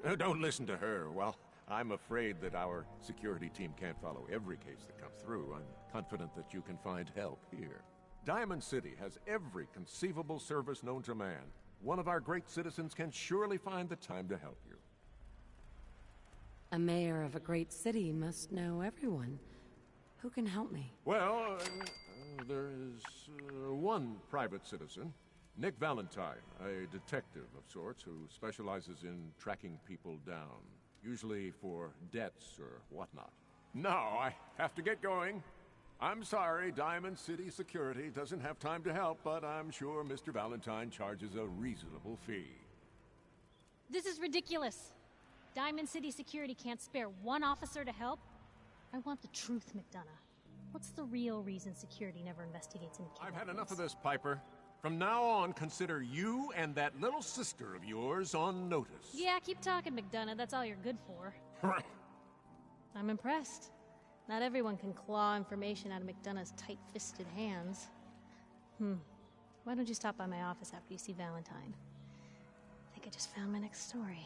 alone? Don't listen to her. Well, I'm afraid that our security team can't follow every case that comes through. I'm confident that you can find help here. Diamond City has every conceivable service known to man. One of our great citizens can surely find the time to help you. A mayor of a great city must know everyone. Who can help me? Well, there is one private citizen, Nick Valentine, a detective of sorts who specializes in tracking people down, usually for debts or whatnot. Now, I have to get going. I'm sorry, Diamond City Security doesn't have time to help, but I'm sure Mr. Valentine charges a reasonable fee. This is ridiculous. Diamond City Security can't spare one officer to help? I want the truth, McDonough. What's the real reason security never investigates any kidnappings? I've had enough of this, Piper. From now on, consider you and that little sister of yours on notice. Yeah, keep talking, McDonough. That's all you're good for. I'm impressed. Not everyone can claw information out of McDonough's tight-fisted hands. Why don't you stop by my office after you see Valentine? I think I just found my next story.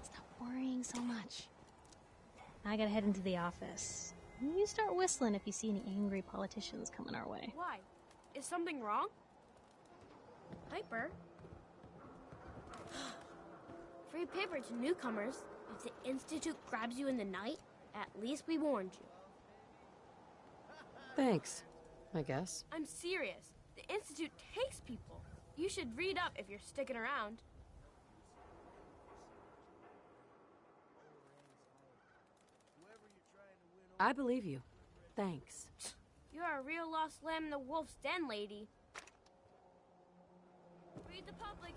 Stop worrying so much. I gotta head into the office. You start whistling if you see any angry politicians coming our way. Why? Is something wrong? Piper? Free paper to newcomers. If the Institute grabs you in the night, at least we warned you. Thanks, I guess. I'm serious. The Institute takes people. You should read up if you're sticking around. I believe you. Thanks. You're a real lost lamb in the wolf's den, lady. Read the public.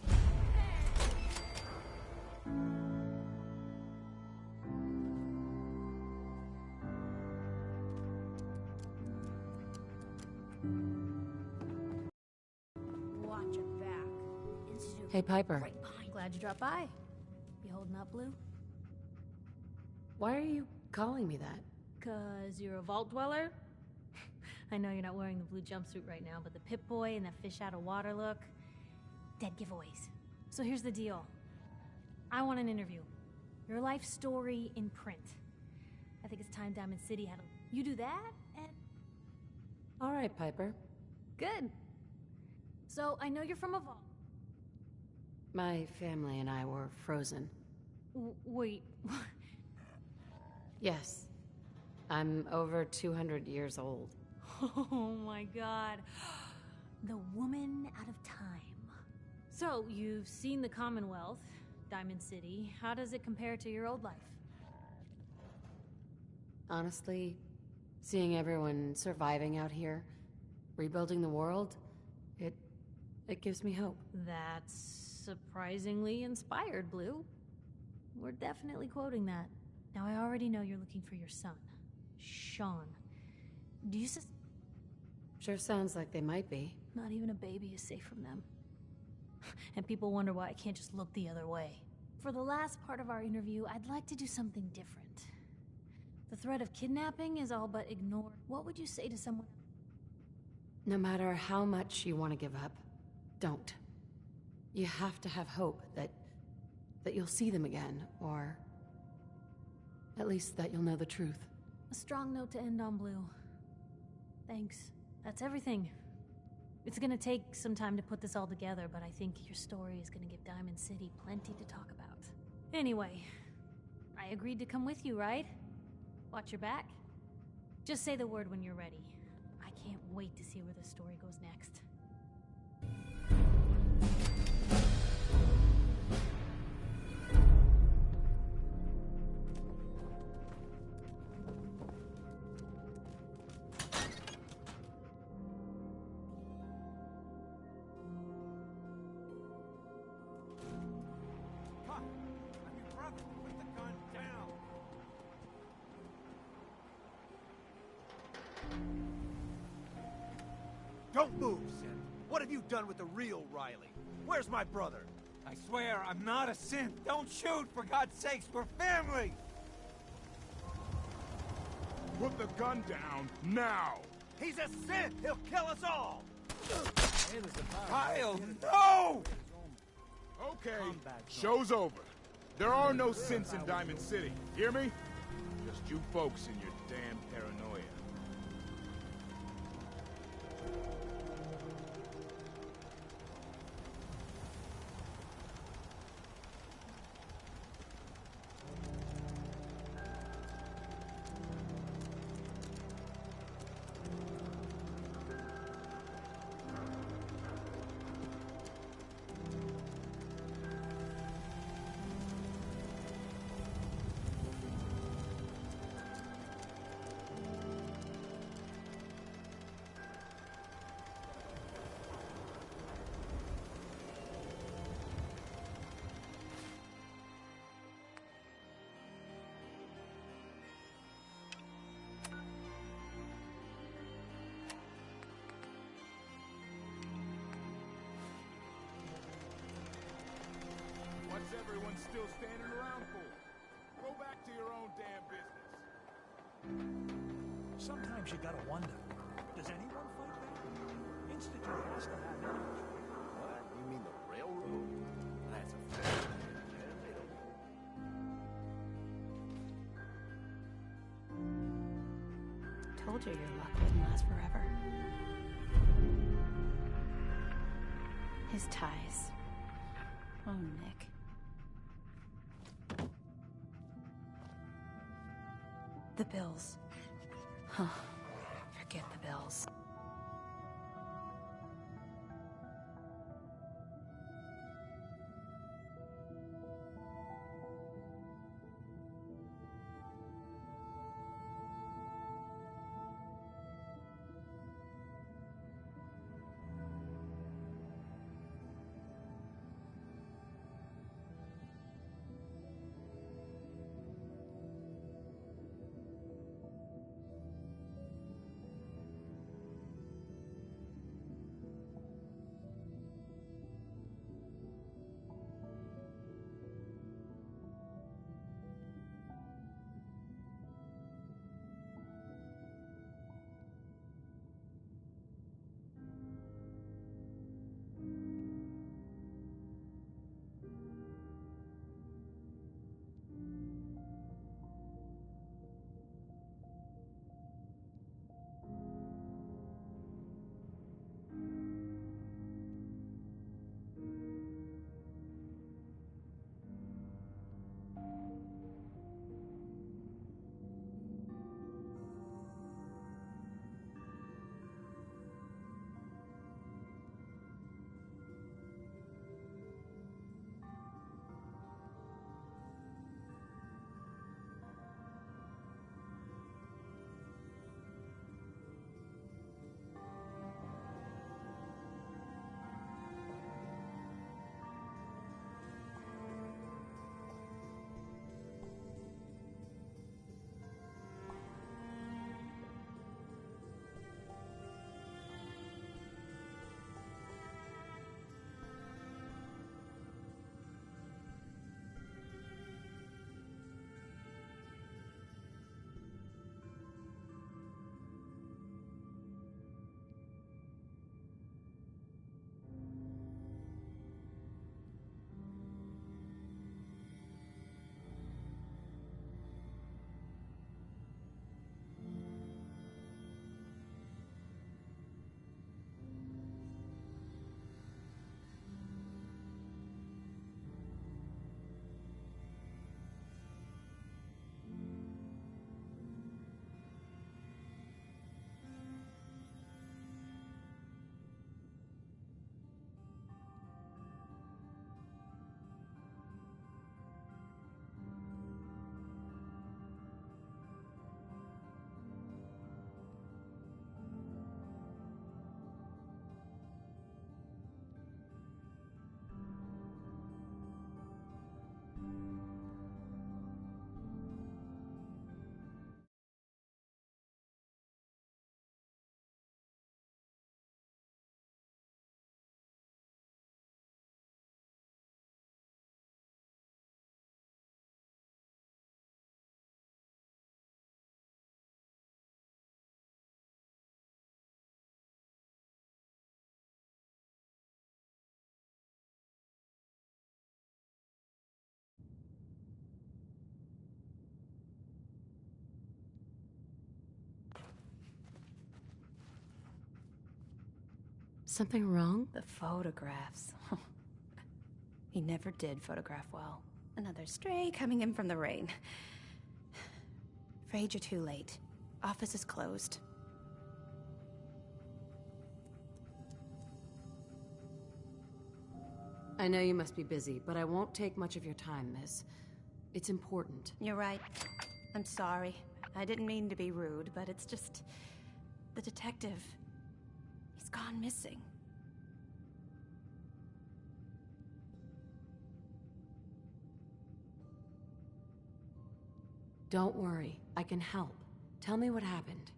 Watch your back. Institute Hey, Piper. right behind. Glad you dropped by. You holding up, Blue? Why are you calling me that? 'Cause you're a vault dweller? I know you're not wearing the blue jumpsuit right now, but the Pip-Boy and that fish out of water look, dead giveaways. So here's the deal. I want an interview. Your life story in print. I think it's time Diamond City had a... You do that, and... All right, Piper. Good. So, I know you're from a vault. My family and I were frozen. Wait... Yes. I'm over 200 years old. Oh my god. The woman out of time. So, you've seen the Commonwealth, Diamond City. How does it compare to your old life? Honestly, seeing everyone surviving out here, rebuilding the world, it gives me hope. That's surprisingly inspired, Blue. We're definitely quoting that. Now, I already know you're looking for your son, Sean. Do you Sure sounds like they might be. Not even a baby is safe from them. And people wonder why I can't just look the other way. For the last part of our interview, I'd like to do something different. The threat of kidnapping is all but ignored. What would you say to someone? No matter how much you want to give up, don't. You have to have hope that you'll see them again, or at least that you'll know the truth. A strong note to end on, Blue. Thanks. That's everything. It's gonna take some time to put this all together, but I think your story is gonna give Diamond City plenty to talk about. Anyway, I agreed to come with you, right? Watch your back. Just say the word when you're ready. I can't wait to see where this story goes next. Don't move, Synth. What have you done with the real Riley? Where's my brother? I swear, I'm not a synth. Don't shoot, for God's sakes, we're family! Put the gun down, now! He's a Synth! He'll kill us all! Kyle, no! Okay, show's over. There are no synths in Diamond City, hear me? Just you folks and your damn paranoia. What's everyone still standing around for? Go back to your own damn business. Sometimes you gotta wonder, does anyone fight back? Institute has to have energy. What? You mean the railroad? That's a fact. Yeah, they don't. Told you your luck wouldn't last forever. His ties. Oh, Nick. The bills. Huh. Forget the bills. Something wrong? The photographs. He never did photograph well. Another stray coming in from the rain. Afraid you're too late. Office is closed. I know you must be busy, but I won't take much of your time, miss. It's important. You're right. I'm sorry. I didn't mean to be rude, but it's just... the detective... he's gone missing. Don't worry. I can help. Tell me what happened.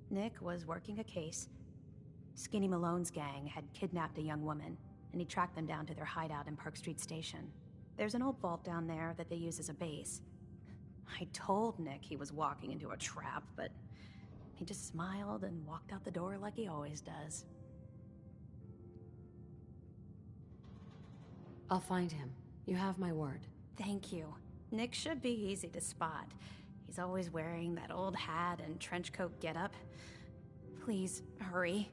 Nick was working a case. Skinny Malone's gang had kidnapped a young woman, and he tracked them down to their hideout in Park Street Station. There's an old vault down there that they use as a base. I told Nick he was walking into a trap, but he just smiled and walked out the door like he always does. I'll find him. You have my word. Thank you. Nick should be easy to spot. He's always wearing that old hat and trench coat getup. Please, hurry.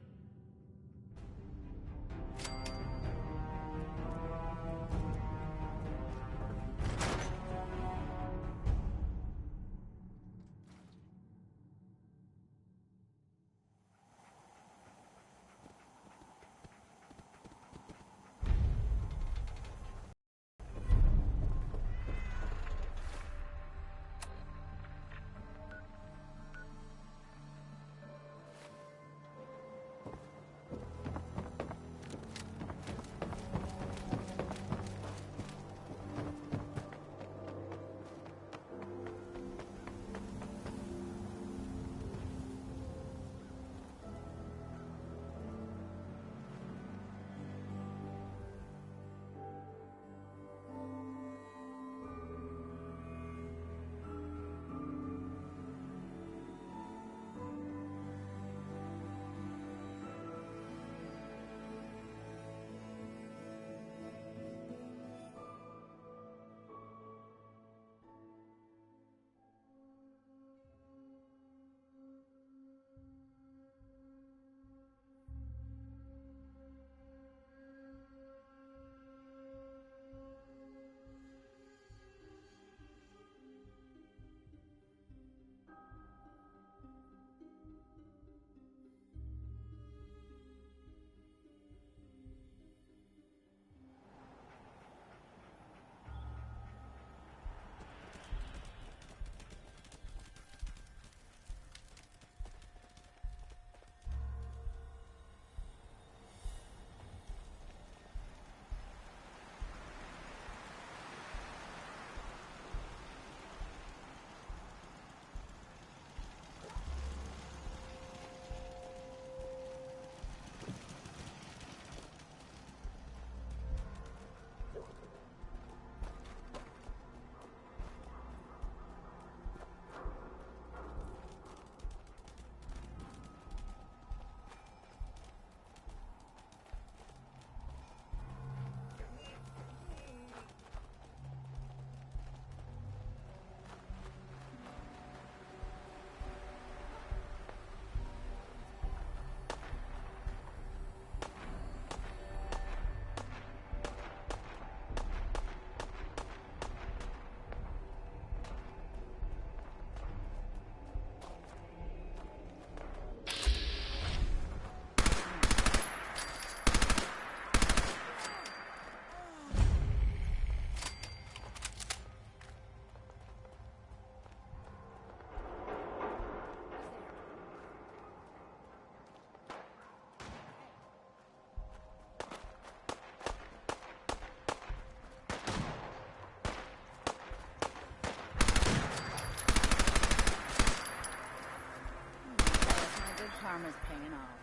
karma's paying off.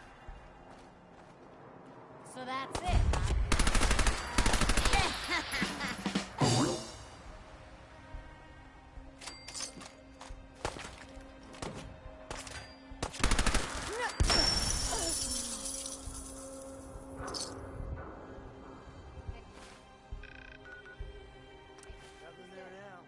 So that's it, huh? Nothing there now.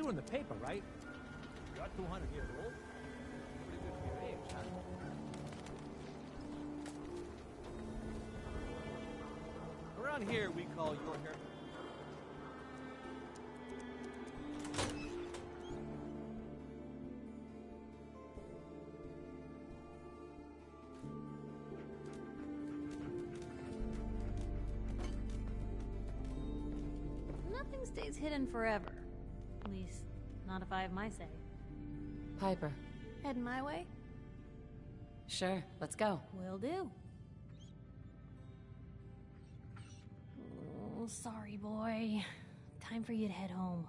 you were in the paper, right? You're 200 years old. Pretty good for your age, huh? Around here, we call your hair. Nothing stays hidden forever. At least, not if I have my say. Piper. Heading my way? Sure, let's go. Will do. Oh, sorry, boy. Time for you to head home.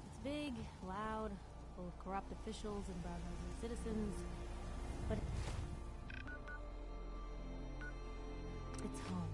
It's big, loud, full of corrupt officials and brown-nosed citizens, but it's home.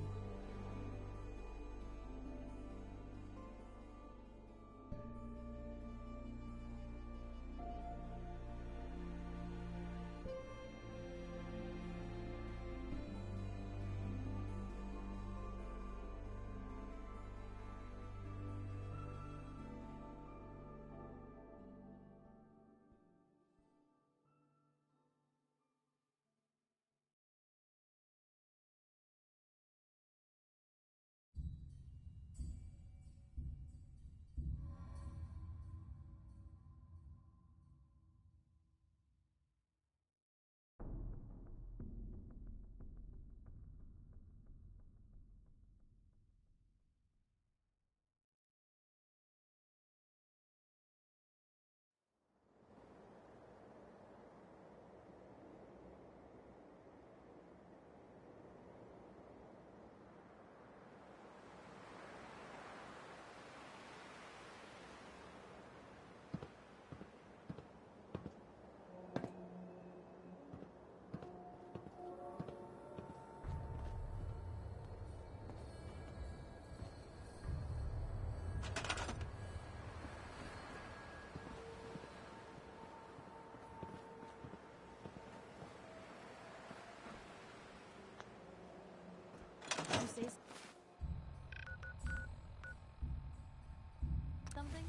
You say something?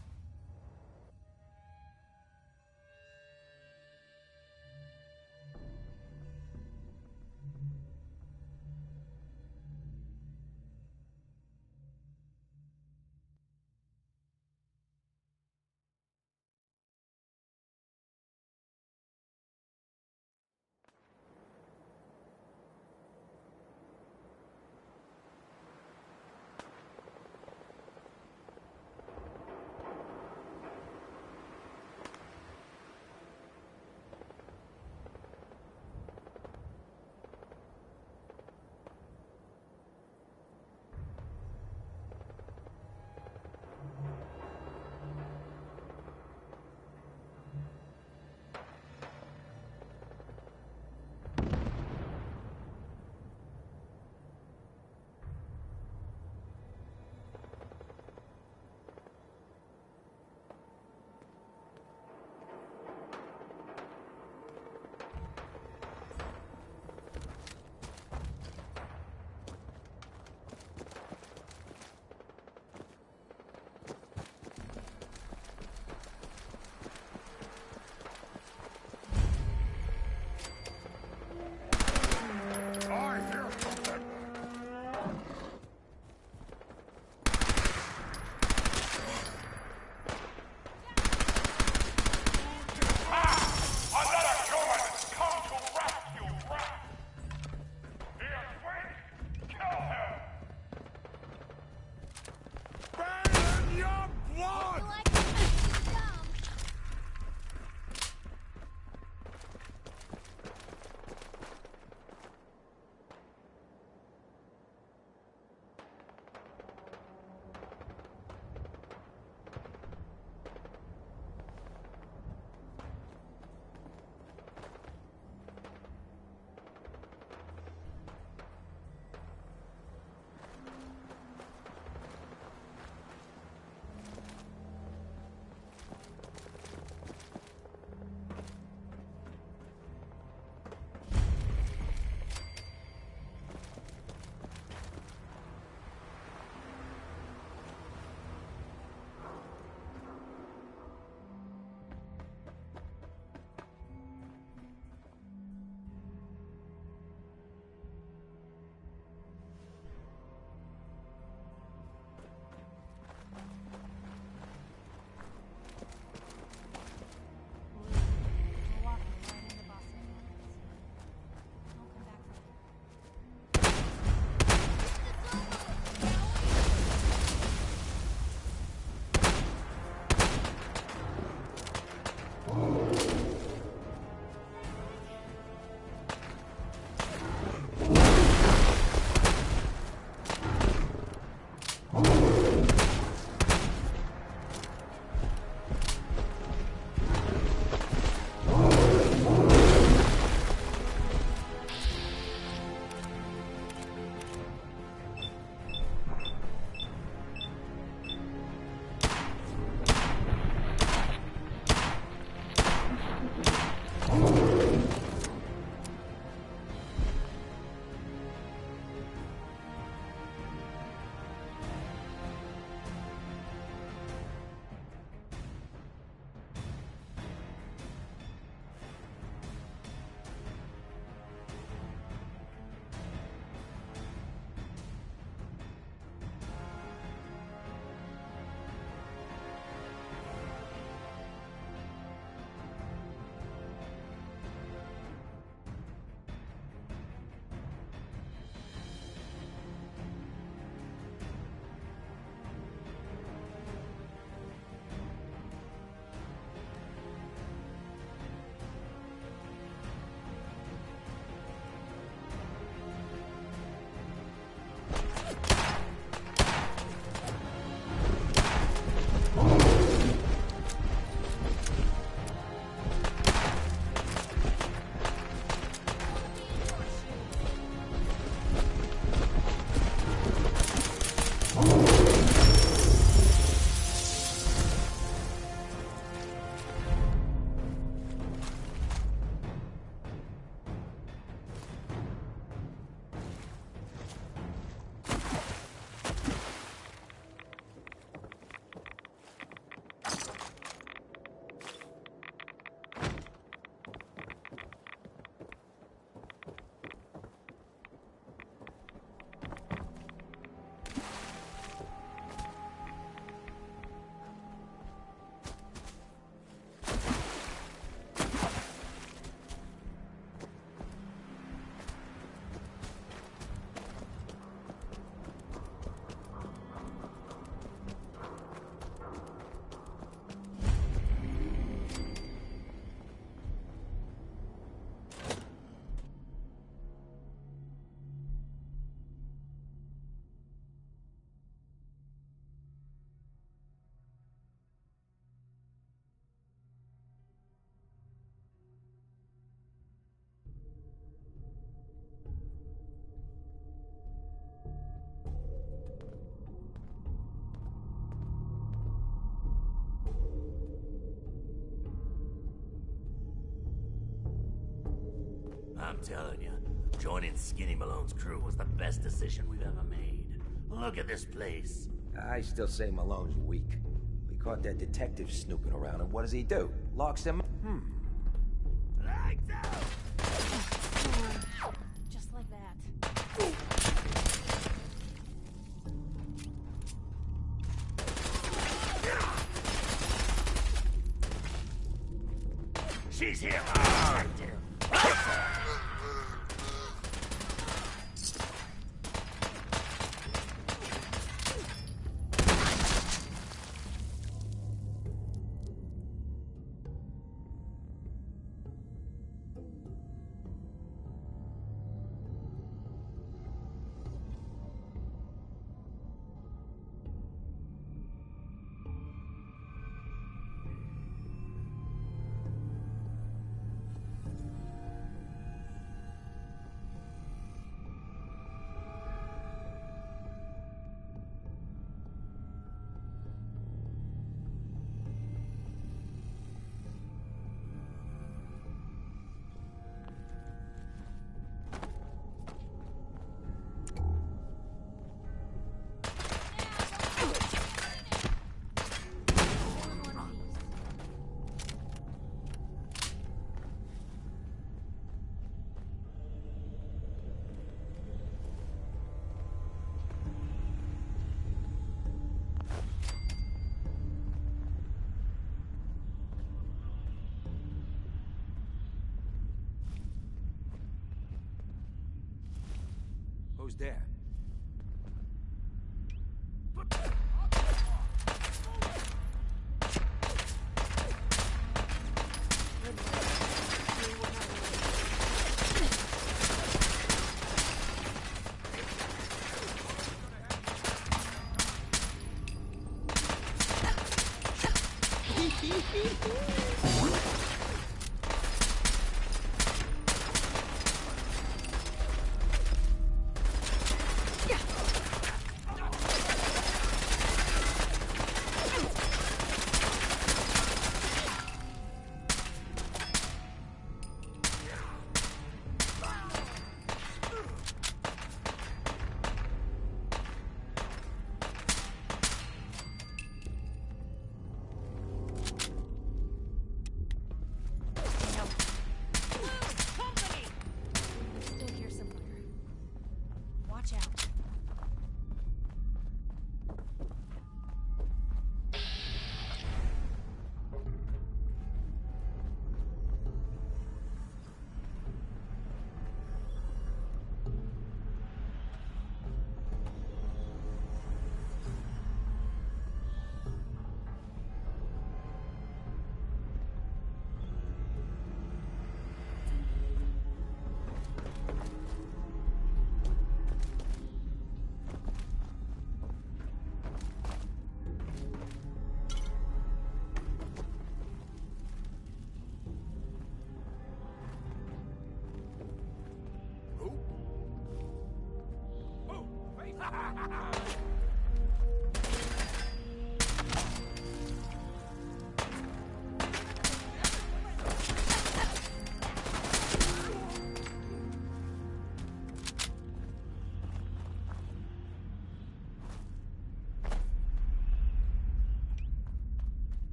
I'm telling you, joining Skinny Malone's crew was the best decision we've ever made. Look at this place. I still say Malone's weak. We caught that detective snooping around, and what does he do? Locks him up? Lights out! Just like that. She's here, detective. Who's there? Watch out.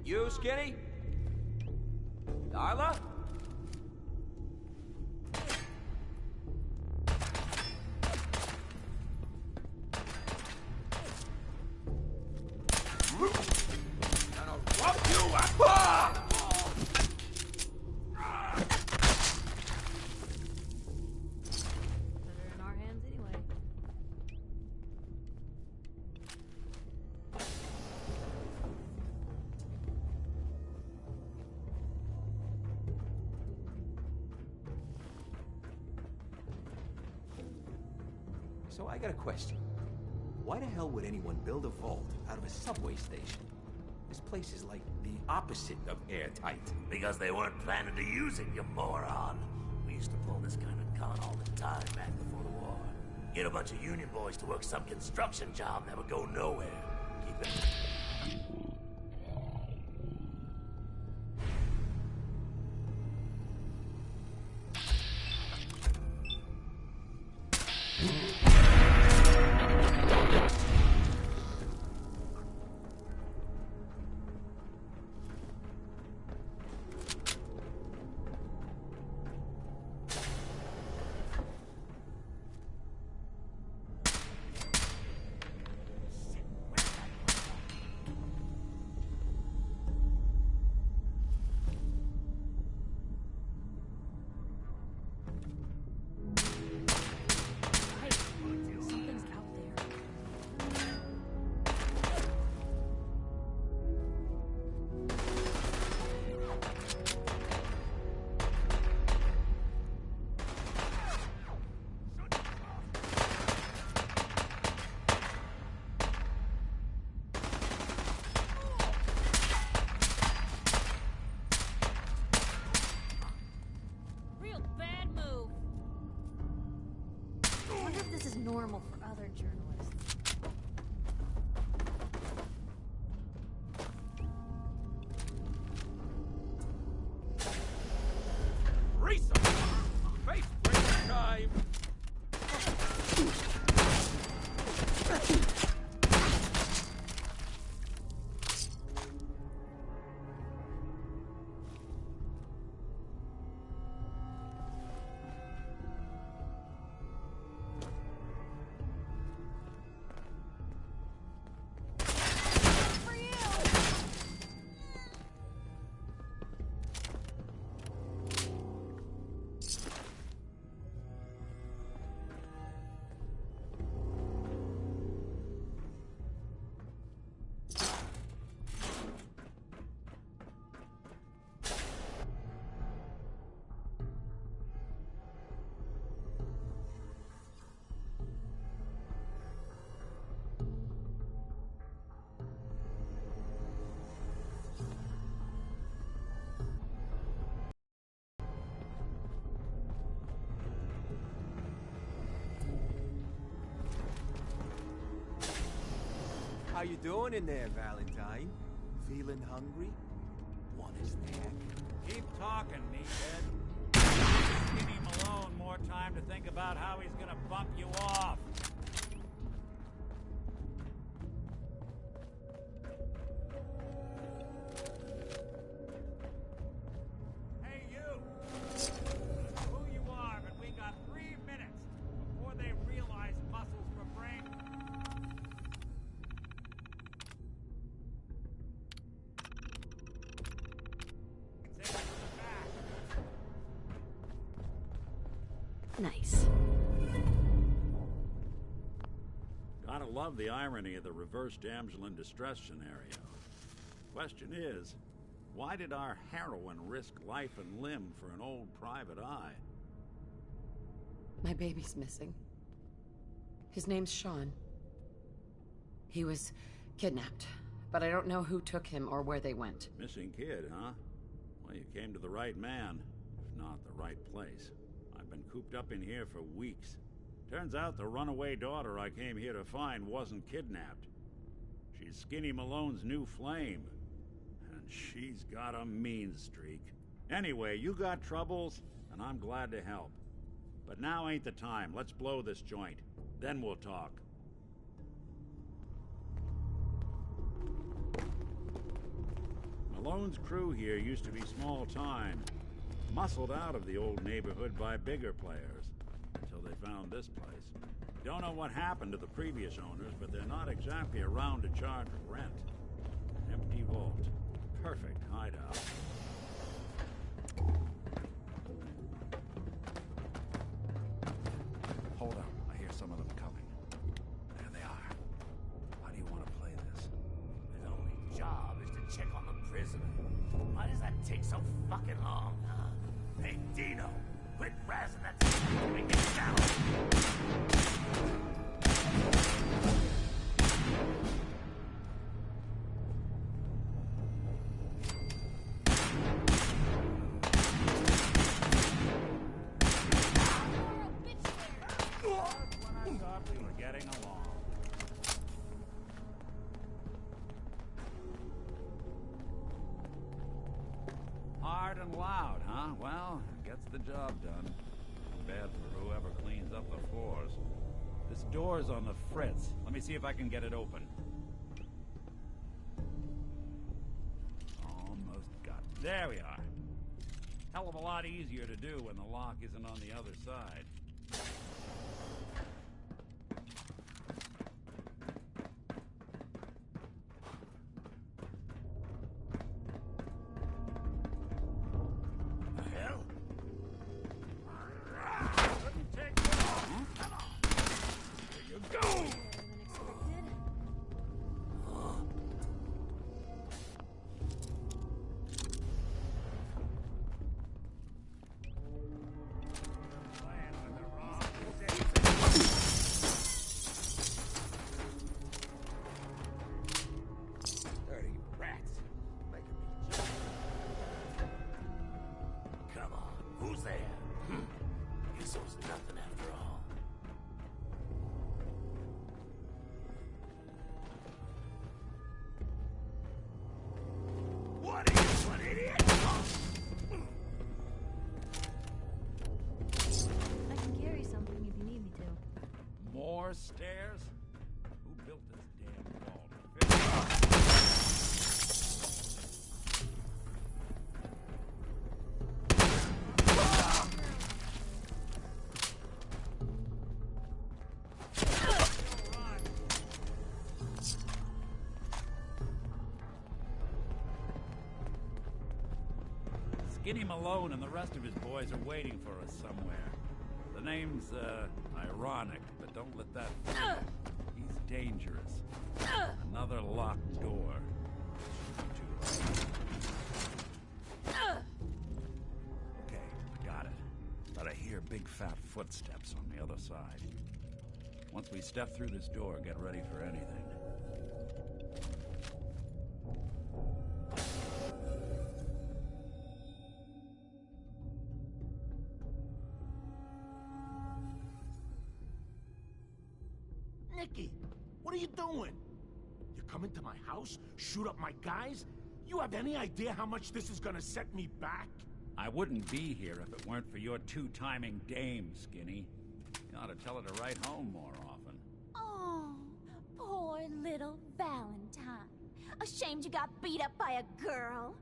You, Skinny? Darla? Gonna rub you up! Better in our hands anyway. So I got a question. Why the hell would anyone build a vault out of a subway station? This place is like the opposite of airtight. Because they weren't planning to use it, you moron. We used to pull this kind of con all the time back before the war. Get a bunch of union boys to work some construction job that would go nowhere. Keep it... Normal for other journalists. Risa! Face break time! How you doing in there, Valentine? Feeling hungry? Want a snack? Keep talking, meathead. Give Skinny Malone more time to think about how he's gonna bump you off. Hey, you! Who you are, but we got 3 minutes before they realize muscles for brain. Nice. Gotta love the irony of the reverse damsel in distress scenario. Question is, why did our heroine risk life and limb for an old private eye? My baby's missing. His name's Sean. He was kidnapped, but I don't know who took him or where they went. Missing kid, huh? Well, you came to the right man, if not the right place. I've been cooped up in here for weeks. Turns out the runaway daughter I came here to find wasn't kidnapped. She's Skinny Malone's new flame. And she's got a mean streak. Anyway, you got troubles, and I'm glad to help. But now ain't the time. Let's blow this joint. Then we'll talk. Malone's crew here used to be small time. Muscled out of the old neighborhood by bigger players. Until they found this place. Don't know what happened to the previous owners, but they're not exactly around to charge rent. Empty vault. Perfect hideout. Hold up. I hear some of them coming. There they are. How do you want to play this? His only job is to check on the prisoner. Why does that take so fucking long, huh? Hey, Dino, quit razzing that thing and get down! and loud, huh? Well, gets the job done. Bad for whoever cleans up the floors. This door's on the fritz. Let me see if I can get it open. Almost got it. There we are. Hell of a lot easier to do when the lock isn't on the other side. Stairs? Who built this damn wall? Skinny Malone and the rest of his boys are waiting for us somewhere. The name's, ironic, but don't let that fool you. He's dangerous. Another locked door. Okay, got it. But I hear big fat footsteps on the other side. Once we step through this door, get ready for anything. Nicky, what are you doing? You come into my house, shoot up my guys? You have any idea how much this is gonna set me back? I wouldn't be here if it weren't for your two-timing dame, Skinny. You ought to tell her to write home more often. Oh, poor little Valentine. Ashamed you got beat up by a girl?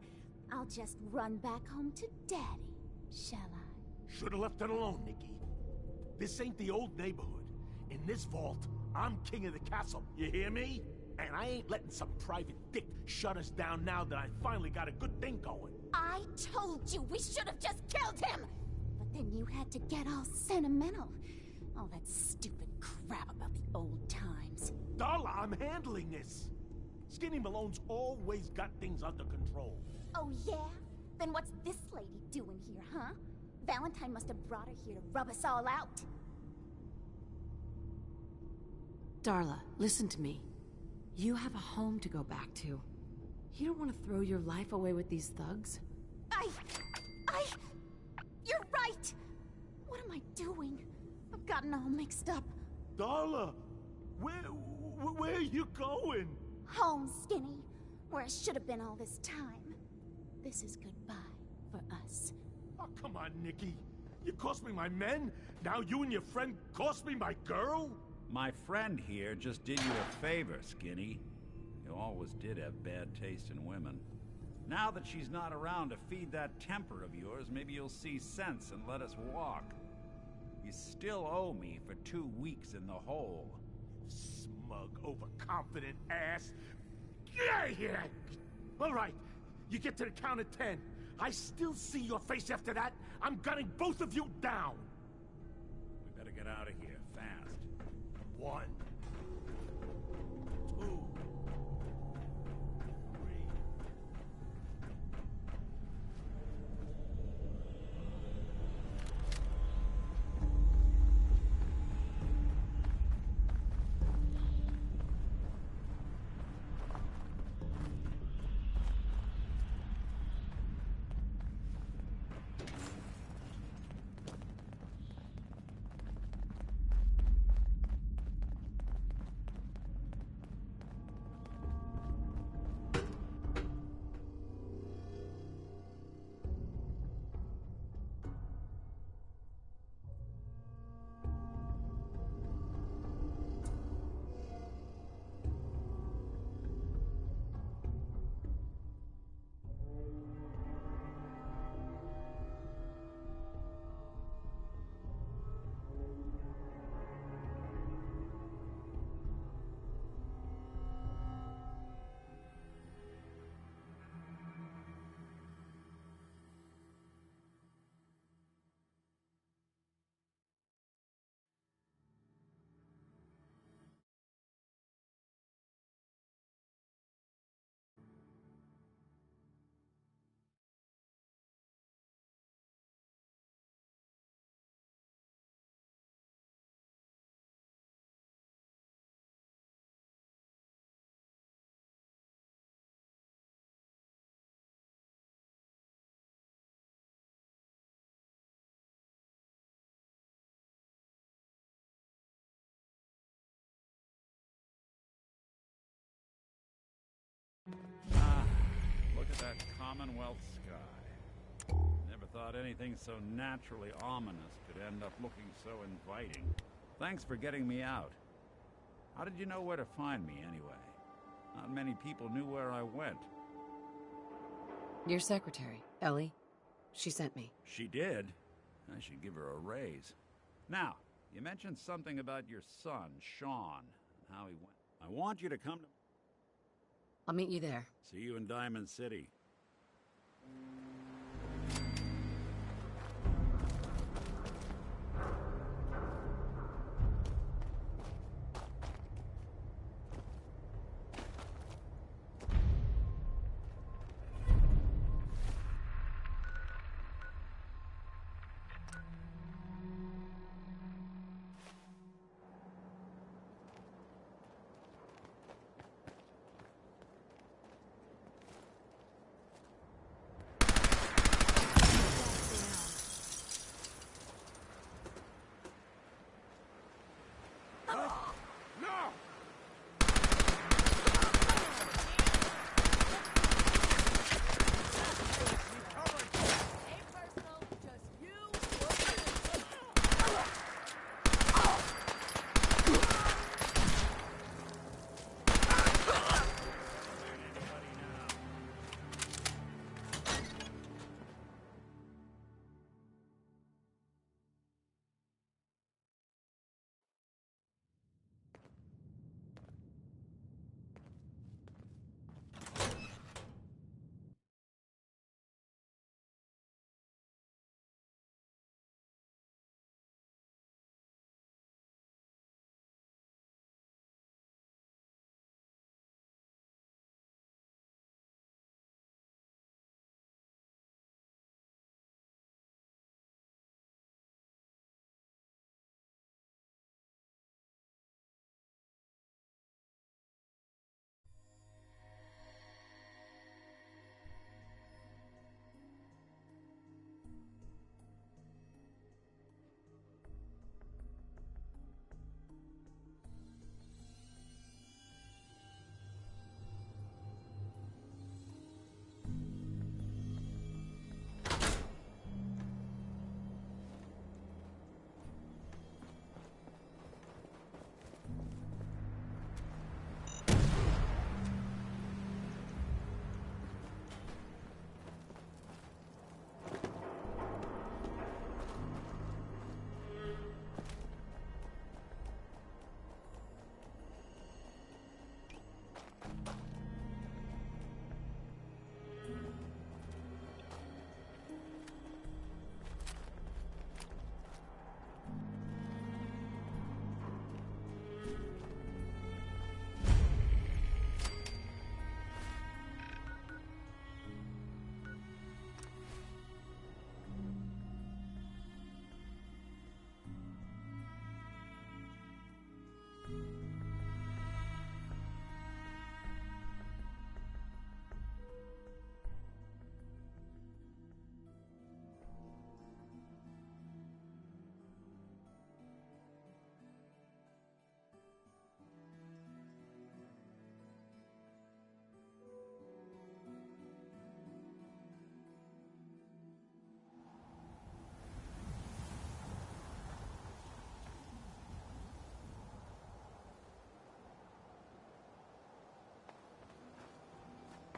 I'll just run back home to Daddy, shall I? Should've left it alone, Nicky. This ain't the old neighborhood. In this vault, I'm king of the castle, you hear me? And I ain't letting some private dick shut us down now that I finally got a good thing going. I told you we should have just killed him! But then you had to get all sentimental. All that stupid crap about the old times. Darla, I'm handling this. Skinny Malone's always got things under control. Oh yeah? Then what's this lady doing here, huh? Valentine must have brought her here to rub us all out. Darla, listen to me. You have a home to go back to. You don't want to throw your life away with these thugs. You're right! What am I doing? I've gotten all mixed up. Darla, where are you going? Home, Skinny. Where I should have been all this time. This is goodbye for us. Oh, come on, Nicky. You cost me my men, now you and your friend cost me my girl? My friend here just did you a favor, Skinny. You always did have bad taste in women. Now that she's not around to feed that temper of yours, maybe you'll see sense and let us walk. You still owe me for 2 weeks in the hole. Smug, overconfident ass. Get out of here! All right, you get to the count of 10. I still see your face after that. I'm gunning both of you down. We better get out of here, fast. 1, 2, 3. at that Commonwealth sky. Never thought anything so naturally ominous could end up looking so inviting. Thanks for getting me out. How did you know where to find me, anyway? Not many people knew where I went. Your secretary, Ellie. She sent me. She did? I should give her a raise. Now, you mentioned something about your son, Sean, and how he went. I want you to come to... I'll meet you there. See you in Diamond City.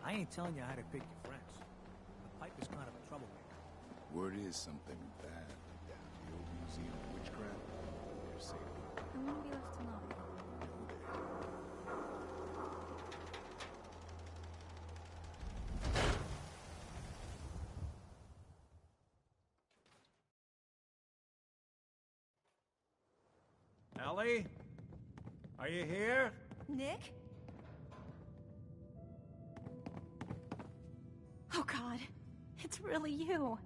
I ain't telling you how to pick your friends. The pipe is kind of a troublemaker. Word is something bad went down at the old Museum of Witchcraft. They're saying I won't be left alone. Ellie? Are you here? Nick? Oh, God. It's really you.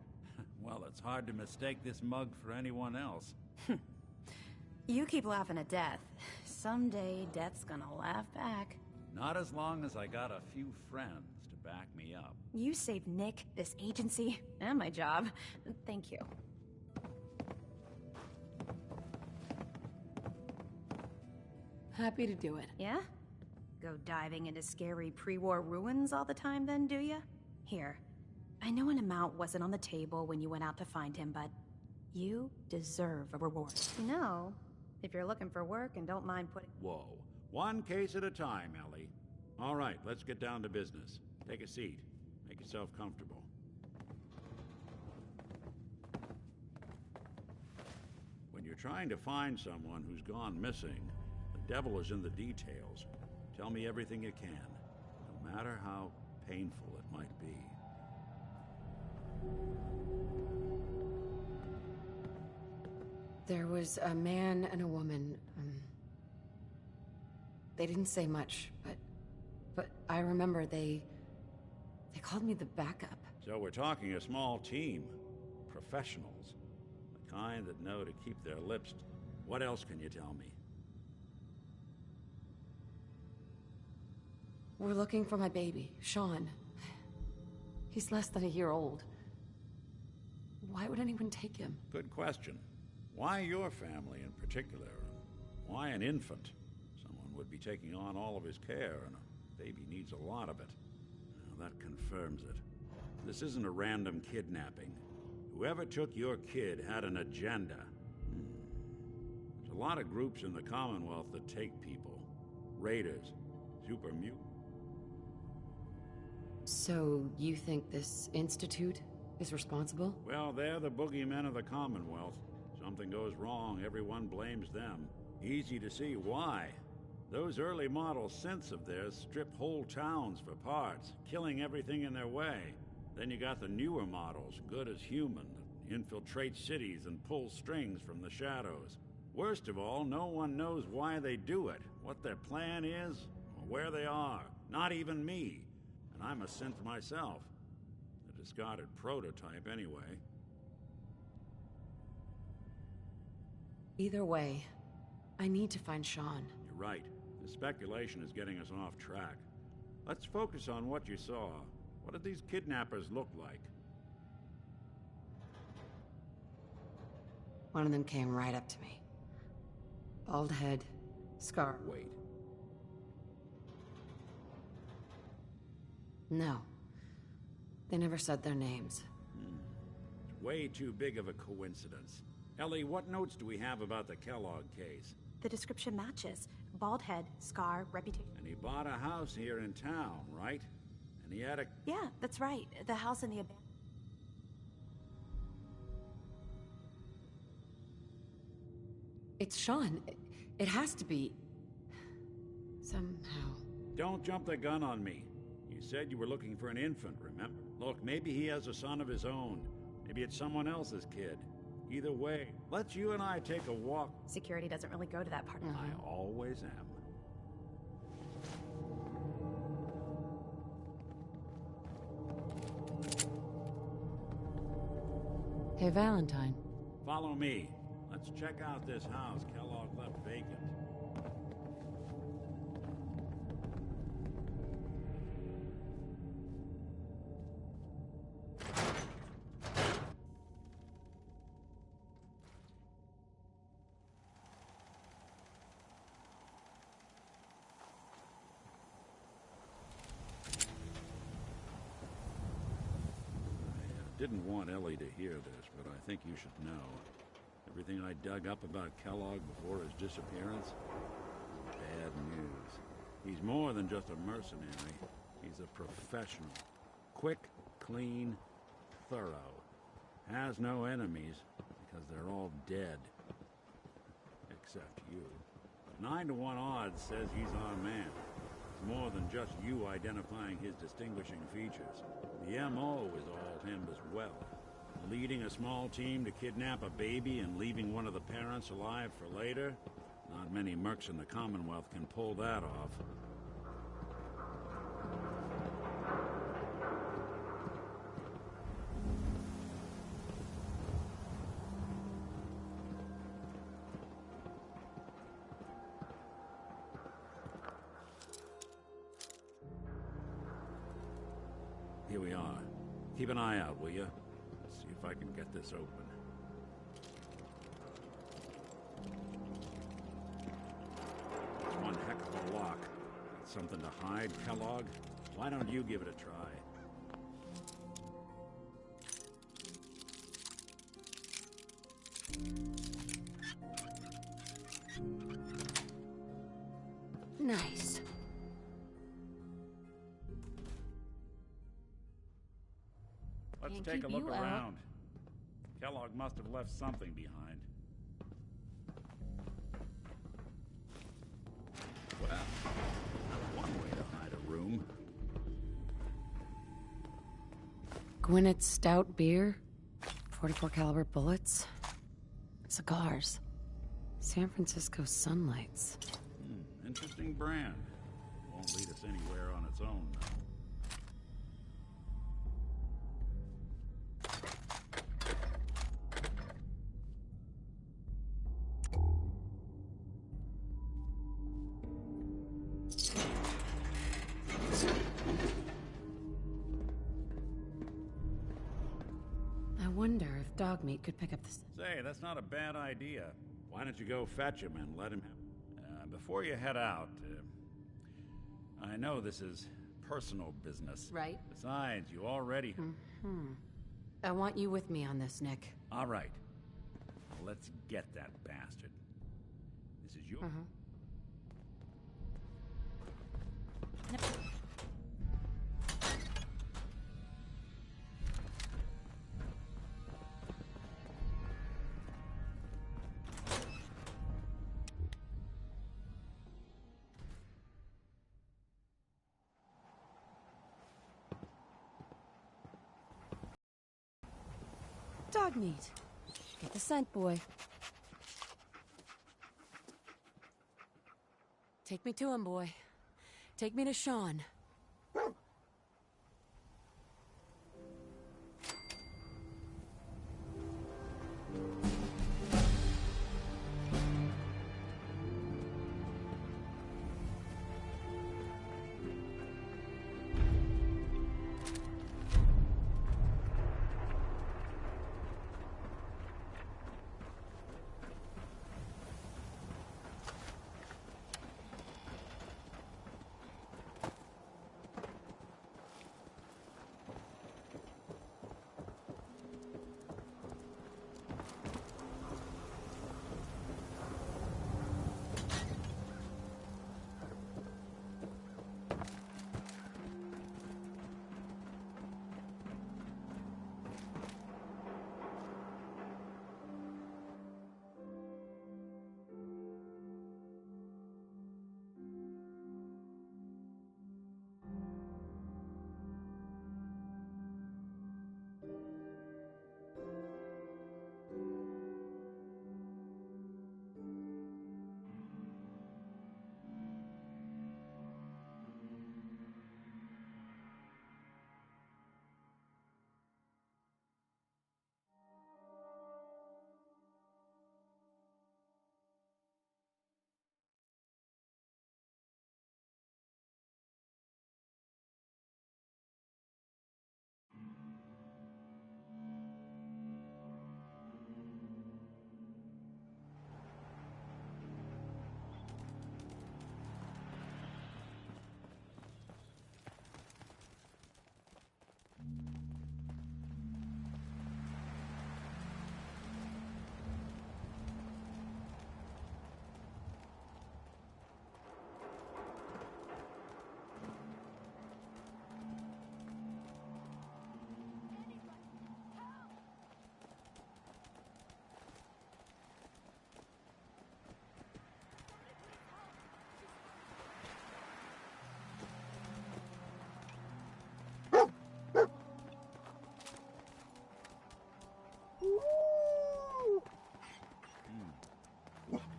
Well, it's hard to mistake this mug for anyone else. You keep laughing at death. Someday, death's gonna laugh back. Not as long as I got a few friends to back me up. You saved Nick, this agency, and my job. Thank you. Happy to do it. Yeah? Go diving into scary pre-war ruins all the time then, do ya? Here. I know an amount wasn't on the table when you went out to find him, but you deserve a reward. No, if you're looking for work and don't mind putting... Whoa. One case at a time, Ellie. All right, let's get down to business. Take a seat. Make yourself comfortable. When you're trying to find someone who's gone missing, the devil is in the details. Tell me everything you can, no matter how painful it might be. There was a man and a woman. They didn't say much, but I remember they called me the backup. So we're talking a small team. Professionals. The kind that know to keep their lips. What else can you tell me? We're looking for my baby, Sean. He's less than a year old. Why would anyone take him? Good question. Why your family in particular? Why an infant? Someone would be taking on all of his care, and a baby needs a lot of it. Now, that confirms it. This isn't a random kidnapping. Whoever took your kid had an agenda. There's a lot of groups in the Commonwealth that take people. Raiders, super mutants. So, you think this institute is responsible? Well, they're the boogeymen of the Commonwealth. Something goes wrong, everyone blames them. Easy to see why. Those early model synths of theirs strip whole towns for parts, killing everything in their way. Then you got the newer models, good as human, that infiltrate cities and pull strings from the shadows. Worst of all, no one knows why they do it, what their plan is, or where they are. Not even me. And I'm a synth myself. A discarded prototype, anyway. Either way, I need to find Sean. You're right. The speculation is getting us off track. Let's focus on what you saw. What did these kidnappers look like? One of them came right up to me. Bald head, scar. Wait. No. They never said their names. It's way too big of a coincidence. Ellie, what notes do we have about the Kellogg case? The description matches. Bald head, scar, reputation. And he bought a house here in town, right? And he had a... Yeah, that's right. The house in the abandoned... It's Sean. It has to be. Somehow. Don't jump the gun on me. You said you were looking for an infant, remember? Look, maybe he has a son of his own. Maybe it's someone else's kid. Either way, let's you and I take a walk. Security doesn't really go to that part of I always am. Hey, Valentine. Follow me. Let's check out this house Kellogg left vacant. Didn't want Ellie to hear this, but I think you should know. Everything I dug up about Kellogg before his disappearance? Bad news. He's more than just a mercenary. He's a professional. Quick, clean, thorough. Has no enemies, because they're all dead. Except you. 9 to 1 odds says he's our man. It's more than just you identifying his distinguishing features. The M.O. is all him as well. Leading a small team to kidnap a baby and leaving one of the parents alive for later? Not many mercs in the Commonwealth can pull that off. Here we are. Keep an eye out, will you? See if I can get this open. It's one heck of a lock. Got something to hide, Kellogg? Why don't you give it a try? Nice. Let's Can't take a keep look you out. around. Kellogg must have left something behind. Well, that's one way to hide a room. Gwyneth Stout beer, 44 caliber bullets, cigars, San Francisco Sunlights. Interesting brand. Won't lead us anywhere on its own, though. I wonder if dog meat could pick up this. Say, that's not a bad idea. Why don't you go fetch him and let him... before you head out, I know this is personal business. Right. Besides, you already... I want you with me on this, Nick. All right. Well, let's get that bastard. This is your... Dog meat. Get the scent, boy. Take me to him, boy. Take me to Sean.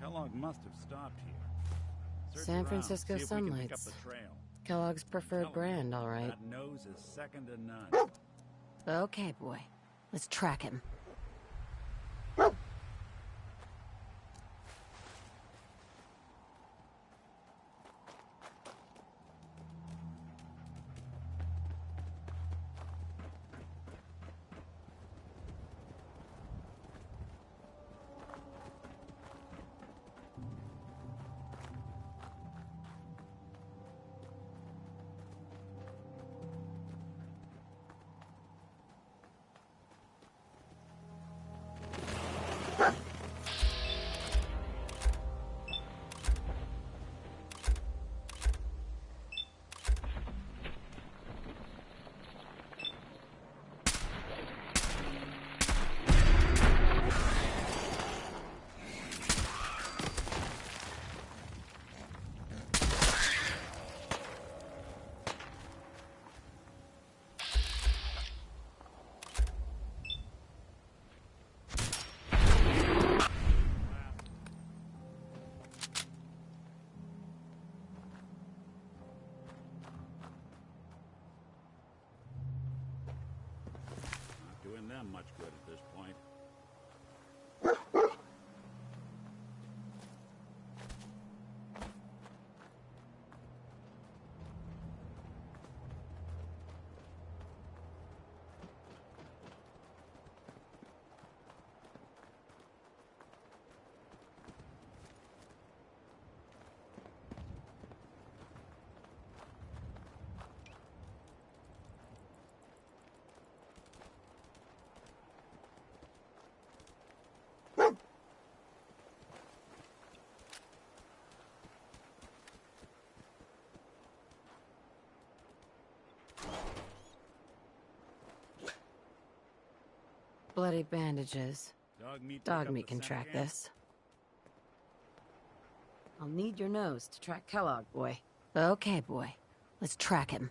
Kellogg must have stopped here. Search San around, Francisco see if we can pick up Sunlights. the trail. Kellogg's preferred brand, all right. That nose is second to none. Okay, boy. Let's track him. them much good at this point. Bloody bandages. Dog meat can track this. I'll need your nose to track Kellogg, boy. Okay, boy. Let's track him.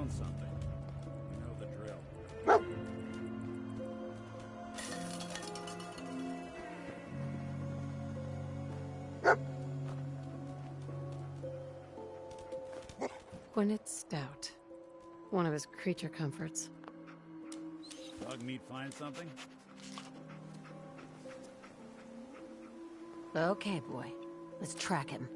found something. You know the drill. Gwyneth Stout. One of his creature comforts. Dog meat find something? Okay, boy. Let's track him.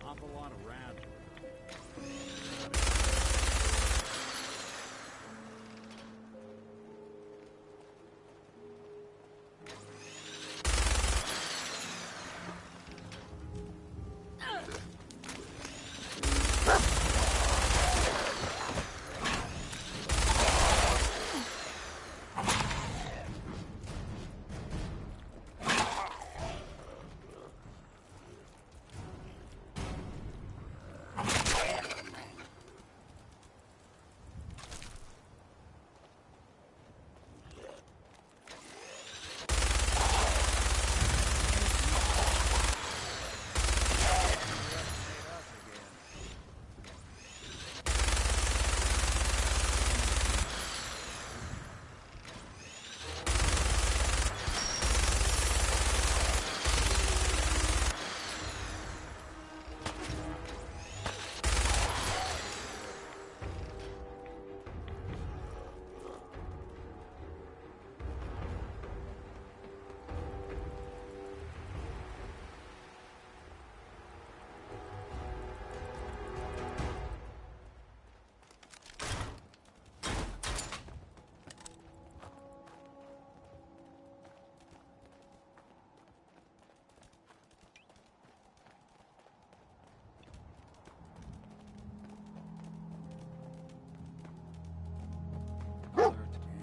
Awful lot of rats.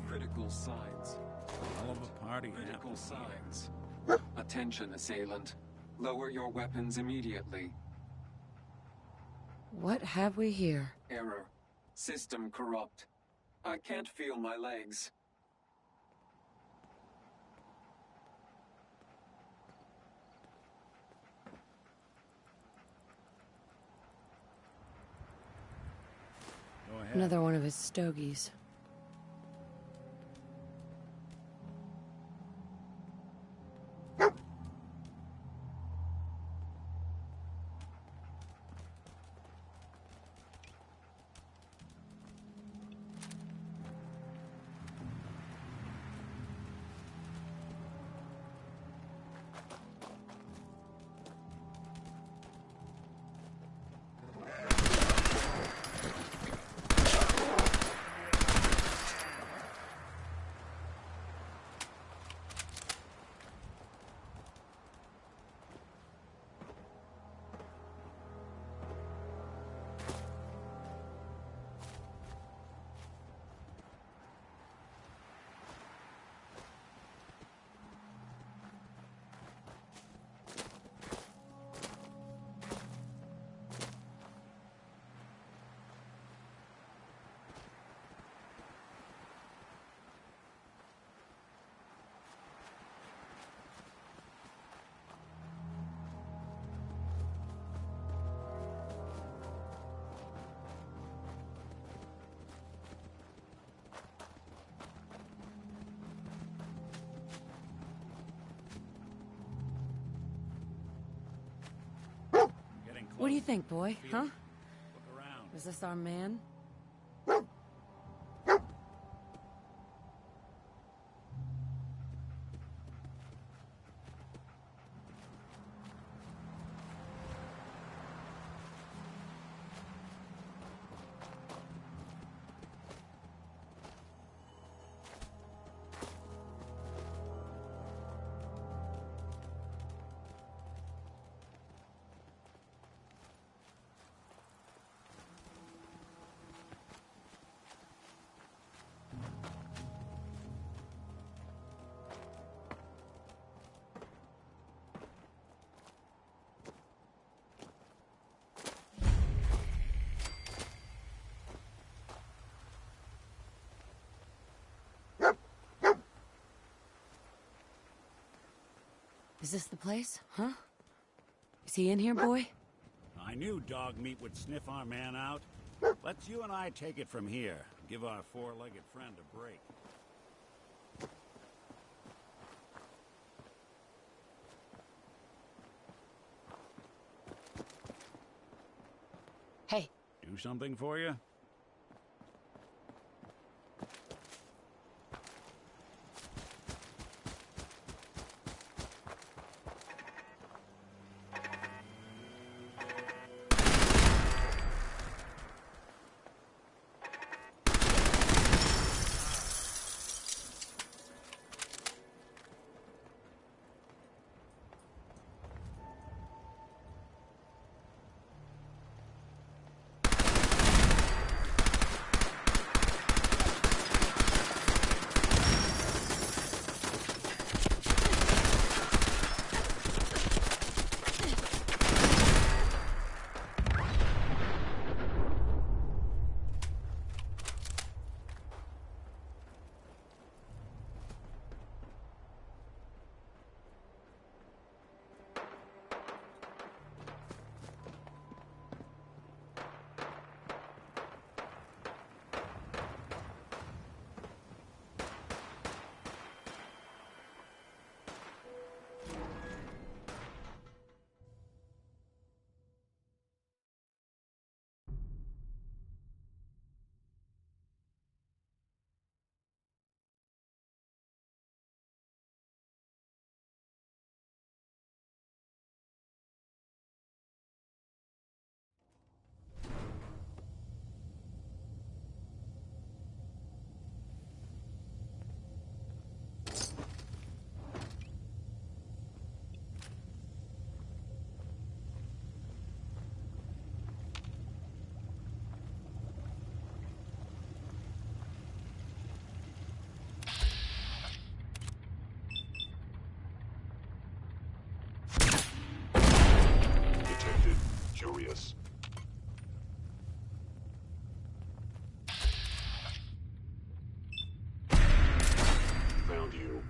Critical signs. Hell of a party. Critical signs. Attention, assailant. Lower your weapons immediately. What have we here? Error. System corrupt. I can't feel my legs. Go ahead. Another one of his stogies. What do you think, boy? Huh? Look around. Is this our man? Is this the place? Huh? Is he in here, boy? I knew dog meat would sniff our man out. Let's you and I take it from here. Give our four-legged friend a break. Hey. Do something for you? Curious. Found you.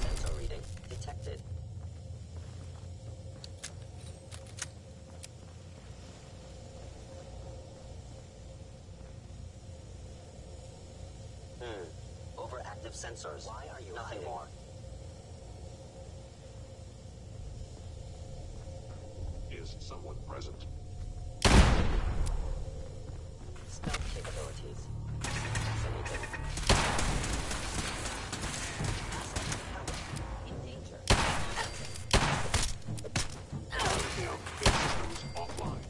Sensor reading detected. Overactive sensors. Why are you nothing more? Is someone present? Stealth capabilities. Fascinating. In danger. Systems offline.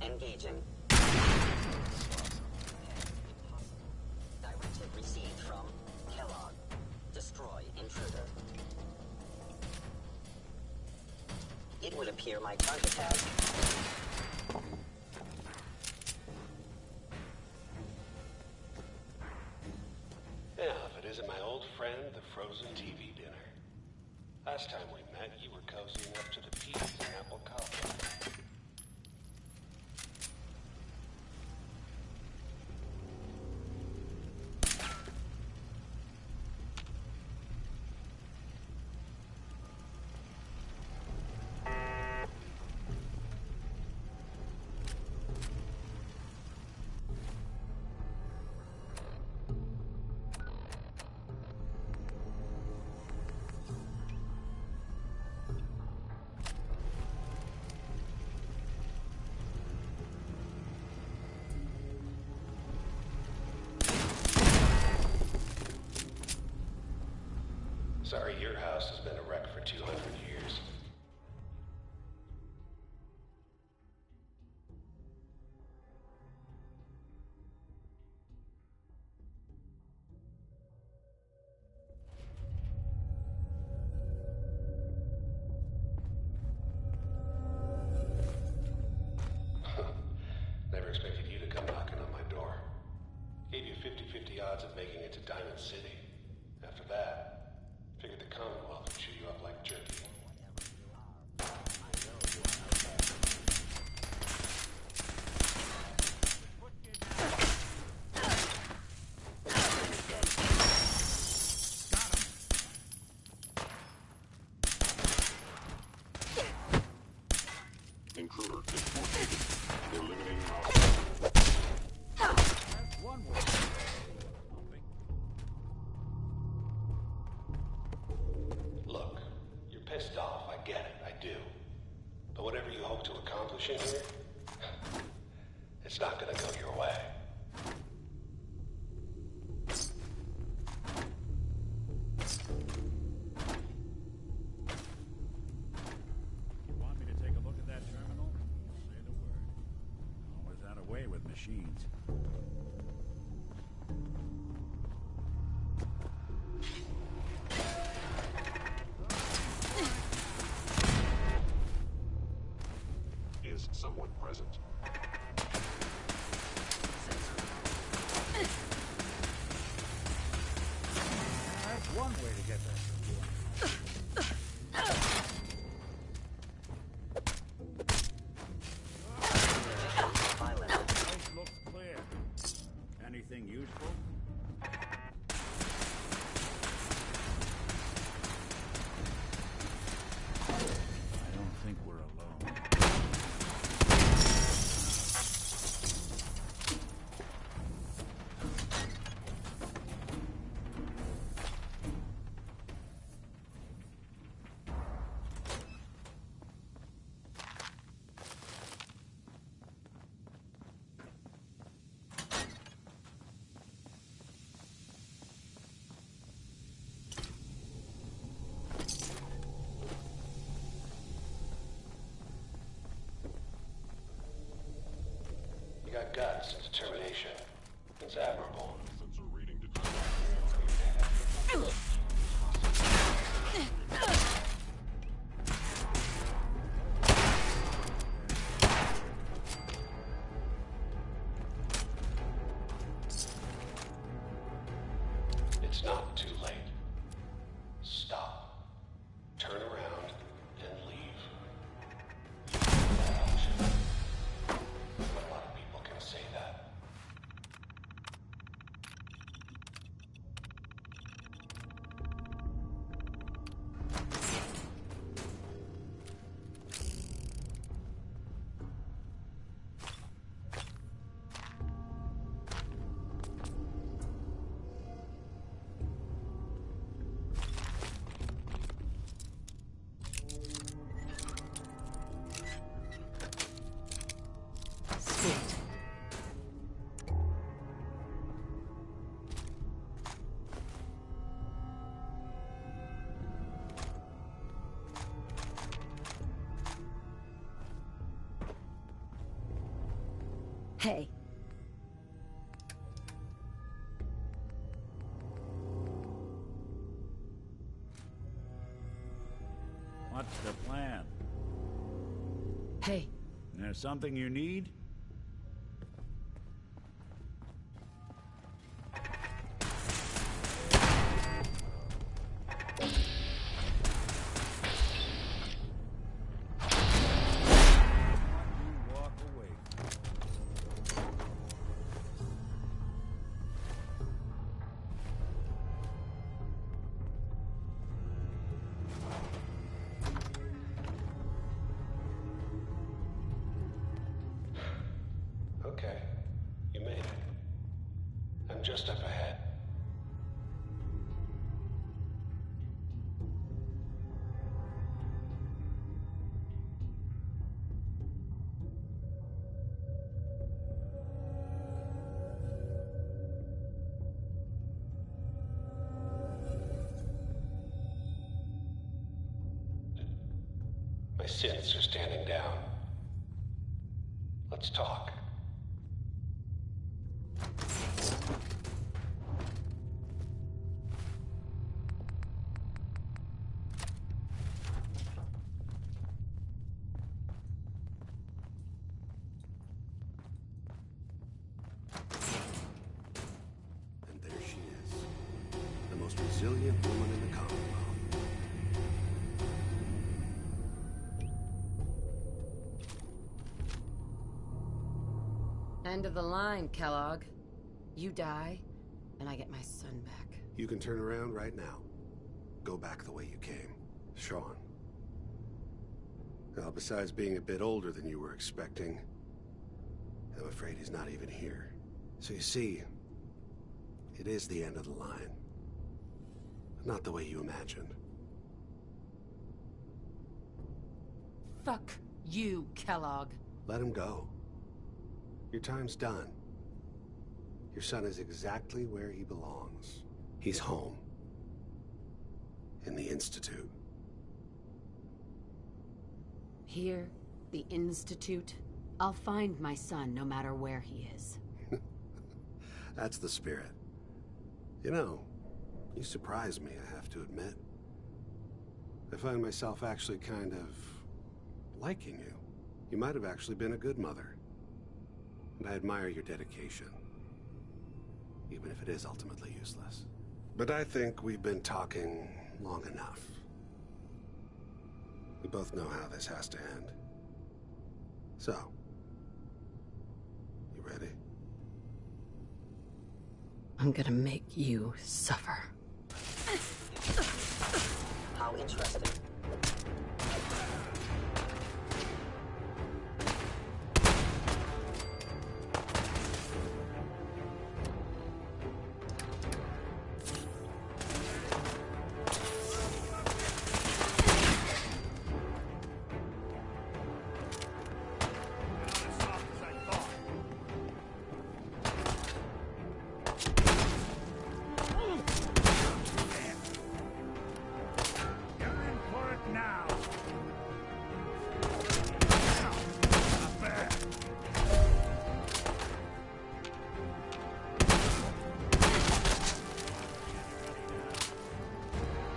Engaging. Directive received from Kellogg. Destroy intruder. It would appear my target has... Yeah, if it isn't my old friend, the frozen TV dinner. Last time we met, you were cozy enough to the peas and apple cobbler. Sorry, your house has been a wreck for 200 years. Never expected you to come knocking on my door. Gave you 50-50 odds of making it to Diamond City. After that, figured the Commonwealth would chew you up like jerky. Intruder dislocated. Eliminating That's one way. Look, you're pissed off, I get it, I do. But whatever you hope to accomplish in here, it's not gonna go your way. You want me to take a look at that terminal? Say the word. Always had a way with machines. is someone present. That's one way to get that. Place looks clear. Anything useful? I don't think we're alone. You got guts and determination. It's admirable. Sensor reading It's not too late. Stop. Turn around and leave. That option. Not a lot of people can say that. What's the plan? Hey. There's something you need? Okay, you made it. I'm just up ahead. My synths are standing down. Let's talk. And there she is. The most resilient woman in the Commonwealth. End of the line, Kellogg. You die, and I get my son back. You can turn around right now. Go back the way you came. Sean. Well, besides being a bit older than you were expecting, I'm afraid he's not even here. So you see, it is the end of the line. Not the way you imagined. Fuck you, Kellogg. Let him go. Your time's done. Your son is exactly where he belongs. He's home. In the Institute. Here, the Institute. I'll find my son no matter where he is. That's the spirit. You know, you surprise me, I have to admit. I find myself actually kind of liking you. You might have actually been a good mother. And I admire your dedication. Even if it is ultimately useless. But I think we've been talking long enough. We both know how this has to end. So, you ready? I'm gonna make you suffer. How interesting.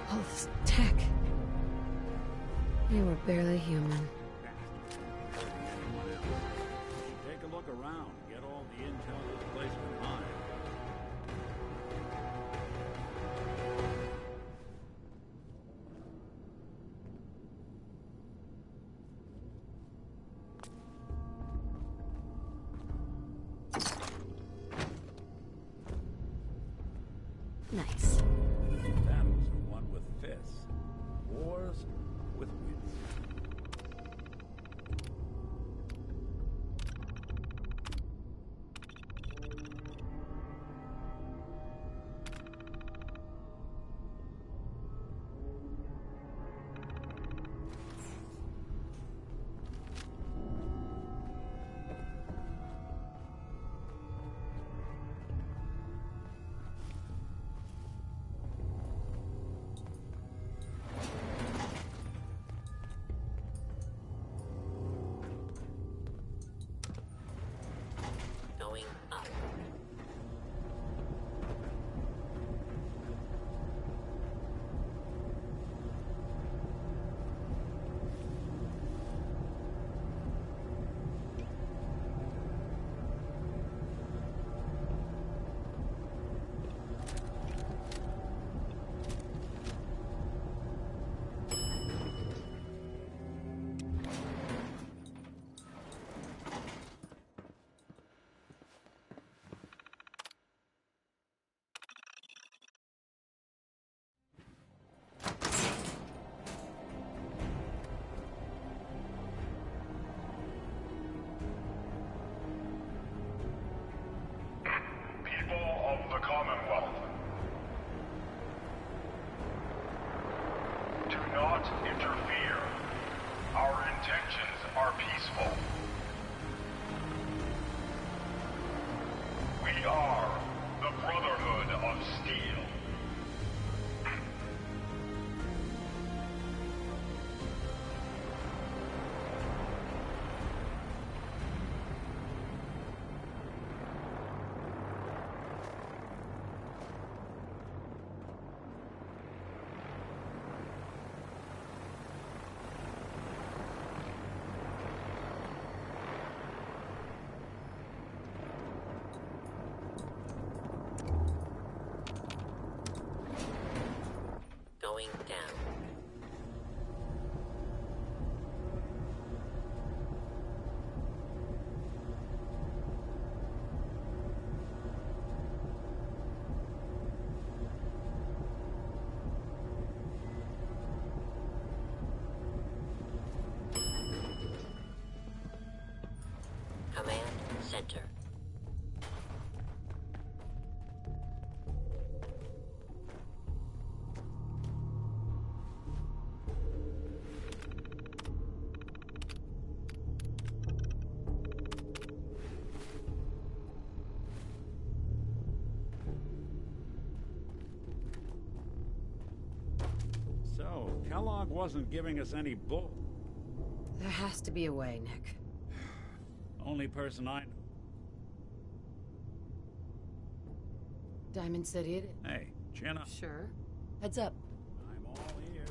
All this tech. You were barely human. Take a look around. Get all the intel this place can hide. Nice. Battles are won with fists. Wars with wits. not interfere. Our intentions are peaceful. We are the Brotherhood of Steel. Going down. Command Center. So, Kellogg wasn't giving us any bull. There has to be a way, Nick. Only person I know. Diamond City it is. Hey, chin up. Sure. Heads up. I'm all ears.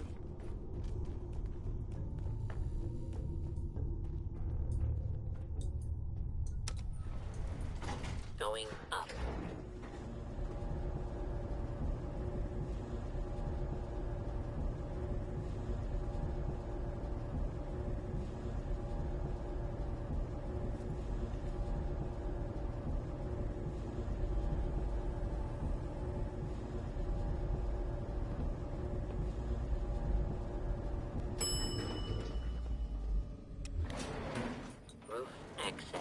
Going up. Roof access.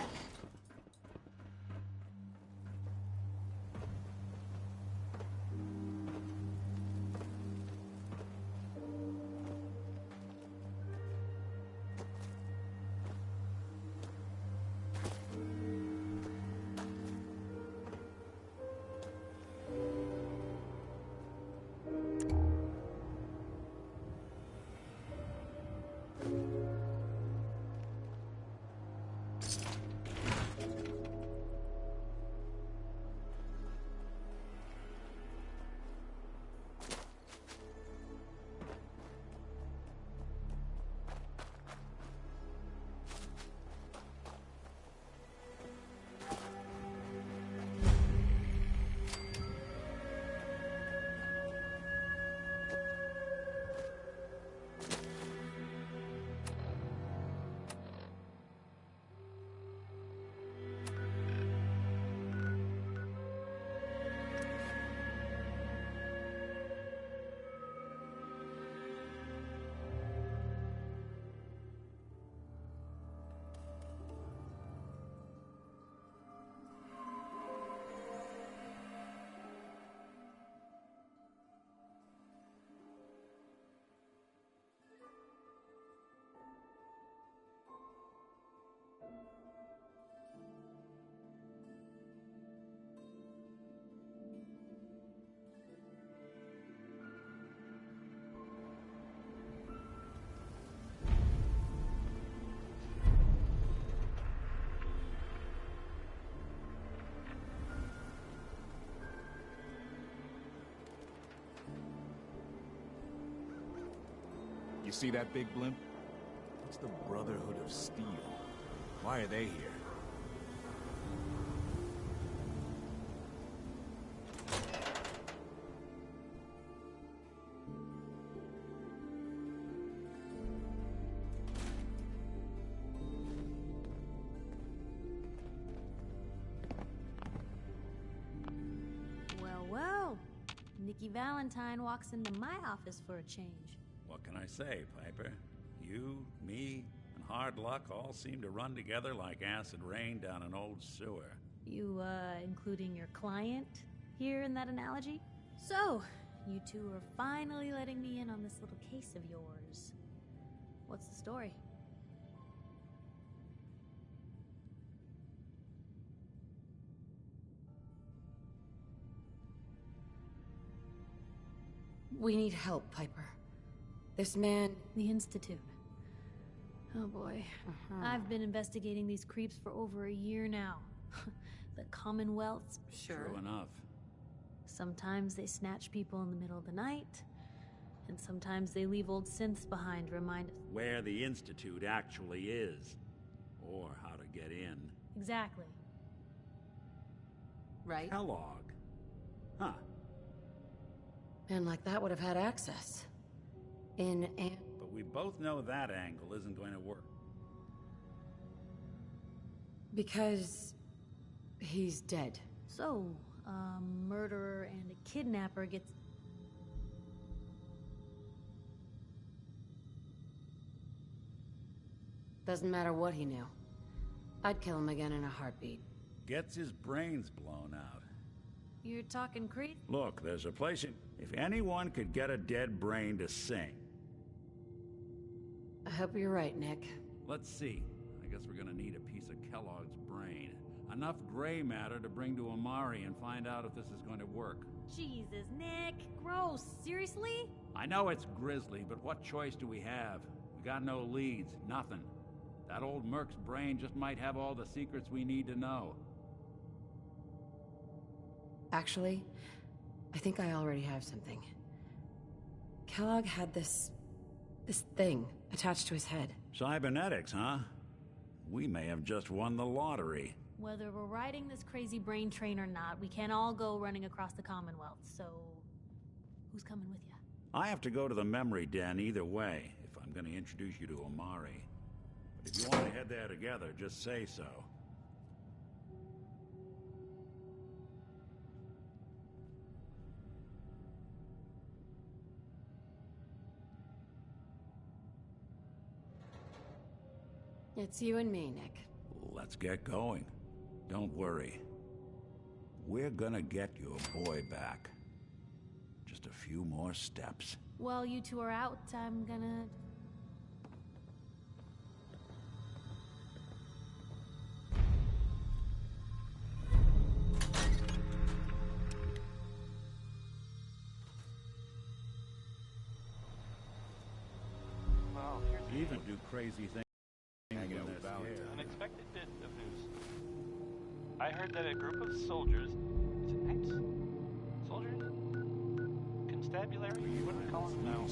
You see that big blimp? It's the Brotherhood of Steel. Why are they here? Well, well. Nikki Valentine walks into my office for a change. What can I say, Piper? You, me, and hard luck all seem to run together like acid rain down an old sewer. You, including your client here in that analogy? So, You two are finally letting me in on this little case of yours. What's the story? We need help, Piper. This man... The Institute. Oh boy. I've been investigating these creeps for over a year now. The Commonwealth's... True enough. Sometimes they snatch people in the middle of the night, and sometimes they leave old synths behind to remind us... Where the Institute actually is. Or how to get in. Exactly. Right? Kellogg. Huh. Men like that would have had access. But we both know that angle isn't going to work. Because... he's dead. So, a murderer and a kidnapper gets... Doesn't matter what he knew. I'd kill him again in a heartbeat. Gets his brains blown out. You're talking Crete? Look, there's a place in... If anyone could get a dead brain to sing... I hope you're right, Nick. Let's see. I guess we're gonna need a piece of Kellogg's brain. Enough gray matter to bring to Amari and find out if this is going to work. Jesus, Nick. Gross. Seriously? I know it's grisly, but what choice do we have? We got no leads, nothing. That old Merc's brain just might have all the secrets we need to know. Actually, I think I already have something. Kellogg had this thing attached to his head. Cybernetics, huh? We may have just won the lottery. Whether we're riding this crazy brain train or not, we can't all go running across the Commonwealth, so... who's coming with you? I have to go to the memory den either way, if I'm going to introduce you to Amari. But if you want to head there together, just say so. It's you and me, Nick. Let's get going. Don't worry. We're gonna get your boy back. Just a few more steps. While you two are out, I'm gonna... Well, Even do crazy things. Unexpected bit of news. I heard that a group of soldiers... Is it knights? Soldiers? Constabulary? What do we call them now?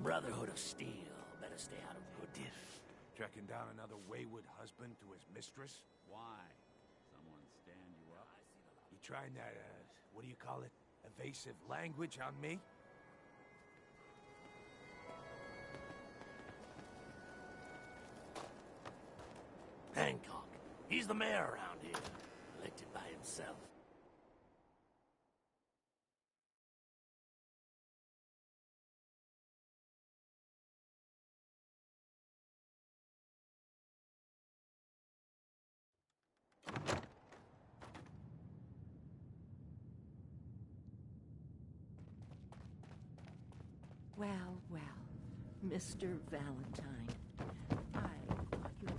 Brotherhood of Steel. Better stay out of good diff. Tracking down another wayward husband to his mistress? Why? Someone stand you up? You trying that, what do you call it? Evasive language on me? Hancock. He's the mayor around here. Elected by himself. Well, well, Mr. Valentine, I thought you...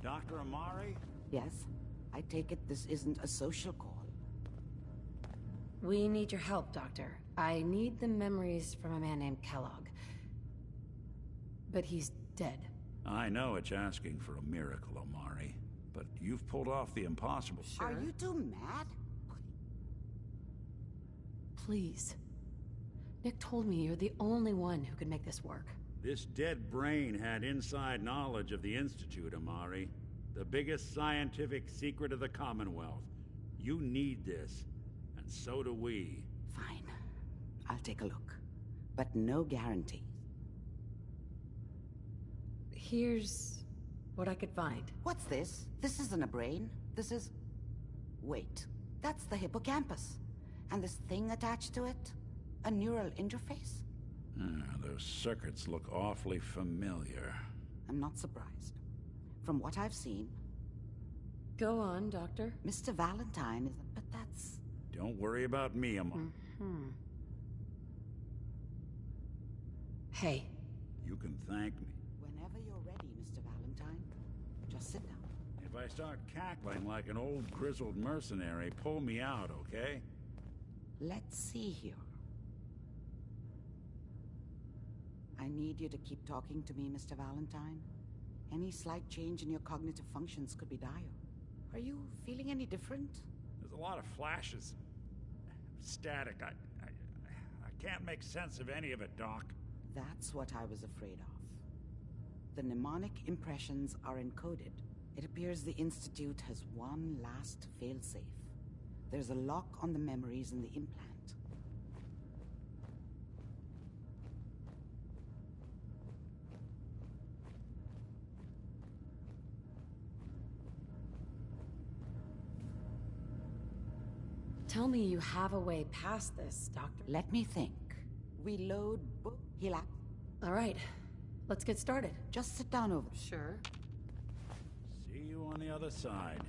Dr. Amari? Yes? I take it this isn't a social call. We need your help, Doctor. I need the memories from a man named Kellogg. But he's dead. I know it's asking for a miracle, Amari, but you've pulled off the impossible. Are you two mad? Please. Nick told me you're the only one who could make this work. This dead brain had inside knowledge of the Institute, Amari. The biggest scientific secret of the Commonwealth. You need this, and so do we. Fine. I'll take a look. But no guarantees. Here's what I could find. What's this? This isn't a brain. This is... Wait. That's the hippocampus. And this thing attached to it? A neural interface? Those circuits look awfully familiar. I'm not surprised. From what I've seen... Go on, Doctor. Mr. Valentine is... But that's... Don't worry about me, Amari. Hey. You can thank me. Whenever you're ready, Mr. Valentine. Just sit down. If I start cackling like an old grizzled mercenary, pull me out, okay? Let's see here. I need you to keep talking to me, Mr. Valentine. Any slight change in your cognitive functions could be dire. Are you feeling any different? There's a lot of flashes. Static. I can't make sense of any of it, Doc. That's what I was afraid of. The mnemonic impressions are encoded. It appears the Institute has one last failsafe. There's a lock on the memories in the implant. Tell me you have a way past this, Doctor. Let me think. We load book. All right. Let's get started. Just sit down over. Sure. See you on the other side.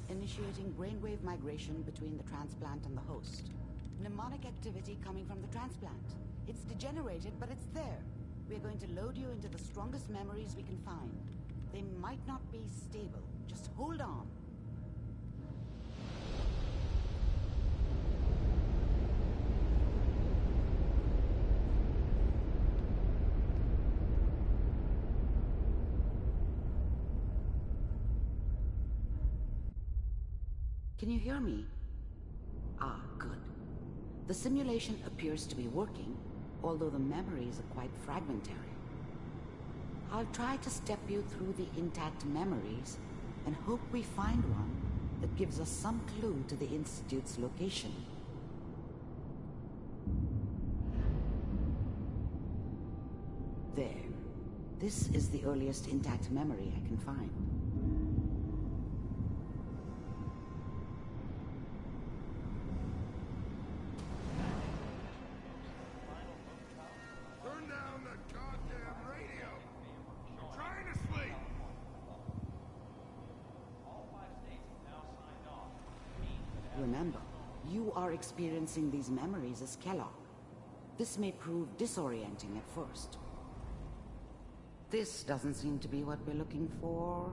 Initiating brainwave migration between the transplant and the host. Mnemonic activity coming from the transplant. It's degenerated, but it's there. We're going to load you into the strongest memories we can find. They might not be stable. Just hold on. Can you hear me? Ah, good. The simulation appears to be working, although the memories are quite fragmentary. I'll try to step you through the intact memories and hope we find one that gives us some clue to the Institute's location. There. This is the earliest intact memory I can find. Remember, you are experiencing these memories as Kellogg. This may prove disorienting at first. This doesn't seem to be what we're looking for.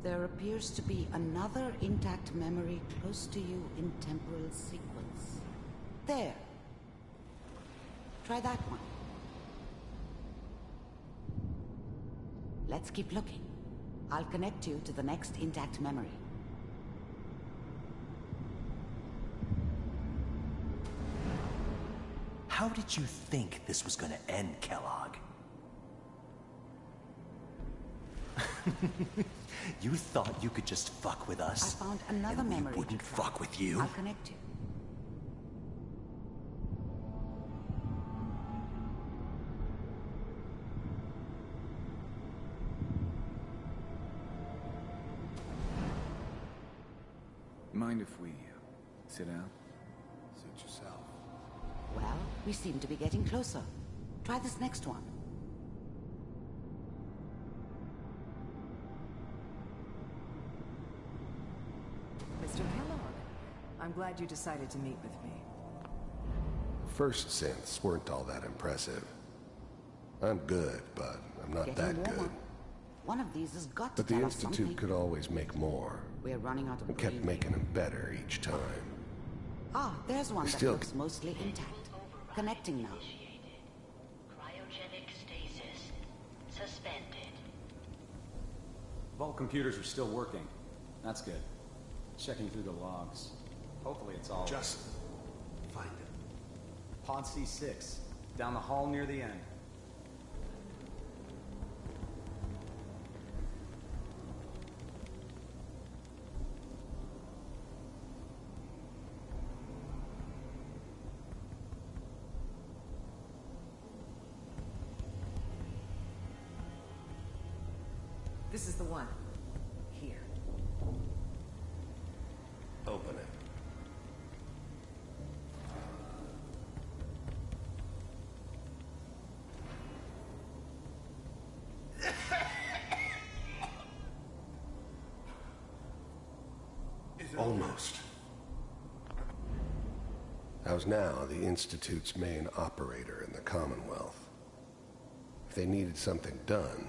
There appears to be another intact memory close to you in temporal sequence. There. Try that one. Let's keep looking. I'll connect you to the next intact memory. How did you think this was gonna end, Kellogg? You thought you could just fuck with us? I found another memory. We wouldn't fuck with you? I'll connect you. Mind if we sit down? Suit yourself. Well, we seem to be getting closer. Try this next one. Mr. Kellogg, I'm glad you decided to meet with me. First synths weren't all that impressive. I'm good, but I'm not Getting that warmer. good. One of these has got to But the tell us something. Institute could always make more. We're running out of And kept making them better each time. Ah, there's one that Still- looks mostly intact. Connecting now. Cryogenic stasis suspended. Vault computers are still working. That's good. Checking through the logs. Hopefully it's all... Just find it. Pod C6. Down the hall near the end. This is the one. Here. Open it. Almost. I was now the Institute's main operator in the Commonwealth. If they needed something done,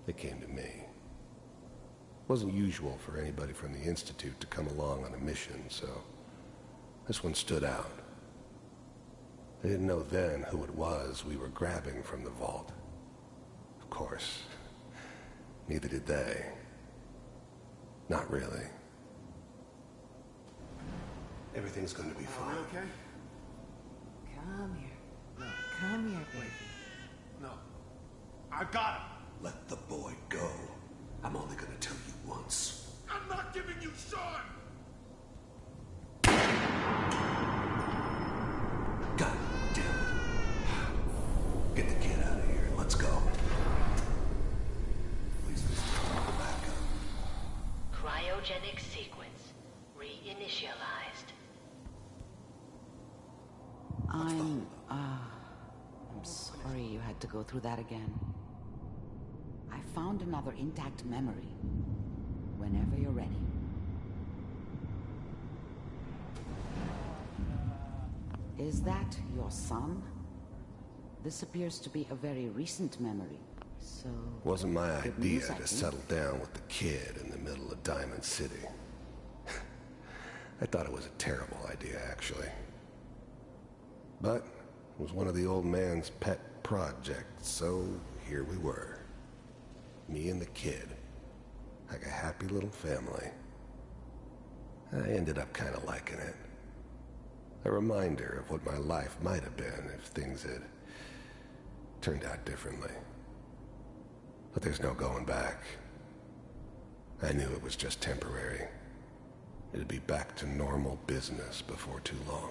they came to me. It wasn't usual for anybody from the Institute to come along on a mission, so this one stood out. I didn't know then who it was we were grabbing from the vault. Of course, neither did they. Not really. Everything's gonna be fine. Okay? Come here. No, come here, baby. No. I got him! Let the boy go. I'm only gonna tell you once. I'm not giving you Sean! God damn it. Get the kid out of here. Let's go. Please just go back up. Cryogenic sequence reinitialized. I'm sorry you had to go through that again. I found another intact memory. Whenever you're ready. Is that your son? This appears to be a very recent memory, so... Wasn't my good idea news, I to think. settle down with the kid in the middle of Diamond City. I thought it was a terrible idea, actually. But it was one of the old man's pet projects, so here we were. Me and the kid. Like a happy little family. I ended up kind of liking it. A reminder of what my life might have been if things had turned out differently. But there's no going back. I knew it was just temporary. It'd be back to normal business before too long.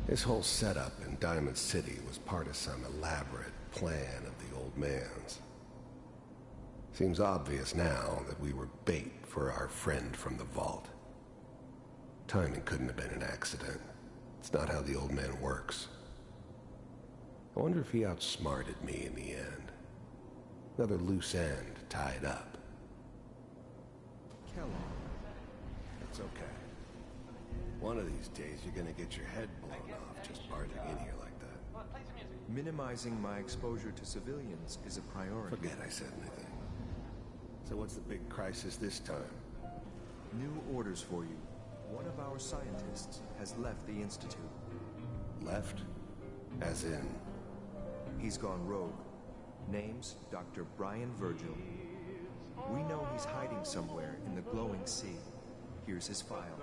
This whole setup in Diamond City was part of some elaborate plan of the old man's. Seems obvious now that we were bait for our friend from the vault. Timing couldn't have been an accident. It's not how the old man works. I wonder if he outsmarted me in the end. Another loose end tied up. Kellogg. It's okay. One of these days you're gonna get your head blown off just barging in here like that. Minimizing my exposure to civilians is a priority. Forget I said anything. So what's the big crisis this time? New orders for you. One of our scientists has left the Institute. Left? As in? He's gone rogue. Name's Dr. Brian Virgil. We know he's hiding somewhere in the glowing sea. Here's his file.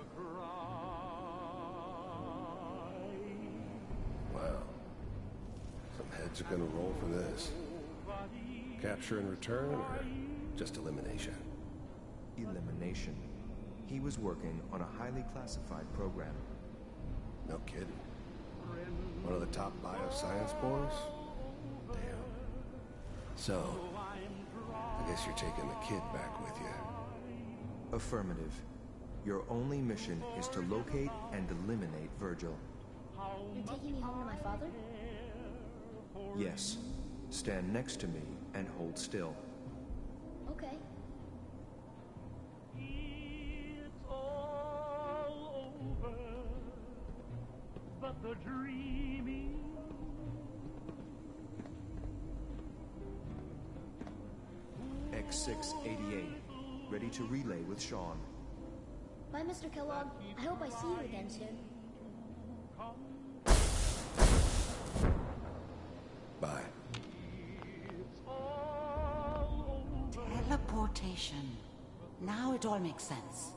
Wow. Some heads are gonna roll for this. Capture and return, or just elimination? Elimination. He was working on a highly classified program. No kidding. One of the top bioscience boys? Damn. So, I guess you're taking the kid back with you. Affirmative. Your only mission is to locate and eliminate Virgil. You're taking me home to my father? Yes. Stand next to me and hold still. Okay. But the dreaming. X688. Ready to relay with Sean. Bye, Mr. Kellogg. I hope I see you again soon. Bye. Teleportation. Now it all makes sense.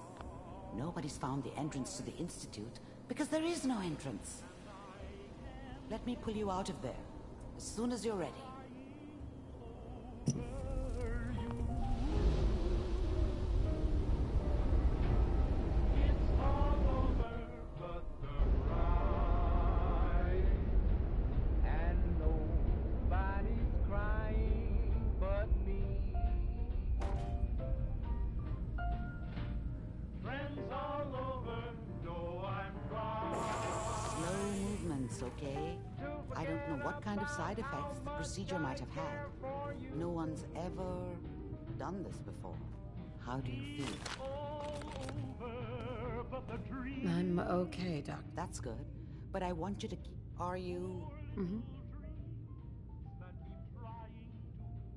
Nobody's found the entrance to the Institute because there is no entrance. Let me pull you out of there as soon as you're ready. Okay? I don't know what kind of side effects the procedure might have had. No one's ever done this before. How do you feel? I'm okay, Doc. That's good. But I want you to keep... Are you... Mm-hmm.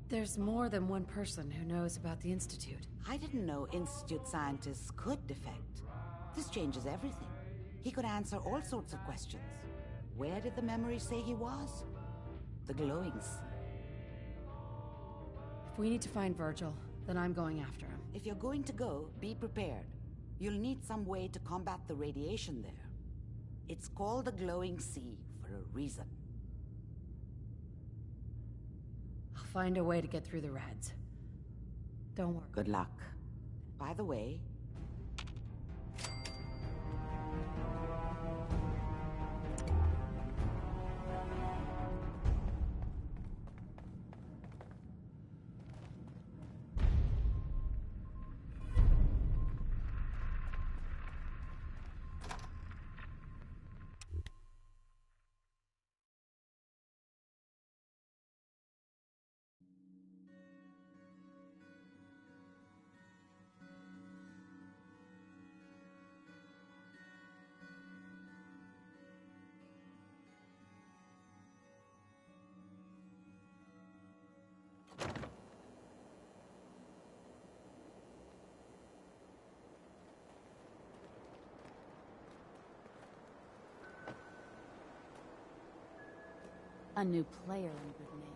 There's more than one person who knows about the Institute. I didn't know Institute scientists could defect. This changes everything. He could answer all sorts of questions. Where did the memory say he was? The glowing sea. If we need to find Virgil, then I'm going after him. If you're going to go, be prepared. You'll need some way to combat the radiation there. It's called the glowing sea for a reason. I'll find a way to get through the Reds. Don't worry. Good luck. By the way, A new player in good neighbor.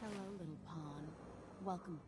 Hello, little pawn. Welcome.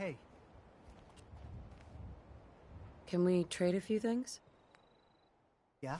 Hey. Can we trade a few things? Yeah?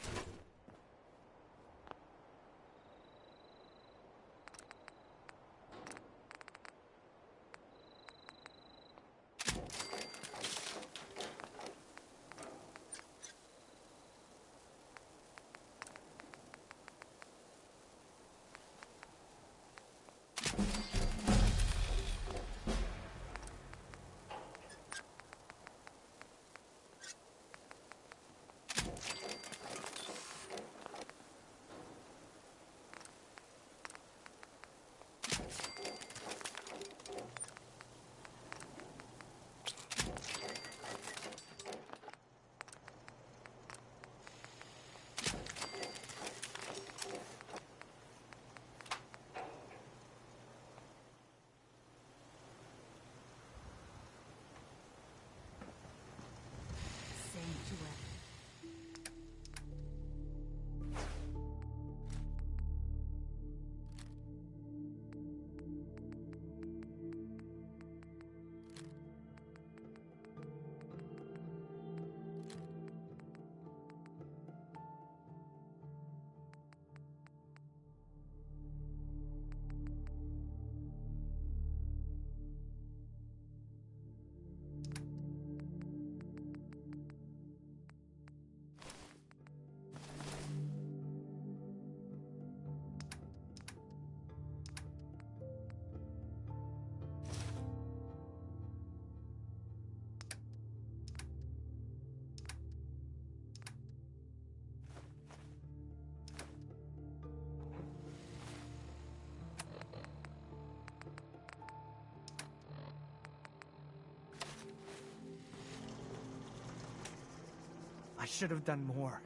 I should have done more.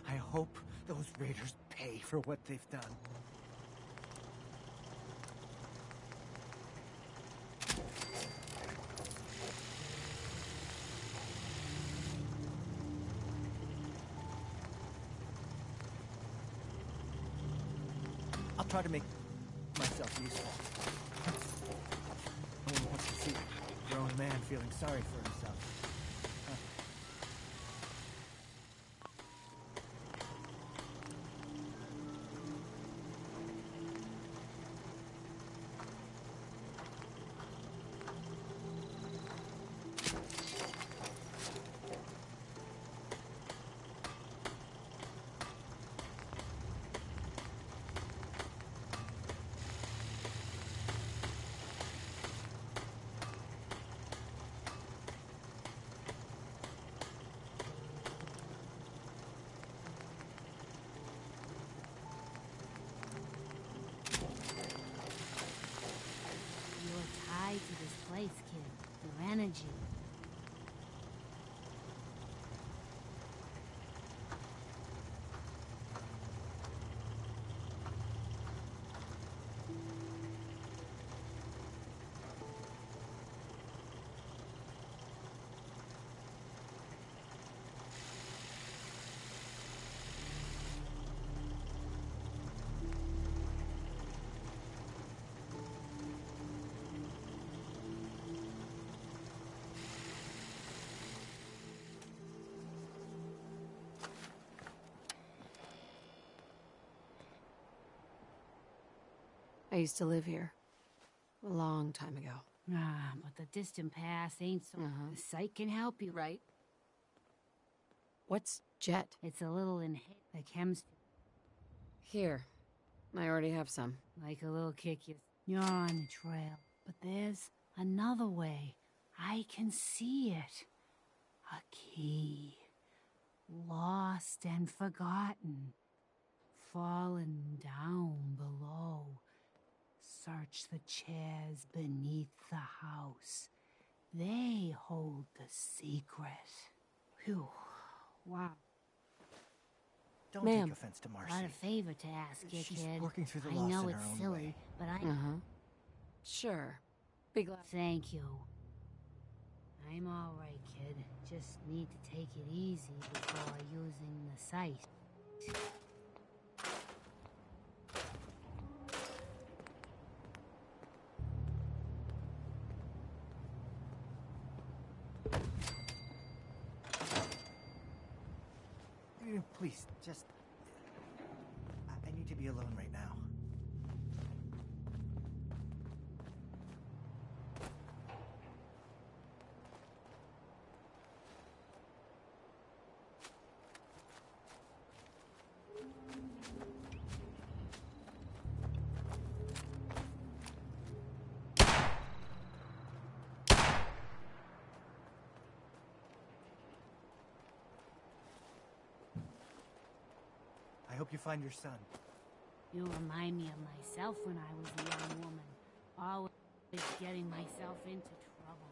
I hope those raiders pay for what they've done. I'll try to make myself useful. No one wants to see a grown man feeling sorry for himself. To this place, kid. Your energy. I used to live here. A long time ago. Ah, but the distant past ain't so... The sight can help you, right? What's Jet? It's a little the chems... Here. I already have some. Like a little kick you're on the trail. But there's another way. I can see it. A key. Lost and forgotten. Fallen down below. Search the chairs beneath the house. They hold the secret. Phew. Wow. Don't take offense to Marcy. Not a favor to ask you, She's kid. working through the I loss know in it's her own silly, way. but I... Sure. Be glad. Thank you. I'm all right, kid. Just need to take it easy before using the sight. Please, just... I need to be alone right now. I hope you find your son. You remind me of myself when I was a young woman. Always getting myself into trouble.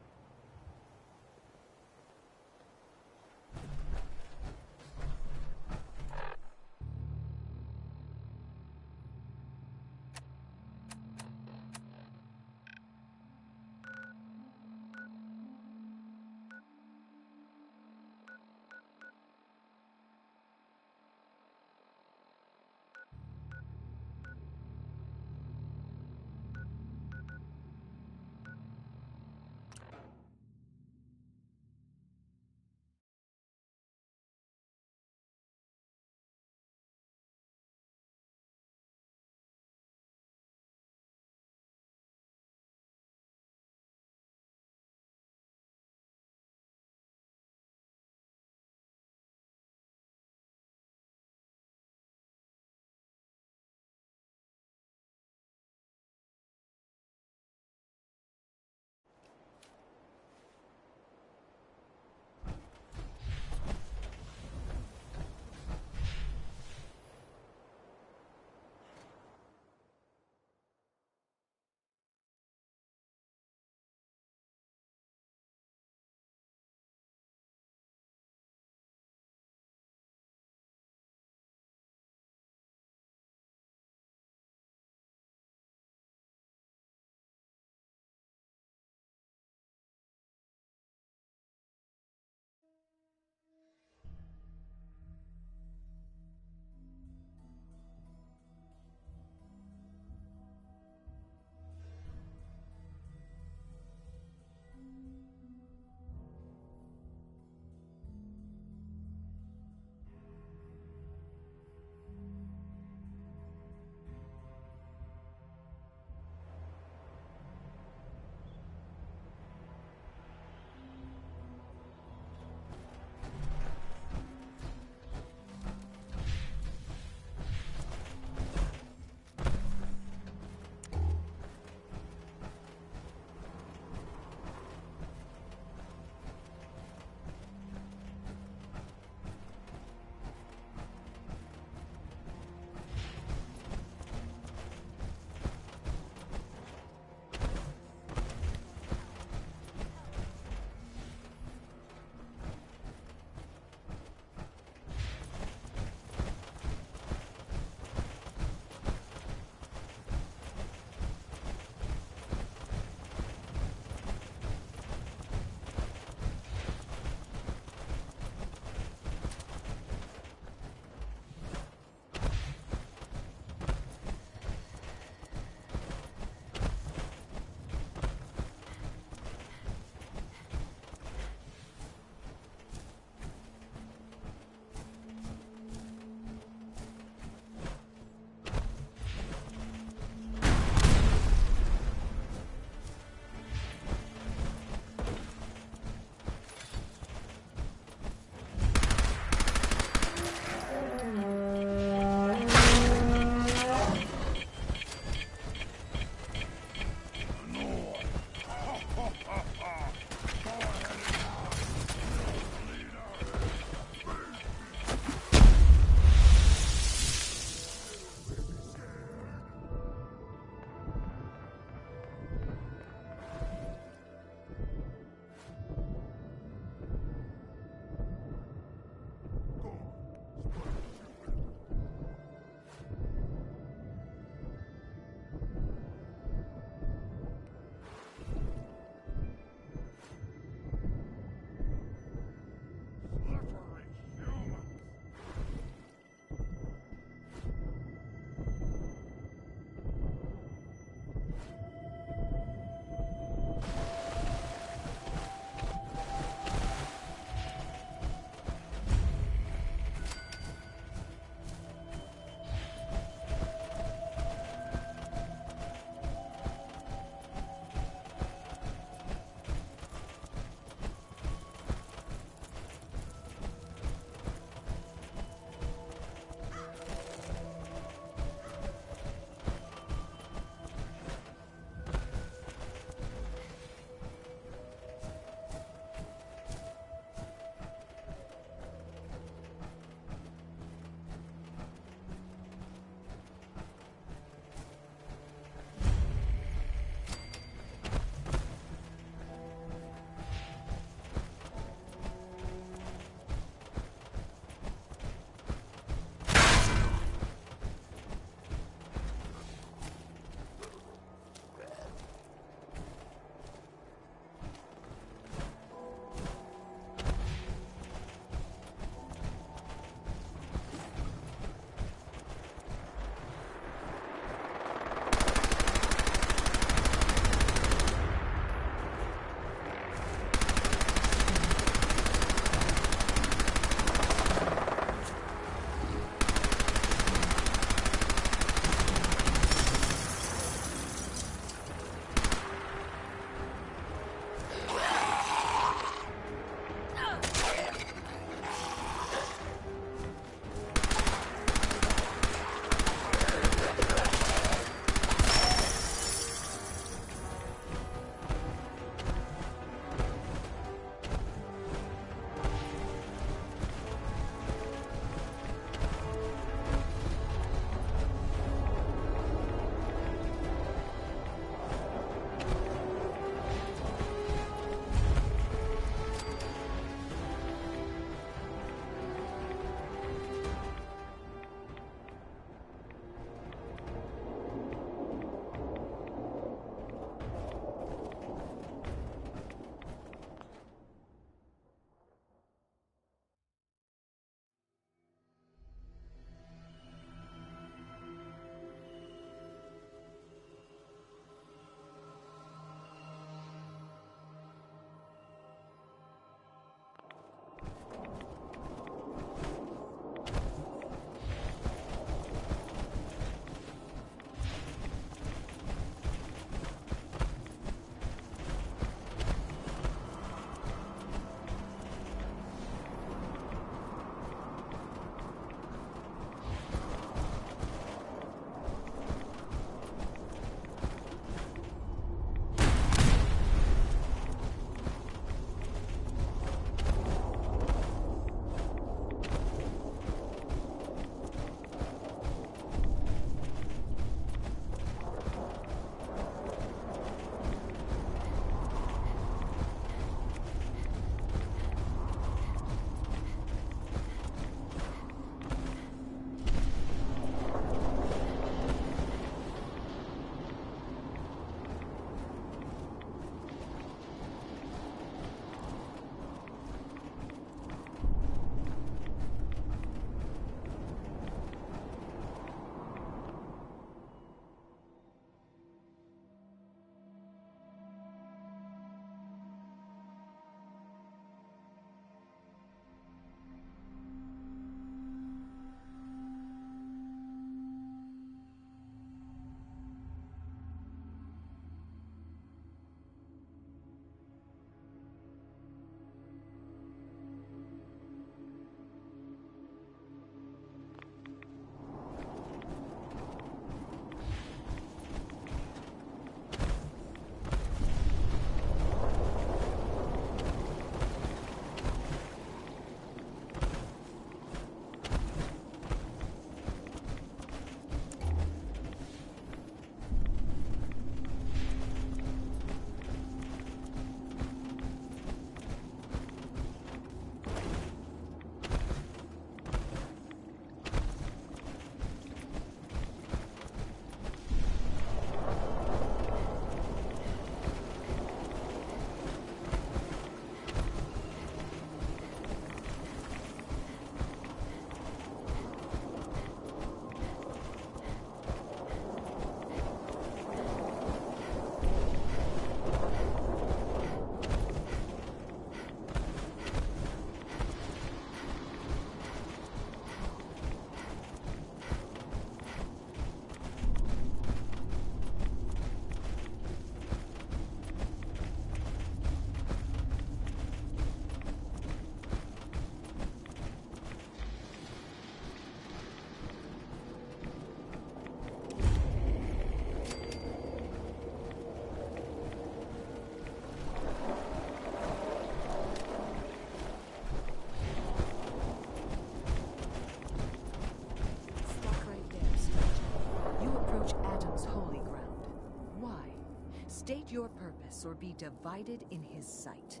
State your purpose or be divided in his sight.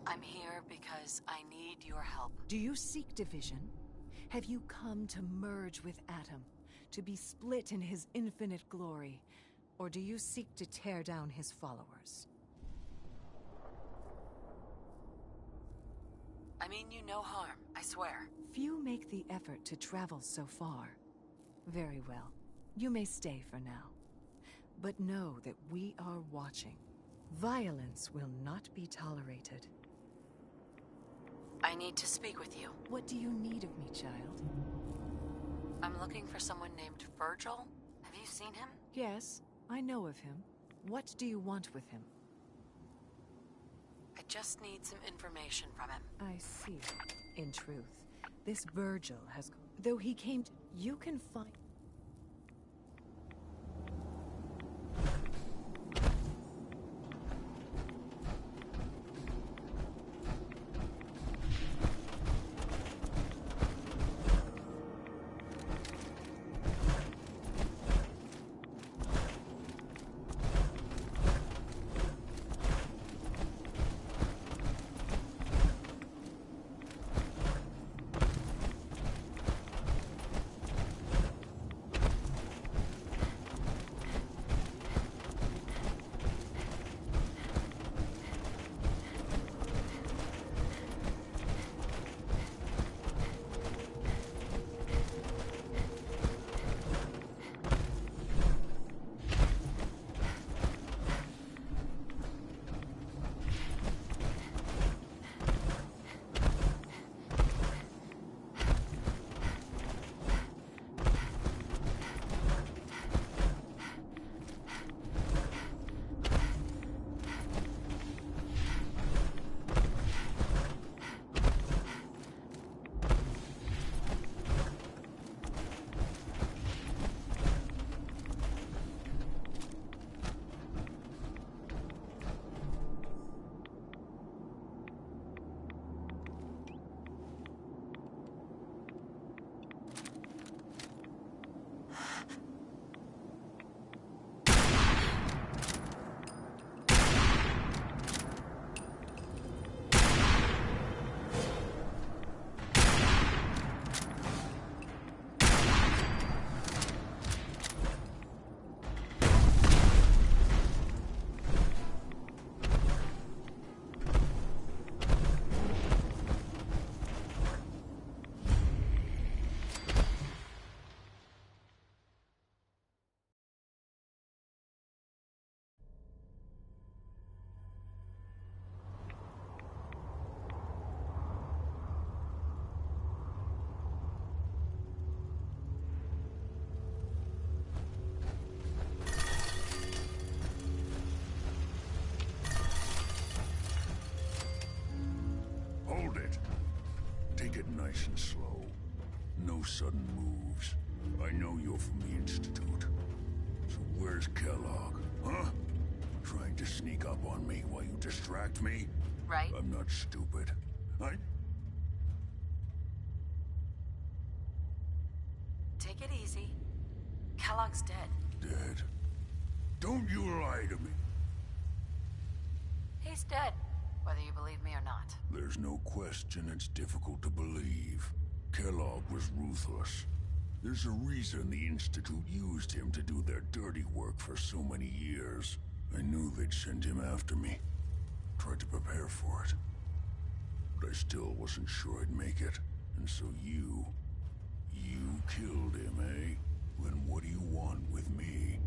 I'm here because I need your help. Do you seek division? Have you come to merge with Atom, to be split in his infinite glory? Or do you seek to tear down his followers? I mean you no harm, I swear. Few make the effort to travel so far. Very well. You may stay for now. But know that we are watching. Violence will not be tolerated. I need to speak with you. What do you need of me, child? I'm looking for someone named Virgil. Have you seen him? Yes, I know of him. What do you want with him? I just need some information from him. I see. In truth, this Virgil has... Though he came to... You can find... Nice and slow. No sudden moves. I know you're from the Institute. So where's Kellogg? Huh? Trying to sneak up on me while you distract me? Right. I'm not stupid. Take it easy. Kellogg's dead. Dead? Don't you lie to me. He's dead, whether you believe me or not. There's no question it's difficult to believe. Kellogg was ruthless. There's a reason the Institute used him to do their dirty work for so many years. I knew they'd send him after me. Tried to prepare for it. But I still wasn't sure I'd make it. And so you killed him, eh? Then what do you want with me?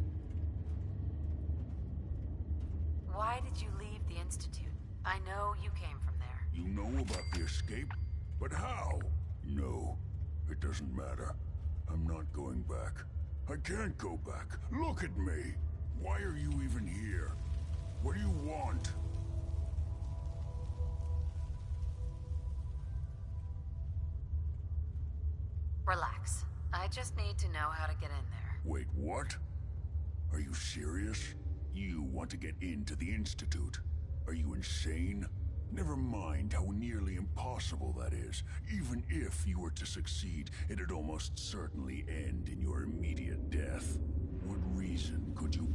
Why did you leave the Institute? I know you came from there. You know about the escape? But how? No, it doesn't matter. I'm not going back. I can't go back. Look at me. Why are you even here? What do you want? Relax. I just need to know how to get in there. Wait, what? Are you serious? You want to get into the Institute? Are you insane? Never mind how nearly impossible that is. Even if you were to succeed, it'd almost certainly end in your immediate death. What reason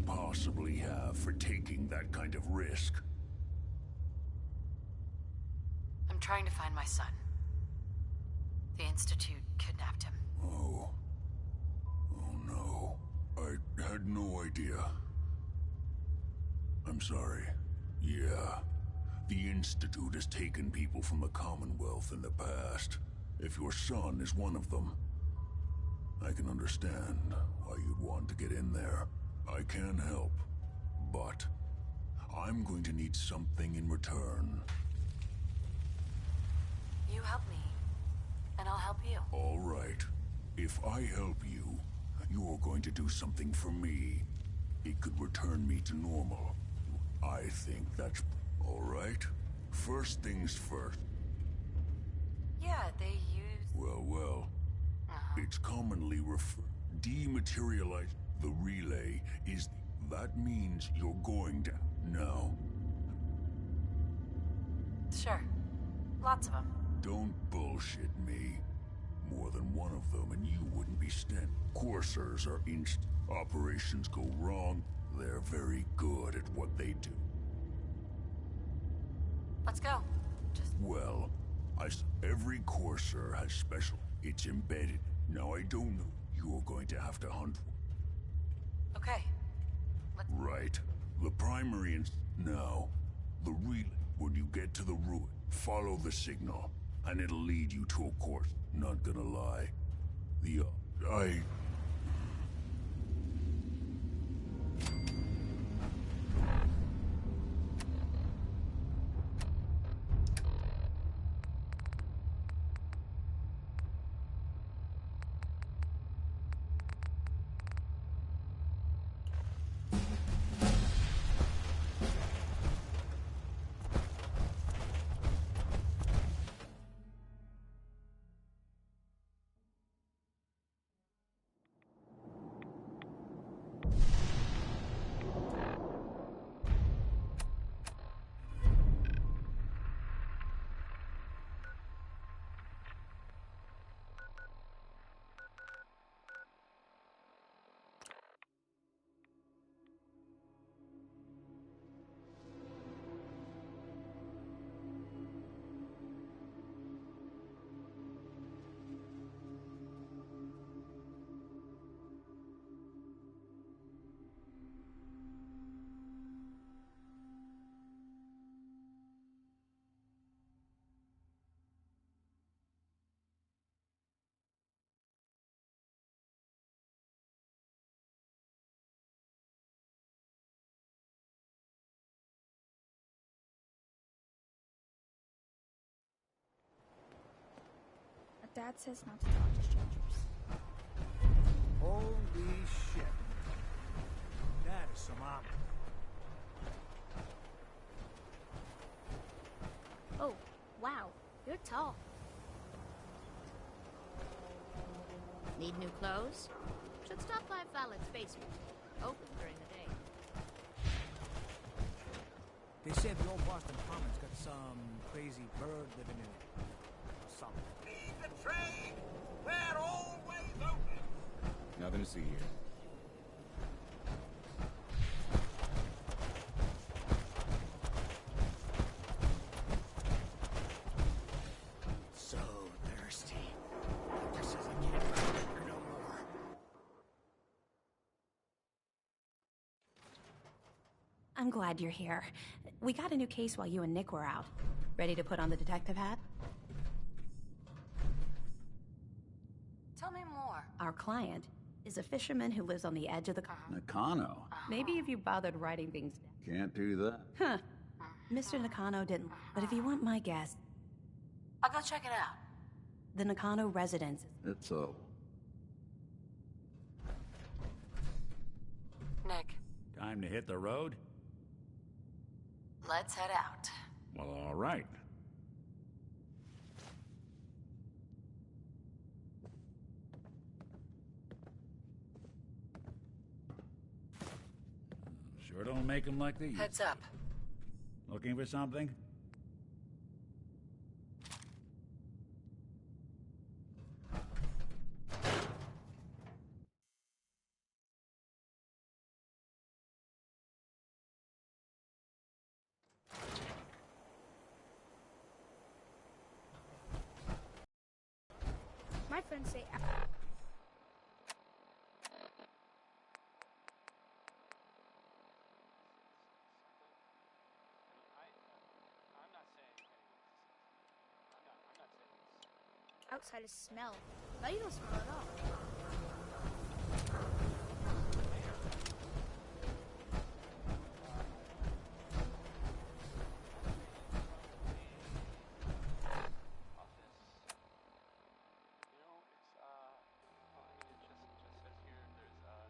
possibly have for taking that kind of risk? I'm trying to find my son. The Institute kidnapped him. Oh. Oh no. I had no idea. I'm sorry. Yeah. The Institute has taken people from the Commonwealth in the past. If your son is one of them, I can understand why you'd want to get in there. I can help, but I'm going to need something in return. You help me, and I'll help you. All right. If I help you, you're going to do something for me. It could return me to normal. I think that's all right. First things first. Yeah, they use... Well. It's commonly dematerialized. The relay is... That means you're going to... Now. Sure. Lots of them. Don't bullshit me. More than one of them and you wouldn't be stand. Coursers are Operations go wrong. They're very good at what they do. Let's go. Well, every Courser has special... It's embedded. Now I don't know. You're going to have to hunt. Okay. Right. The primary now. The relay. When you get to the ruin, follow the signal, and it'll lead you to a course. Not gonna lie. Dad says not to talk to strangers. Holy shit. That is some armor. Oh, wow. You're tall. Need new clothes? Should stop by Fallon's basement. Open during the day. They said the old Boston Commons got some crazy bird living in it. Or something. Leave the train! We're always open! Nothing to see here. So thirsty. Just as I can't find liquor no more. I'm glad you're here. We got a new case while you and Nick were out. Ready to put on the detective hat? Tell me more. Our client is a fisherman who lives on the edge of the... Nakano? Maybe if you bothered writing things down. Can't do that. Huh. Mr. Nakano didn't... But if you want my guess... I'll go check it out. The Nakano residence... It's a... Nick. Time to hit the road? Let's head out. Well, all right. Sure don't make them like these. Heads up. Looking for something? and say. Outside is smell. Now you don't smell at all.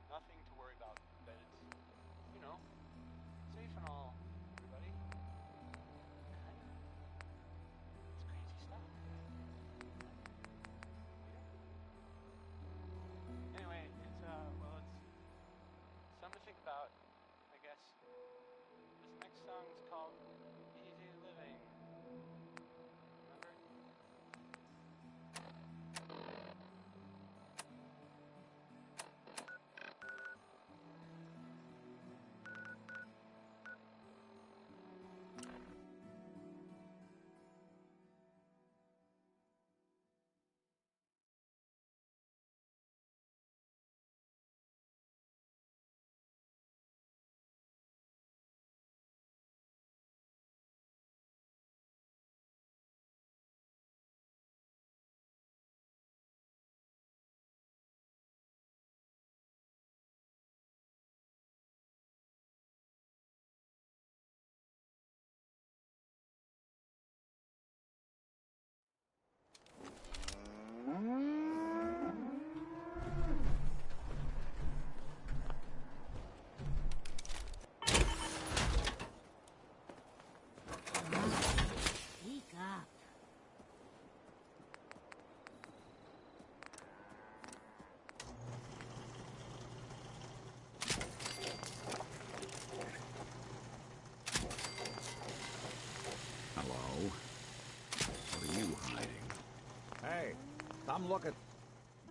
Nothing to worry about. That it's, you know, safe and all, everybody. Okay. It's crazy stuff. Anyway, it's, well, it's something to think about, I guess. This next song's called Easy Living. Remember? Speak up. Hello? What are you hiding? Hey, come look at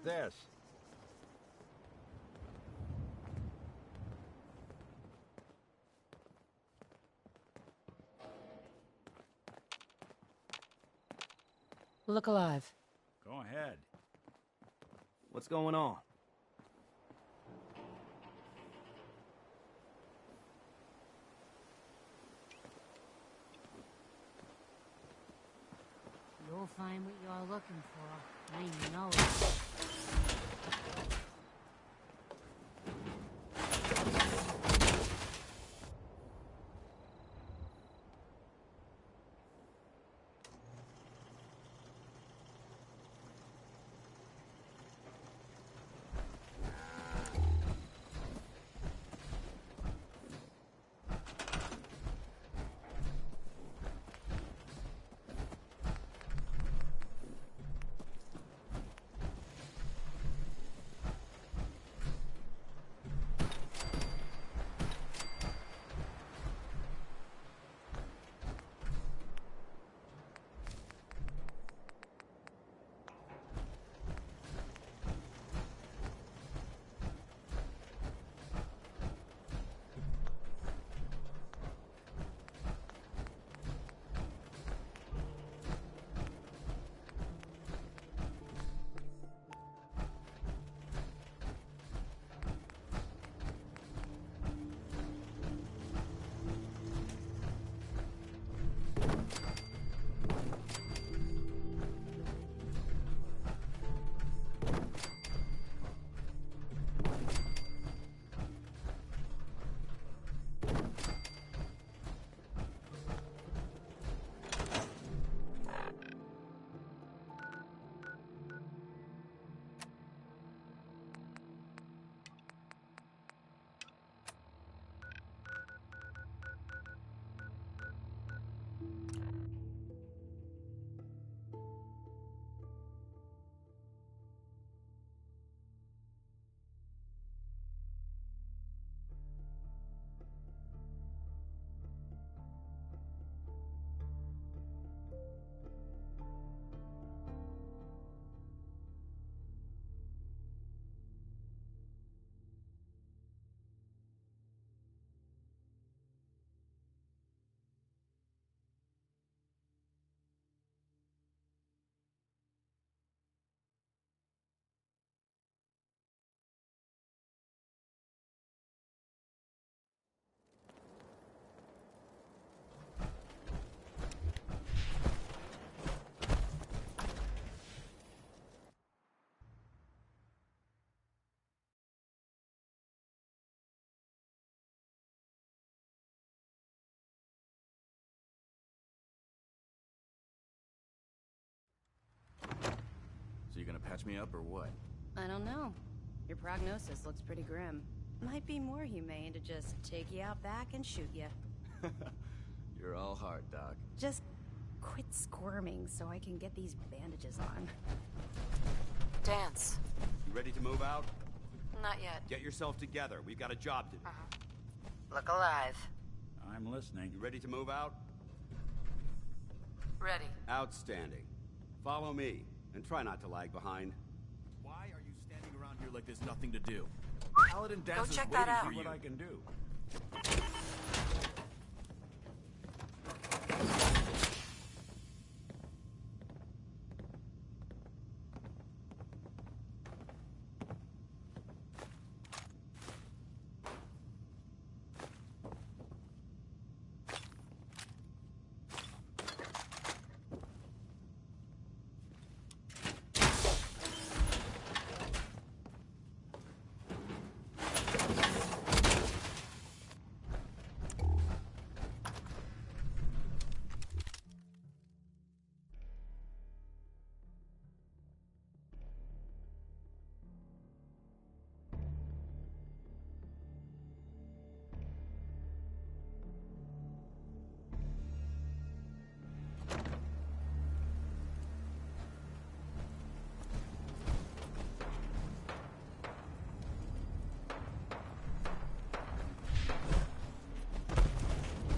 this. Look alive. Go ahead. What's going on? You'll find what you're looking for. I know it. gonna patch me up or what? I don't know. Your prognosis looks pretty grim. Might be more humane to just take you out back and shoot you. You're all heart, Doc. Just quit squirming so I can get these bandages on. Dance. You ready to move out? Not yet. Get yourself together. We've got a job to do. Look alive. I'm listening. You ready to move out? Ready. Outstanding. Follow me, and try not to lag behind. Why are you standing around here like there's nothing to do? Paladin Go Dance is check waiting that out. for you. What I can do.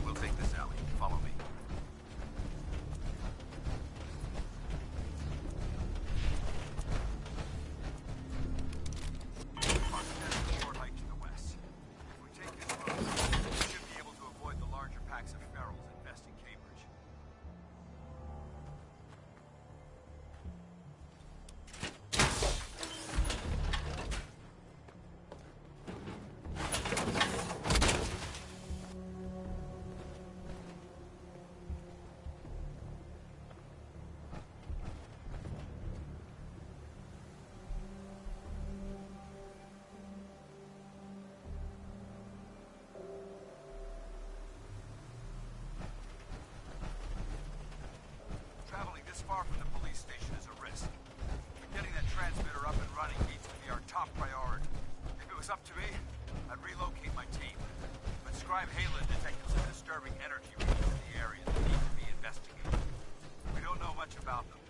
We'll take this alley. Follow me. Short hike to the west. If we take this road, we should be able to avoid the larger packs of ferals infesting Cambridge. Traveling this far from the police station is a risk. But getting that transmitter up and running needs to be our top priority. If it was up to me, I'd relocate my team. But Scribe Halen detected some disturbing energy readings in the area that need to be investigated. We don't know much about them,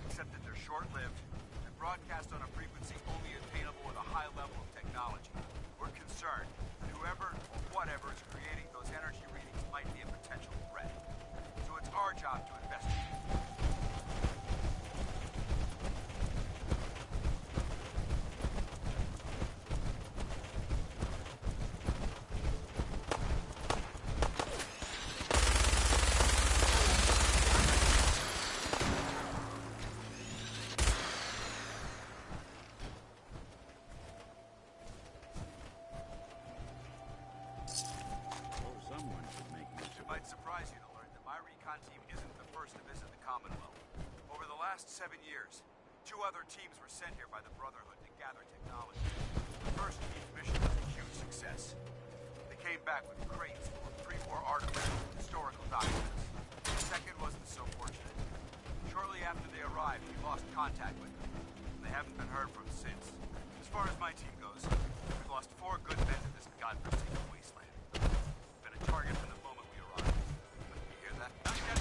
except that they're short-lived and broadcast on a frequency only attainable with a high level of technology. We're concerned that whoever or whatever is creating those energy readings might be a potential threat. So it's our job to investigate. Someone should make use It of might surprise you to learn that my recon team isn't the first to visit the Commonwealth. Over the last 7 years, 2 other teams were sent here by the Brotherhood to gather technology. The first team's mission was a huge success. They came back with crates full of pre-war artifacts and historical documents. The second wasn't so fortunate. Shortly after they arrived, we lost contact with them. They haven't been heard from since. As far as my team goes, we've lost 4 good men to this godforsaken wasteland. Been a target from the moment we arrived. You hear that? Not yet,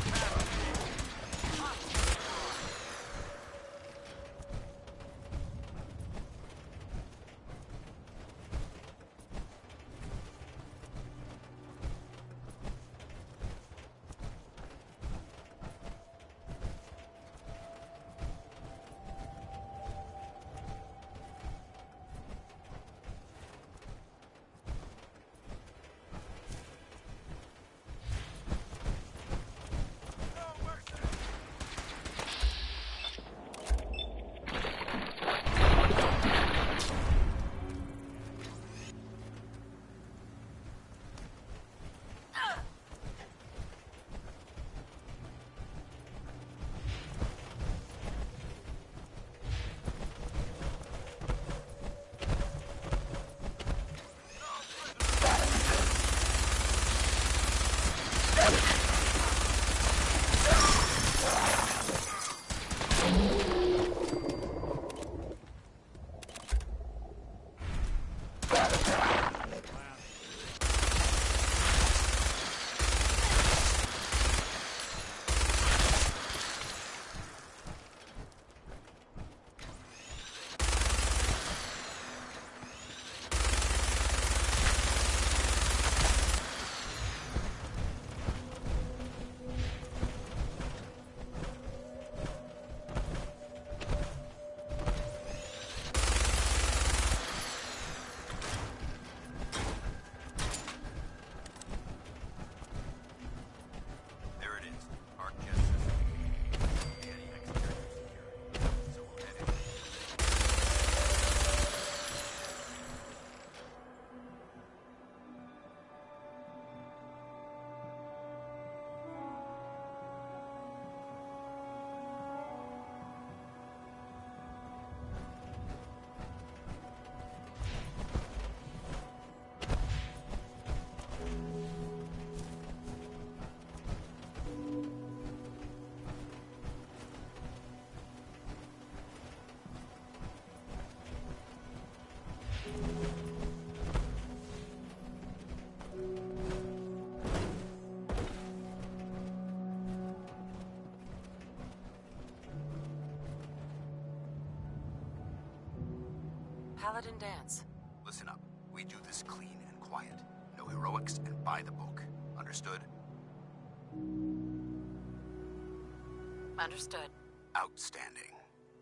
Paladin dance. Listen up. We do this clean and quiet. No heroics and by the book. Understood? Understood. Outstanding.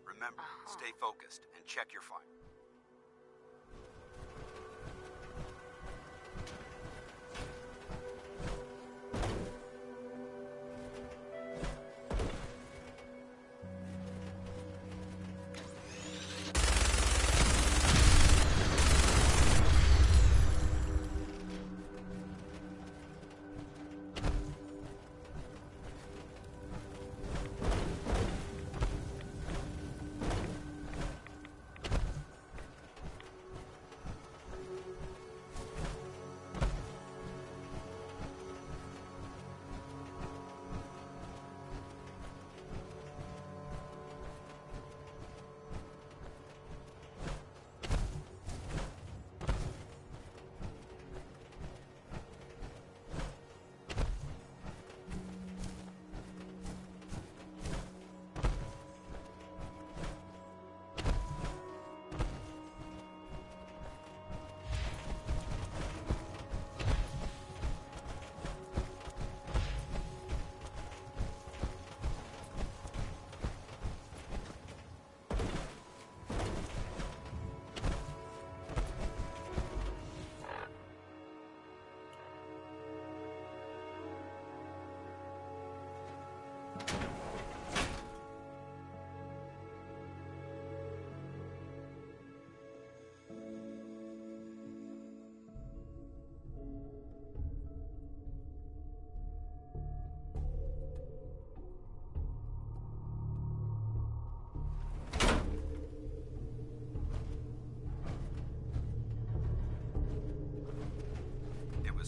Remember, stay focused and check your fire.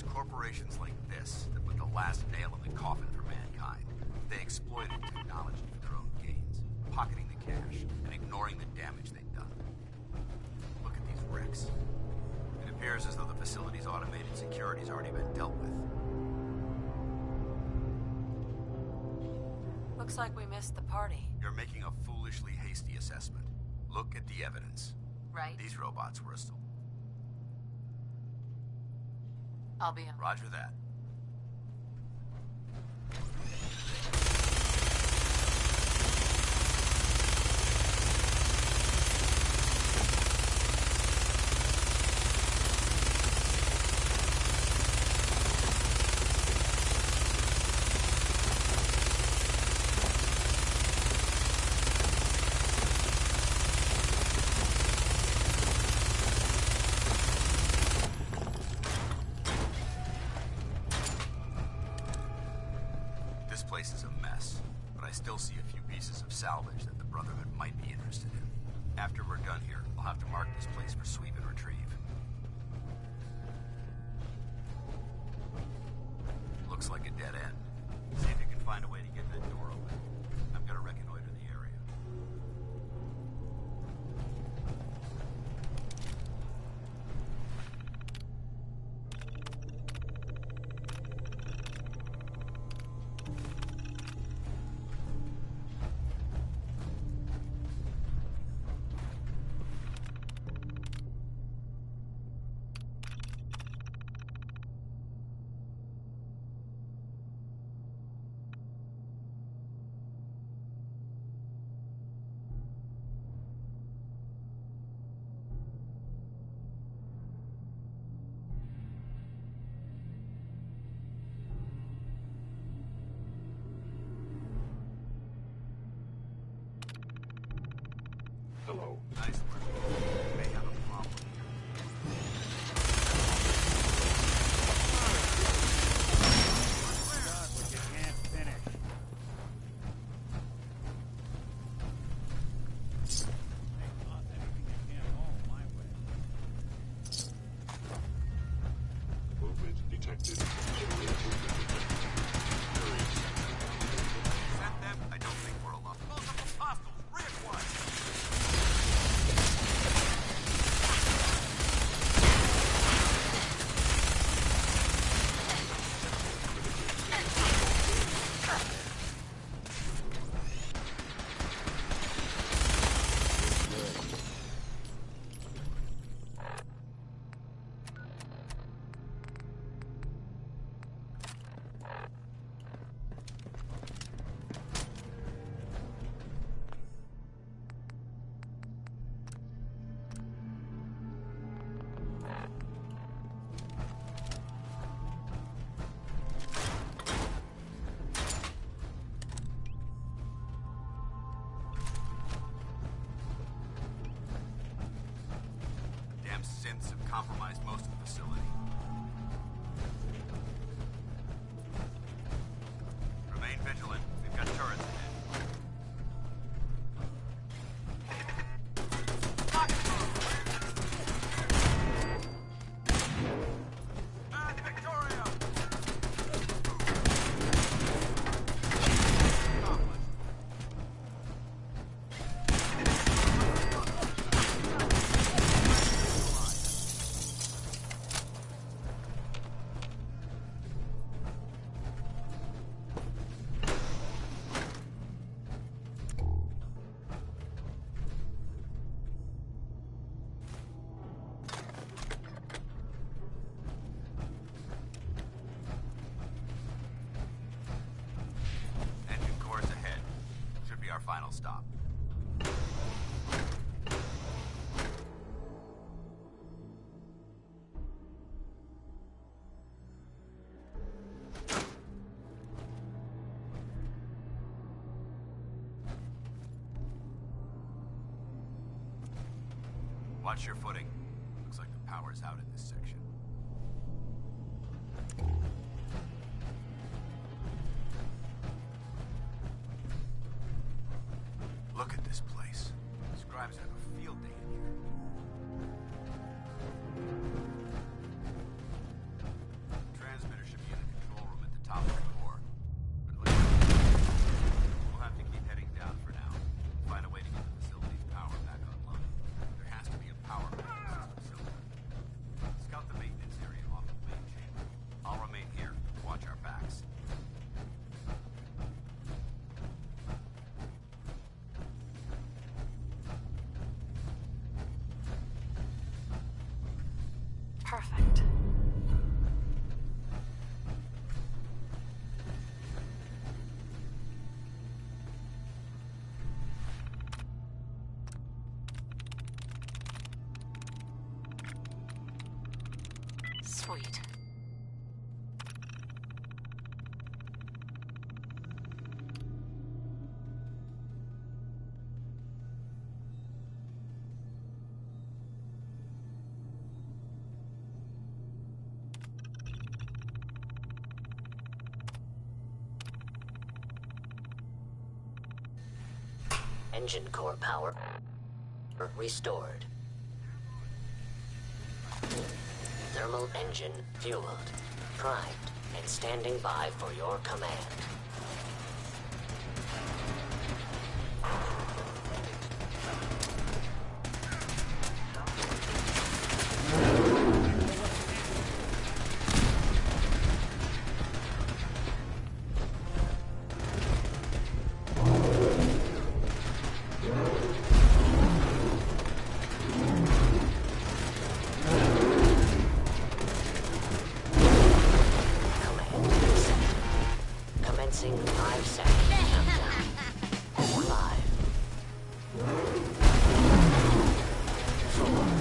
Corporations like this that put the last nail in the coffin for mankind. They exploited technology for their own gains, pocketing the cash and ignoring the damage they'd done. Look at these wrecks. It appears as though the facility's automated security's already been dealt with. Looks like we missed the party. You're making a foolishly hasty assessment. Look at the evidence. Right. These robots were assaulted. I'll be in. Roger that. Salvage that the Brotherhood might be interested in. After we're done here, I'll have to mark this place for sweep and retrieve. Looks like a dead end. See if you can find a way to get that door open. I'm gonna reconnoiter the area. Hello. Nice work. You may have a problem Start what you can't finish. Hey, toss anything you can't haul my way. Movement detected. Send them? I don't think we're alone. Multiple hostiles! Reinforce! Units have compromised most of the facility. Remain vigilant. We've got turrets ahead. Final stop. Watch your footing. Looks like the power's out in this section. Look at this place. Scribes have a field day in here. Transmitter should be in the control room at the top of the core. But we'll have to keep heading down for now. Find a way to get the facility's power back online. There has to be a power back in this facility. Scout the maintenance area off the main chamber. I'll remain here to watch our backs. Perfect. Sweet. Engine core power restored. Thermal engine fueled, primed, and standing by for your command. Commencing 5 seconds countdown. 5, 4, 3, 2, 1.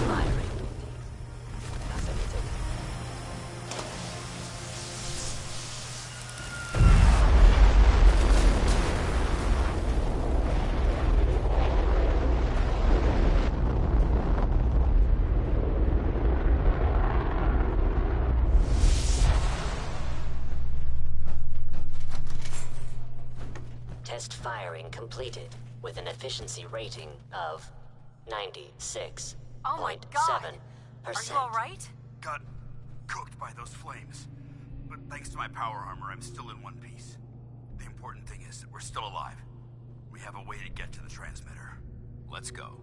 Firing. Nothing to do. Test firing completed with an efficiency rating of 96.7%. Oh my God! Are you all right? Got cooked by those flames. But thanks to my power armor, I'm still in one piece. The important thing is that we're still alive. We have a way to get to the transmitter. Let's go.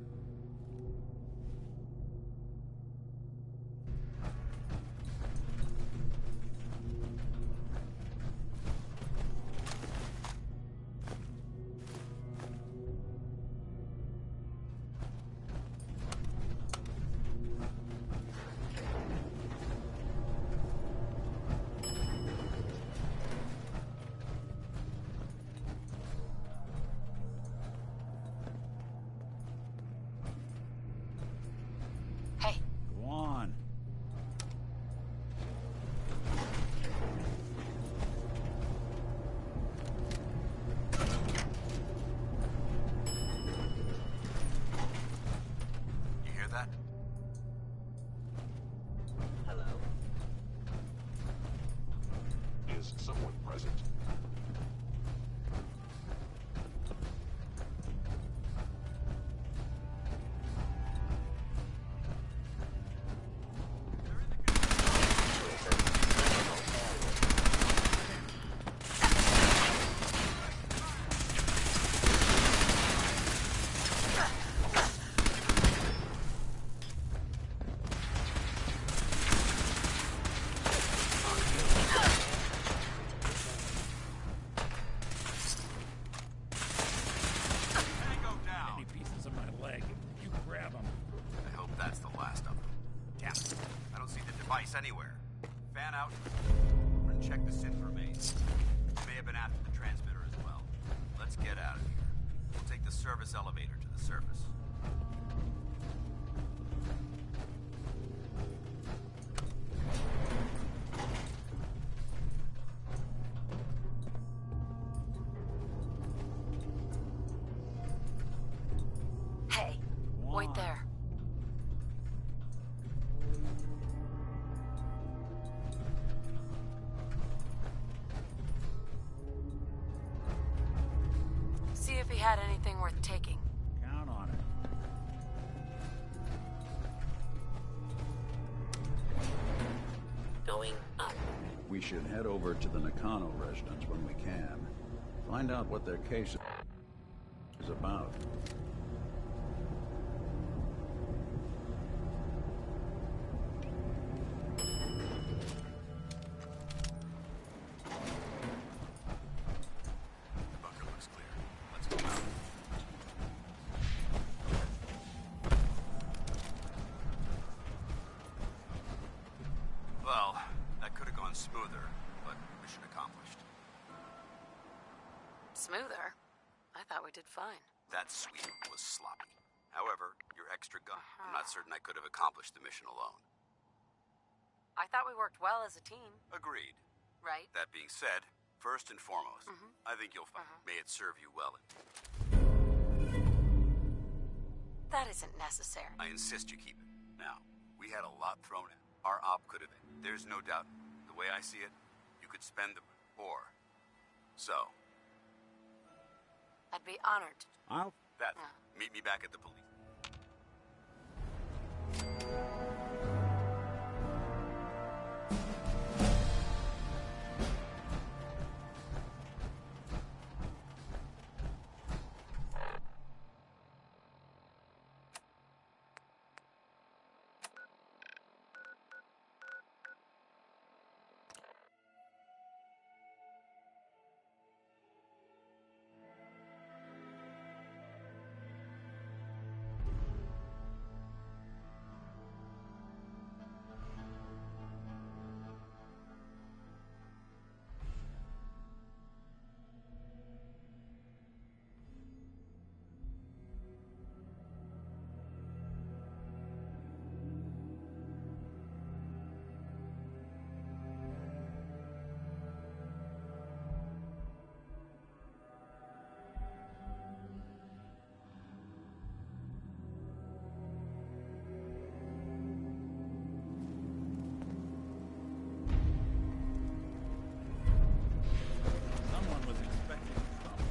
Captain. I don't see the device anywhere. Fan out. Run check the synth remains. It may have been after the transmitter as well. Let's get out of here. We'll take the service elevator to the surface. Hey, wait there. See if he had anything worth taking. Count on it. Going up. We should head over to the Nakano residence when we can. Find out what their case is about. Well, that could have gone smoother, but mission accomplished. Smoother? I thought we did fine. That sweep was sloppy. However, your extra gun, I'm not certain I could have accomplished the mission alone. I thought we worked well as a team. Agreed. Right? That being said, first and foremost, I think you'll find may it serve you well. That isn't necessary. I insist you keep it. Now, we had a lot thrown in. Our op could have been. There's no doubt. The way I see it, you could spend the or. So. I'd be honored. That. Meet me back at the police. Someone was expecting trouble.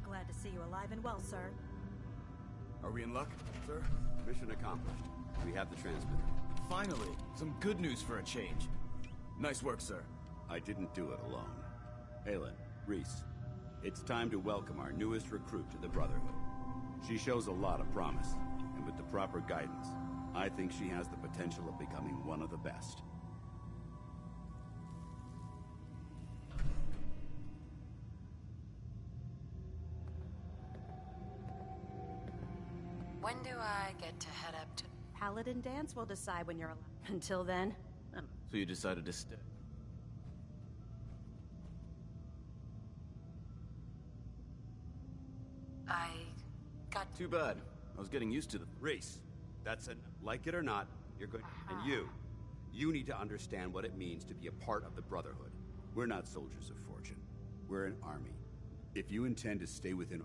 Glad to see you alive and well, sir. Are we in luck, sir? Mission accomplished. We have the transmitter. Finally, some good news for a change. Nice work, sir. I didn't do it alone. Aelin, Reese, it's time to welcome our newest recruit to the Brotherhood. She shows a lot of promise, and with the proper guidance, I think she has the potential of becoming one of the best. When do I get to head up to... Paladin Dance will decide when you're alive. Until then, So you decided to stay? I got... Too bad. I was getting used to the... Reese, that's it. Like it or not, you're good. And you need to understand what it means to be a part of the Brotherhood. We're not soldiers of fortune. We're an army. If you intend to stay within...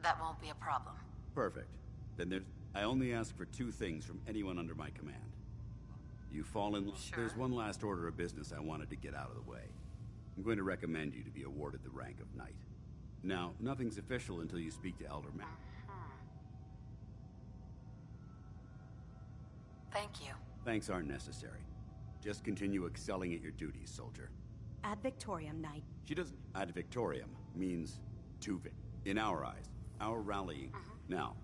That won't be a problem. Perfect. Then I only ask for two things from anyone under my command. You fall in... There's one last order of business I wanted to get out of the way. I'm going to recommend you to be awarded the rank of Knight. Now, nothing's official until you speak to Elder Mac. Thank you. Thanks aren't necessary. Just continue excelling at your duties, soldier. Ad Victoriam, Knight. She doesn't... Ad Victoriam means to... In our eyes, our rallying. Now,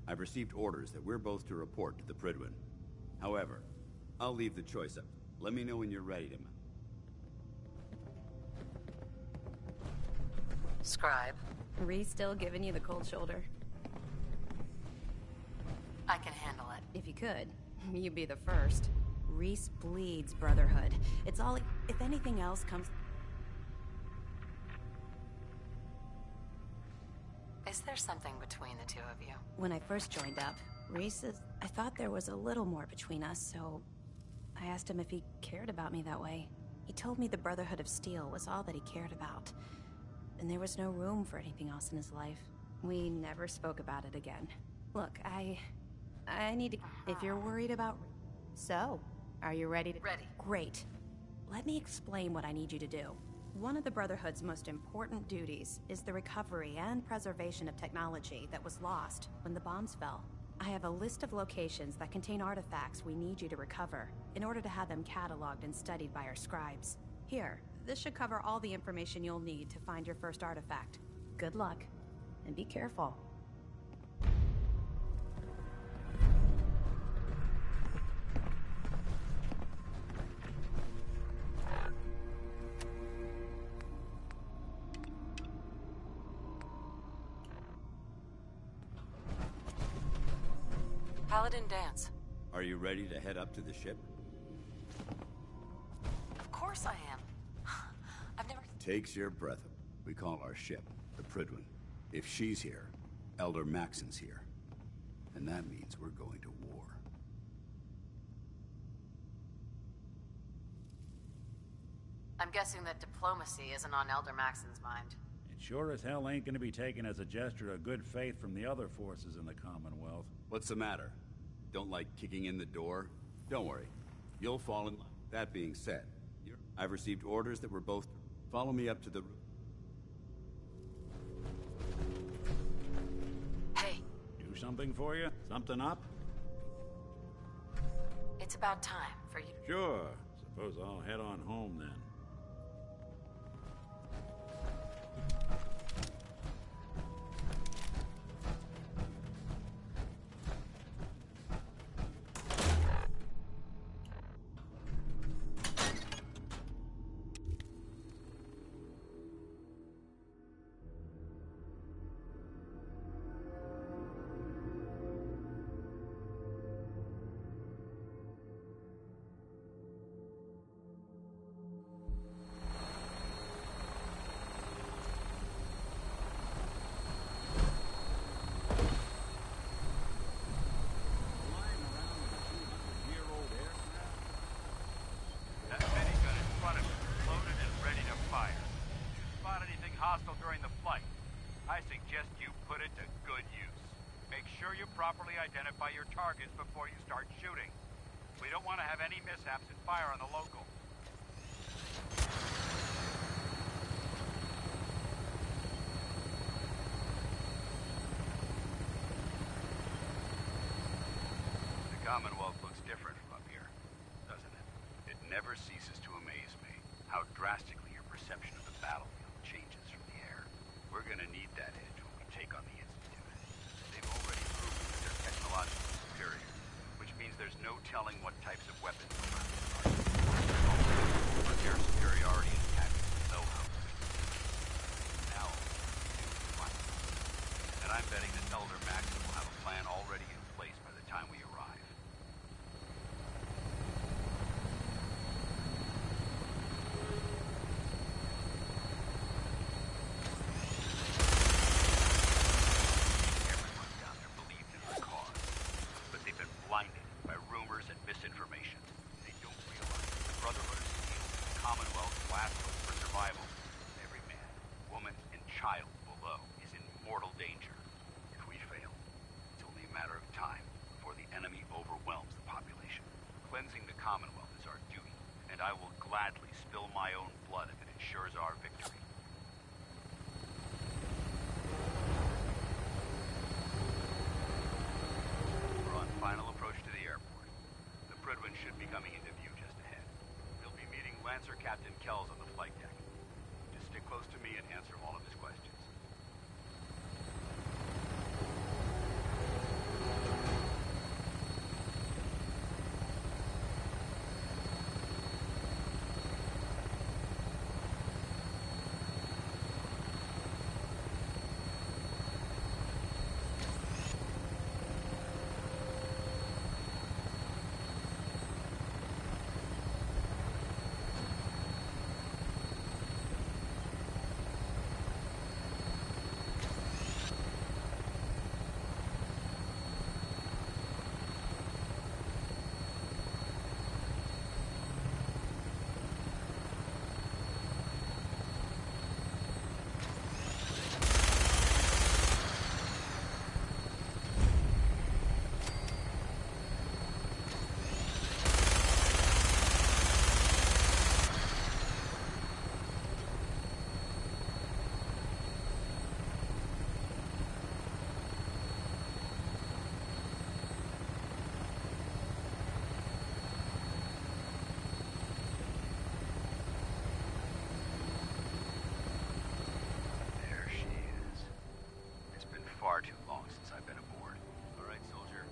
I've received orders that we're both to report to the Prydwen. However, I'll leave the choice up. Let me know when you're ready to... Scribe. Reese still giving you the cold shoulder? I can handle it. If you could, you'd be the first. Reese bleeds Brotherhood. It's all... If anything else comes... Is there something between the two of you? When I first joined up, Reese is... I thought there was a little more between us, so... I asked him if he cared about me that way. He told me the Brotherhood of Steel was all that he cared about. And there was no room for anything else in his life. We never spoke about it again. Look, I need to... If you're worried about... So, are you ready to... Ready. Great. Let me explain what I need you to do. One of the Brotherhood's most important duties is the recovery and preservation of technology that was lost when the bombs fell. I have a list of locations that contain artifacts we need you to recover in order to have them cataloged and studied by our scribes. Here, this should cover all the information you'll need to find your first artifact. Good luck, and be careful. Paladin Danse. Are you ready to head up to the ship? Of course I am. I've never... Takes your breath. We call our ship the Prydwen. If she's here, Elder Maxon's here. And that means we're going to war. I'm guessing that diplomacy isn't on Elder Maxon's mind. It sure as hell ain't gonna be taken as a gesture of good faith from the other forces in the Commonwealth. What's the matter? Don't like kicking in the door? Don't worry. You'll fall in line. That being said, I've received orders that we're both... Follow me up to the... Hey. Do something for you? Something up? It's about time for you... Sure. Suppose I'll head on home then. Identify your targets before you start shooting. We don't want to have any mishaps and fire on the local. The Commonwealth looks different from up here, doesn't it? It never ceases to amaze me how drastically your perception of the battlefield changes from the air. We're gonna need that edge when we take on the Institute. They've already proven that they're technologically superior, which means there's no telling what types of weapons will run their targets. But their superiority in tactics and know-how. Now, fight. And I'm betting that Elder Maxon will have a plan already in place by the time we arrive. far too long since I've been aboard. All right, soldier.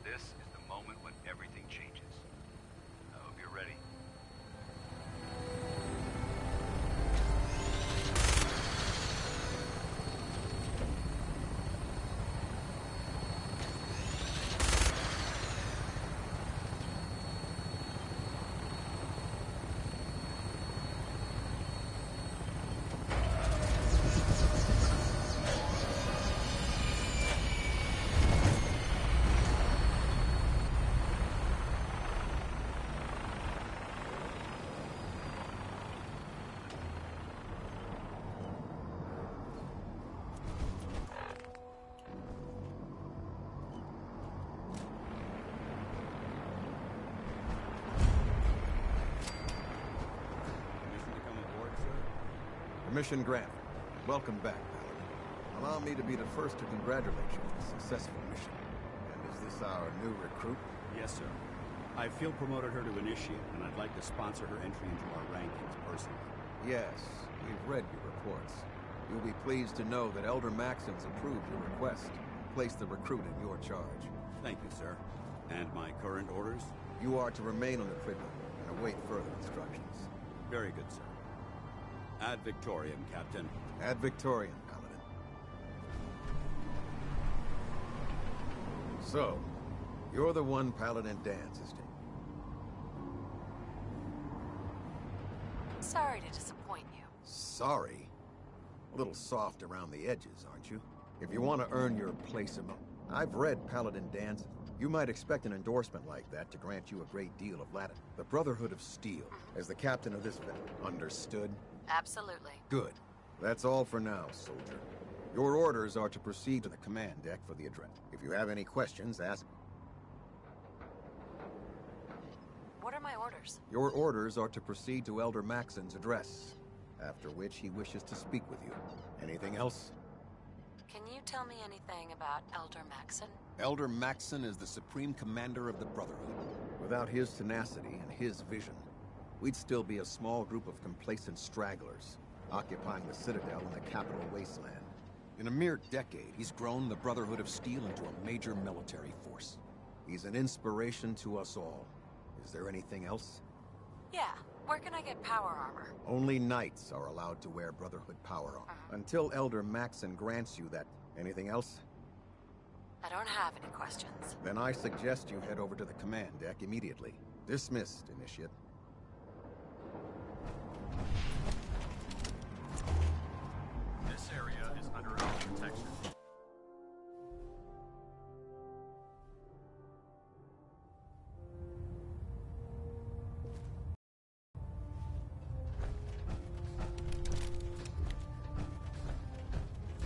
This is the moment when everything changes. I hope you're ready. Permission granted. Welcome back, Paladin. Allow me to be the first to congratulate you on a successful mission. And is this our new recruit? Yes, sir. I field promoted her to initiate, and I'd like to sponsor her entry into our rankings personally. Yes, we've read your reports. You'll be pleased to know that Elder Maxon's approved your request and placed the recruit in your charge. Thank you, sir. And my current orders? You are to remain on the Trigger and await further instructions. Very good, sir. Ad Victoriam, Captain. Ad Victoriam, Paladin. So, you're the one Paladin Danse is taking. Sorry to disappoint you. Sorry? A little soft around the edges, aren't you? If you want to earn your place among... I've read Paladin Danse. You might expect an endorsement like that to grant you a great deal of latitude. The Brotherhood of Steel, as the captain of this vessel. Understood? Absolutely. Good. That's all for now, soldier. Your orders are to proceed to the command deck for the address. If you have any questions, ask. What are my orders? Your orders are to proceed to Elder Maxon's address, after which he wishes to speak with you. Anything else? Can you tell me anything about Elder Maxon? Elder Maxon is the supreme commander of the Brotherhood. Without his tenacity and his vision, we'd still be a small group of complacent stragglers, occupying the Citadel in the capital wasteland. In a mere decade, he's grown the Brotherhood of Steel into a major military force. He's an inspiration to us all. Is there anything else? Yeah. Where can I get power armor? Only knights are allowed to wear Brotherhood power armor. Until Elder Maxon grants you that. Anything else? I don't have any questions. Then I suggest you head over to the command deck immediately. Dismissed, Initiate. This area is under our protection.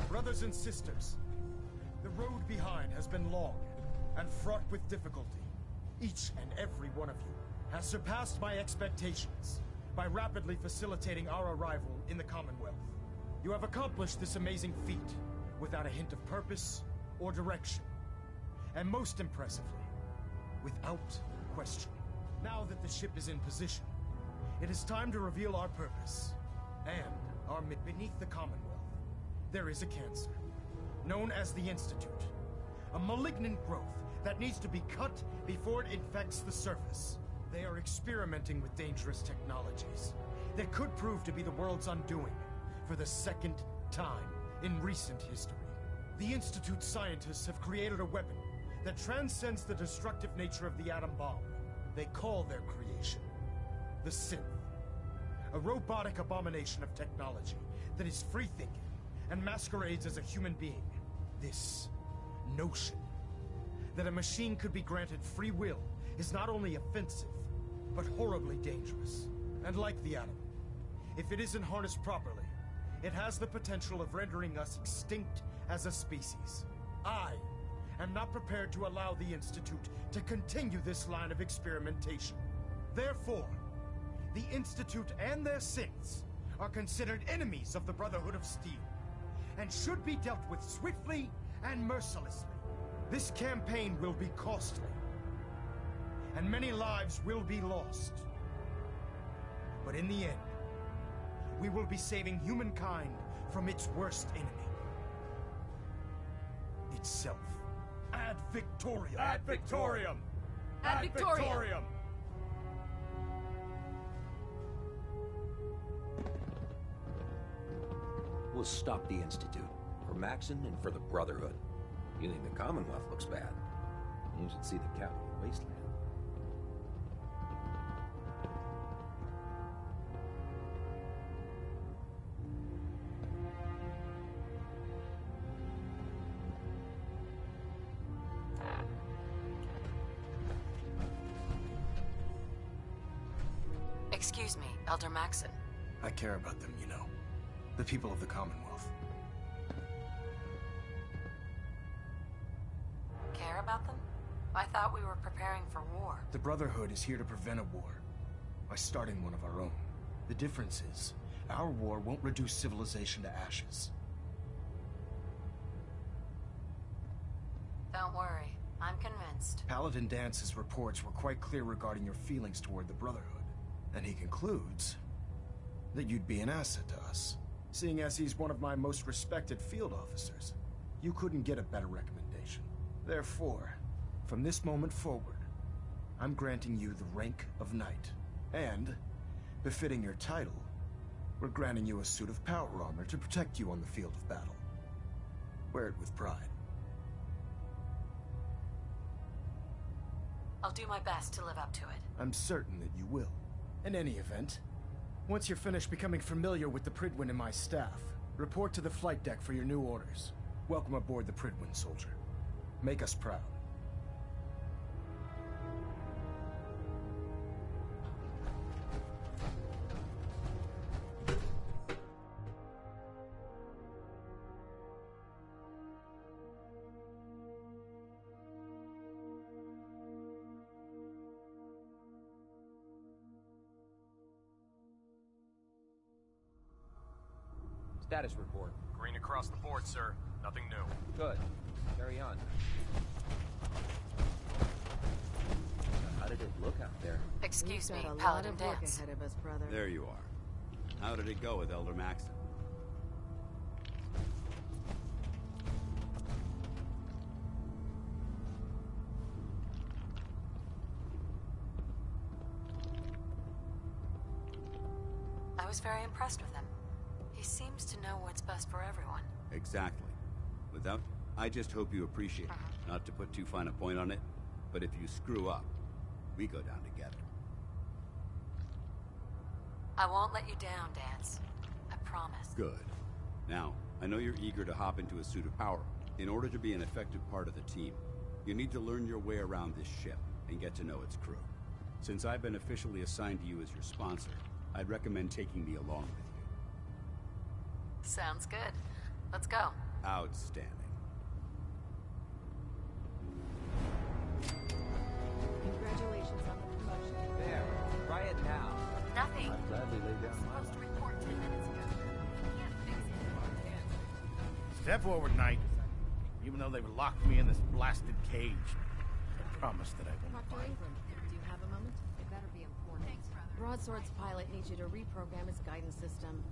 Brothers and sisters, the road behind has been long and fraught with difficulty. Each and every one of you has surpassed my expectations by rapidly facilitating our arrival in the Commonwealth. You have accomplished this amazing feat without a hint of purpose or direction. And most impressively, without question. Now that the ship is in position, it is time to reveal our purpose and our beneath the Commonwealth. There is a cancer, known as the Institute. A malignant growth that needs to be cut before it infects the surface. They are experimenting with dangerous technologies that could prove to be the world's undoing for the second time in recent history. The Institute scientists have created a weapon that transcends the destructive nature of the atom bomb. They call their creation the Synth, a robotic abomination of technology that is free-thinking and masquerades as a human being. This notion that a machine could be granted free will is not only offensive, but horribly dangerous. And like the atom, if it isn't harnessed properly, it has the potential of rendering us extinct as a species. I am not prepared to allow the Institute to continue this line of experimentation. Therefore, the Institute and their synths are considered enemies of the Brotherhood of Steel, and should be dealt with swiftly and mercilessly. This campaign will be costly, and many lives will be lost. But in the end, we will be saving humankind from its worst enemy. itself. Ad Victoriam! Ad Victoriam! Ad Victoriam! We'll stop the Institute. For Maxon and for the Brotherhood. You think the Commonwealth looks bad? You should see the capital wasteland. Excuse me, Elder Maxon. I care about them, you know. The people of the Commonwealth. Care about them? I thought we were preparing for war. The Brotherhood is here to prevent a war by starting one of our own. The difference is, our war won't reduce civilization to ashes. Don't worry, I'm convinced. Paladin Dance's reports were quite clear regarding your feelings toward the Brotherhood. And he concludes that you'd be an asset to us. Seeing as he's one of my most respected field officers, you couldn't get a better recommendation. Therefore, from this moment forward, I'm granting you the rank of Knight. And, befitting your title, we're granting you a suit of power armor to protect you on the field of battle. Wear it with pride. I'll do my best to live up to it. I'm certain that you will. In any event, once you're finished becoming familiar with the Prydwen and my staff, report to the flight deck for your new orders. Welcome aboard the Prydwen, soldier. Make us proud. Status report. Green across the board, sir. Nothing new. Good. Carry on. How did it look out there? Excuse me, We've got a Paladin lot of work Dance. ahead of us, brother. There you are. How did it go with Elder Maxon? I was very impressed with him. He seems to know what's best for everyone. Exactly. Without... I just hope you appreciate it. Not to put too fine a point on it, but if you screw up, we go down together. I won't let you down, Dance. I promise. Good. Now, I know you're eager to hop into a suit of power. In order to be an effective part of the team, you need to learn your way around this ship and get to know its crew. Since I've been officially assigned to you as your sponsor, I'd recommend taking me along with you. Sounds good. Let's go. Outstanding. Congratulations on the promotion. There. Try it now. Nothing. I'd gladly lay down my Supposed to report 10 minutes ago. Can't fix it. Step forward, Knight. Even though they've locked me in this blasted cage, I promise that I won't Dr. fight. Ingram, do you have a moment? It better be important. Thanks, brother. Broadsword's pilot needs you to reprogram his guidance system.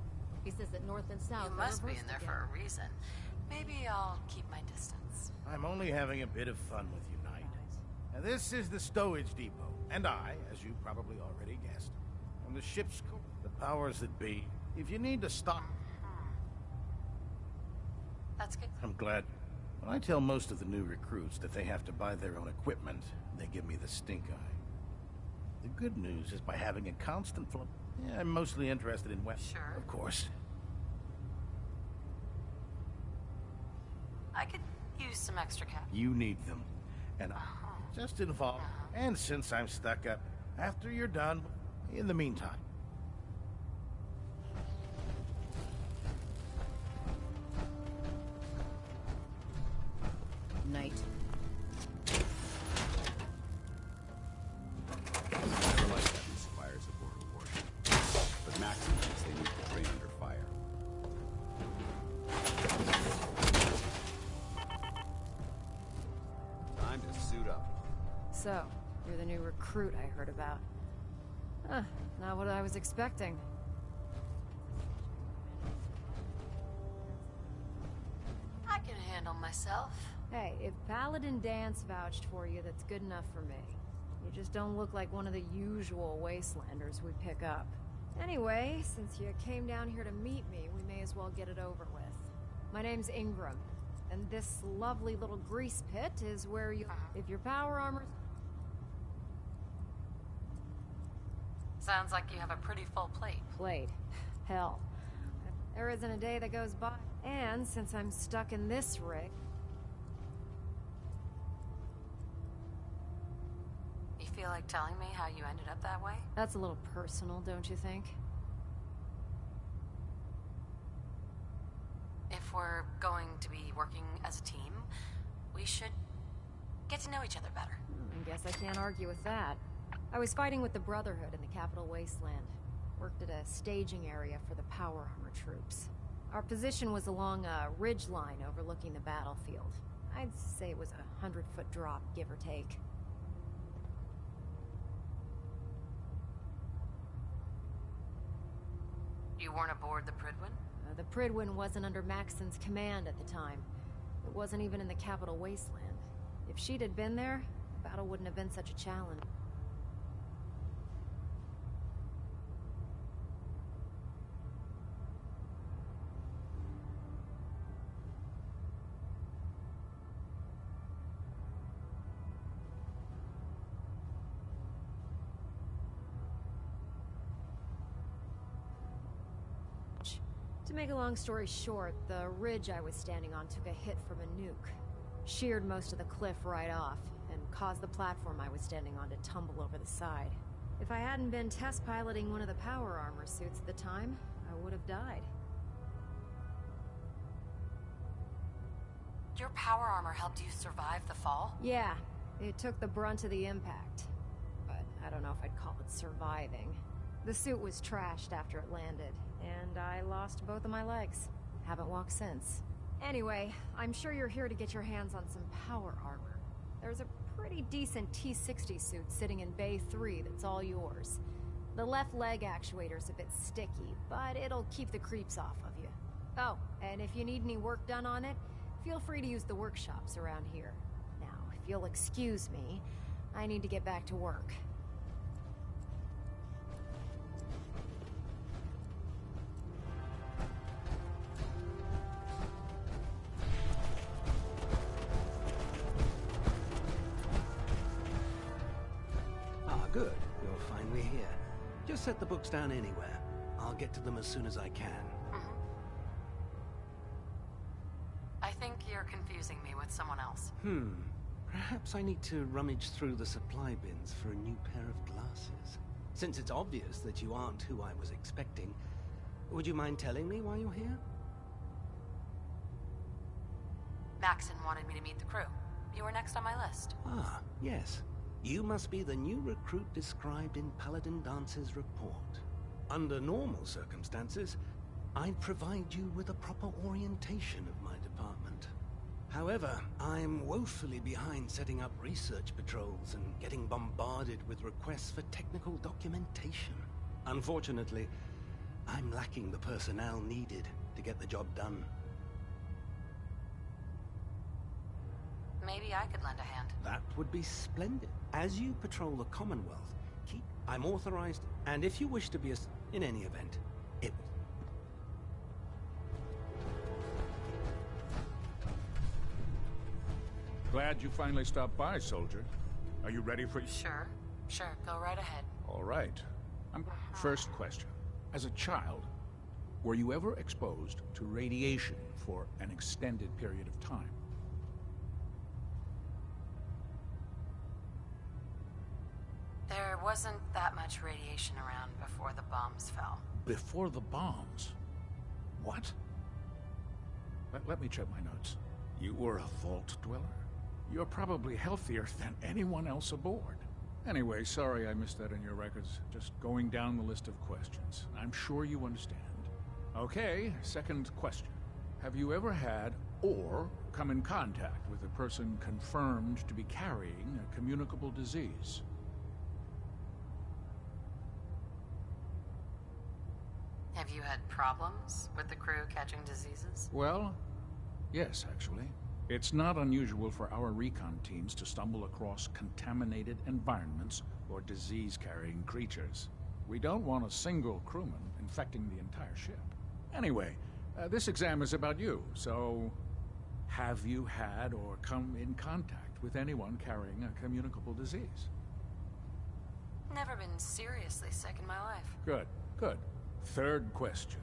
He says that north and south You are must be reversed in there again. for a reason. Maybe I'll keep my distance. I'm only having a bit of fun with you, Knight. Now, this is the stowage depot, and I, as you probably already guessed, am the ship's crew, the powers that be. If you need to stop... That's good. I'm glad. When I tell most of the new recruits that they have to buy their own equipment, they give me the stink eye. The good news is by having a constant flow... Yeah, I'm mostly interested in weapons. Sure. Of course. I could use some extra cash. You need them. And I'm just involved. And since I'm stuck up, after you're done, in the meantime. Knight. Never like having squires aboard a warship. But Maxon thinks they need to train under fire. Time to suit up. So, you're the new recruit I heard about. Huh, not what I was expecting. I can handle handle myself. Hey, if Paladin Danse vouched for you, that's good enough for me. You just don't look like one of the usual wastelanders we pick up. Anyway, since you came down here to meet me, we may as well get it over with. My name's Ingram, and this lovely little grease pit is where you... If your power armor... Sounds like you have a pretty full plate. Plate? Hell. There isn't a day that goes by. And since I'm stuck in this rig... You feel like telling me how you ended up that way? That's a little personal, don't you think? If we're going to be working as a team, we should get to know each other better. I guess I can't argue with that. I was fighting with the Brotherhood in the Capital Wasteland. Worked at a staging area for the power armor troops. Our position was along a ridge line overlooking the battlefield. I'd say it was a 100-foot drop, give or take. You weren't aboard the Prydwen? The Prydwen wasn't under Maxson's command at the time. It wasn't even in the Capital Wasteland. If she'd had been there, the battle wouldn't have been such a challenge. To make a long story short, the ridge I was standing on took a hit from a nuke. Sheared most of the cliff right off, and caused the platform I was standing on to tumble over the side. If I hadn't been test piloting one of the power armor suits at the time, I would have died. Your power armor helped you survive the fall? Yeah, it took the brunt of the impact. But I don't know if I'd call it surviving. The suit was trashed after it landed, and I lost both of my legs. Haven't walked since. Anyway, I'm sure you're here to get your hands on some power armor. There's a pretty decent T-60 suit sitting in Bay 3 that's all yours. The left leg actuator's a bit sticky, but it'll keep the creeps off of you. Oh, and if you need any work done on it, feel free to use the workshops around here. Now, if you'll excuse me, I need to get back to work. Good. You're finally here. Just set the books down anywhere. I'll get to them as soon as I can. I think you're confusing me with someone else. Perhaps I need to rummage through the supply bins for a new pair of glasses. Since it's obvious that you aren't who I was expecting, would you mind telling me why you're here? Maxson wanted me to meet the crew. You were next on my list. Ah, yes. You must be the new recruit described in Paladin Dance's report. Under normal circumstances, I'd provide you with a proper orientation of my department. However, I'm woefully behind setting up research patrols and getting bombarded with requests for technical documentation. Unfortunately, I'm lacking the personnel needed to get the job done. Maybe I could lend a hand. That would be splendid. As you patrol the Commonwealth, I'm authorized, and if you wish to be in any event, it... Glad you finally stopped by, soldier. Are you ready for... Sure, go right ahead. All right. First question. As a child, were you ever exposed to radiation for an extended period of time? There wasn't that much radiation around before the bombs fell. Before the bombs? What? Let me check my notes. You were a vault dweller? You're probably healthier than anyone else aboard. Anyway, sorry I missed that in your records. Just going down the list of questions. I'm sure you understand. Okay, second question. Have you ever had or come in contact with a person confirmed to be carrying a communicable disease? Have you had problems with the crew catching diseases? Well, yes, actually. It's not unusual for our recon teams to stumble across contaminated environments or disease-carrying creatures. We don't want a single crewman infecting the entire ship. Anyway, this exam is about you, so... have you had or come in contact with anyone carrying a communicable disease? Never been seriously sick in my life. Good, good. Third question.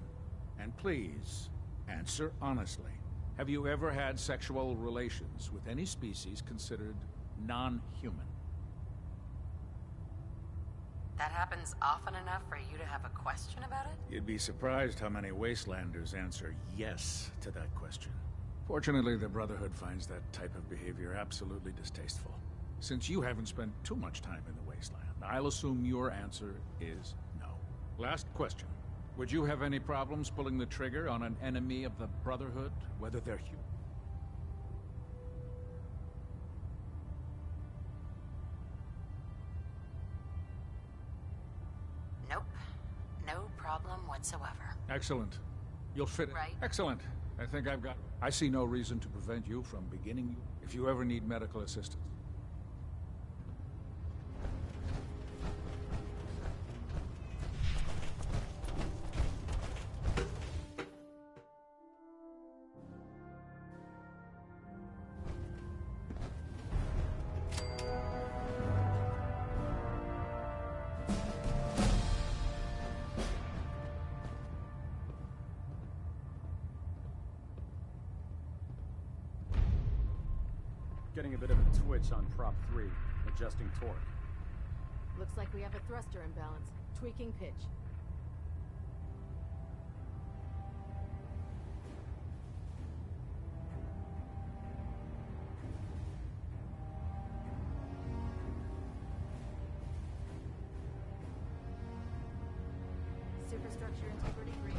And please, answer honestly. Have you ever had sexual relations with any species considered non-human? That happens often enough for you to have a question about it? You'd be surprised how many Wastelanders answer yes to that question. Fortunately, the Brotherhood finds that type of behavior absolutely distasteful. Since you haven't spent too much time in the Wasteland, I'll assume your answer is no. Last question. Would you have any problems pulling the trigger on an enemy of the Brotherhood, whether they're human? Nope. No problem whatsoever. Excellent. You'll fit in. Right. Excellent. I think I've got... I see no reason to prevent you from beginning if you ever need medical assistance. Getting a bit of a twitch on prop 3, adjusting torque. Looks like we have a thruster imbalance. Tweaking pitch. Superstructure integrity green.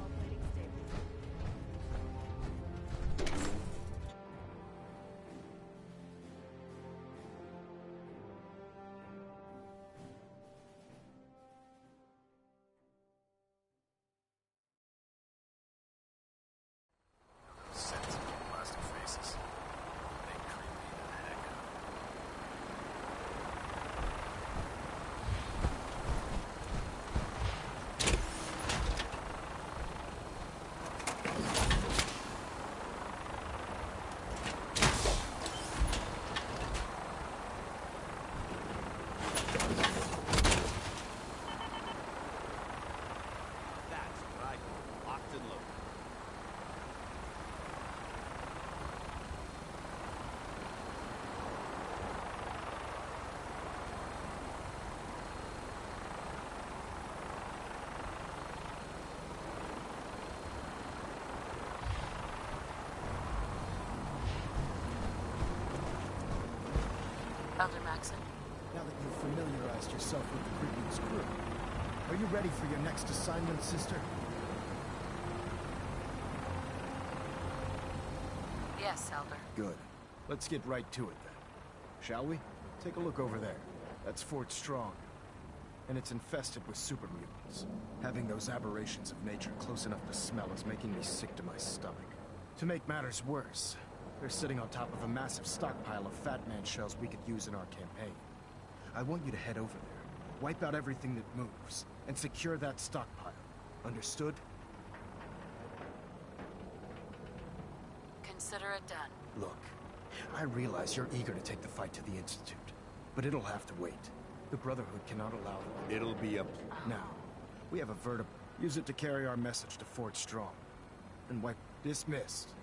All plating stable. Sensitive plastic faces. They creep me the heck out. That's what I call locked and loaded. Elder Maxon. Now that you've familiarized yourself with the Previous crew, are you ready for your next assignment, sister? Yes, Elder. Good. Let's get right to it then. Shall we? Take a look over there. That's Fort Strong. And it's infested with super mutants. Having those aberrations of nature close enough to smell is making me sick to my stomach. To make matters worse, they're sitting on top of a massive stockpile of Fat Man shells we could use in our campaign. I want you to head over there, wipe out everything that moves, and secure that stockpile. Understood? Consider it done. Look, I realize you're eager to take the fight to the Institute, but it'll have to wait. The Brotherhood cannot allow it. It'll be a... Now, we have a vertibird. Use it to carry our message to Fort Strong. And wipe... Dismissed.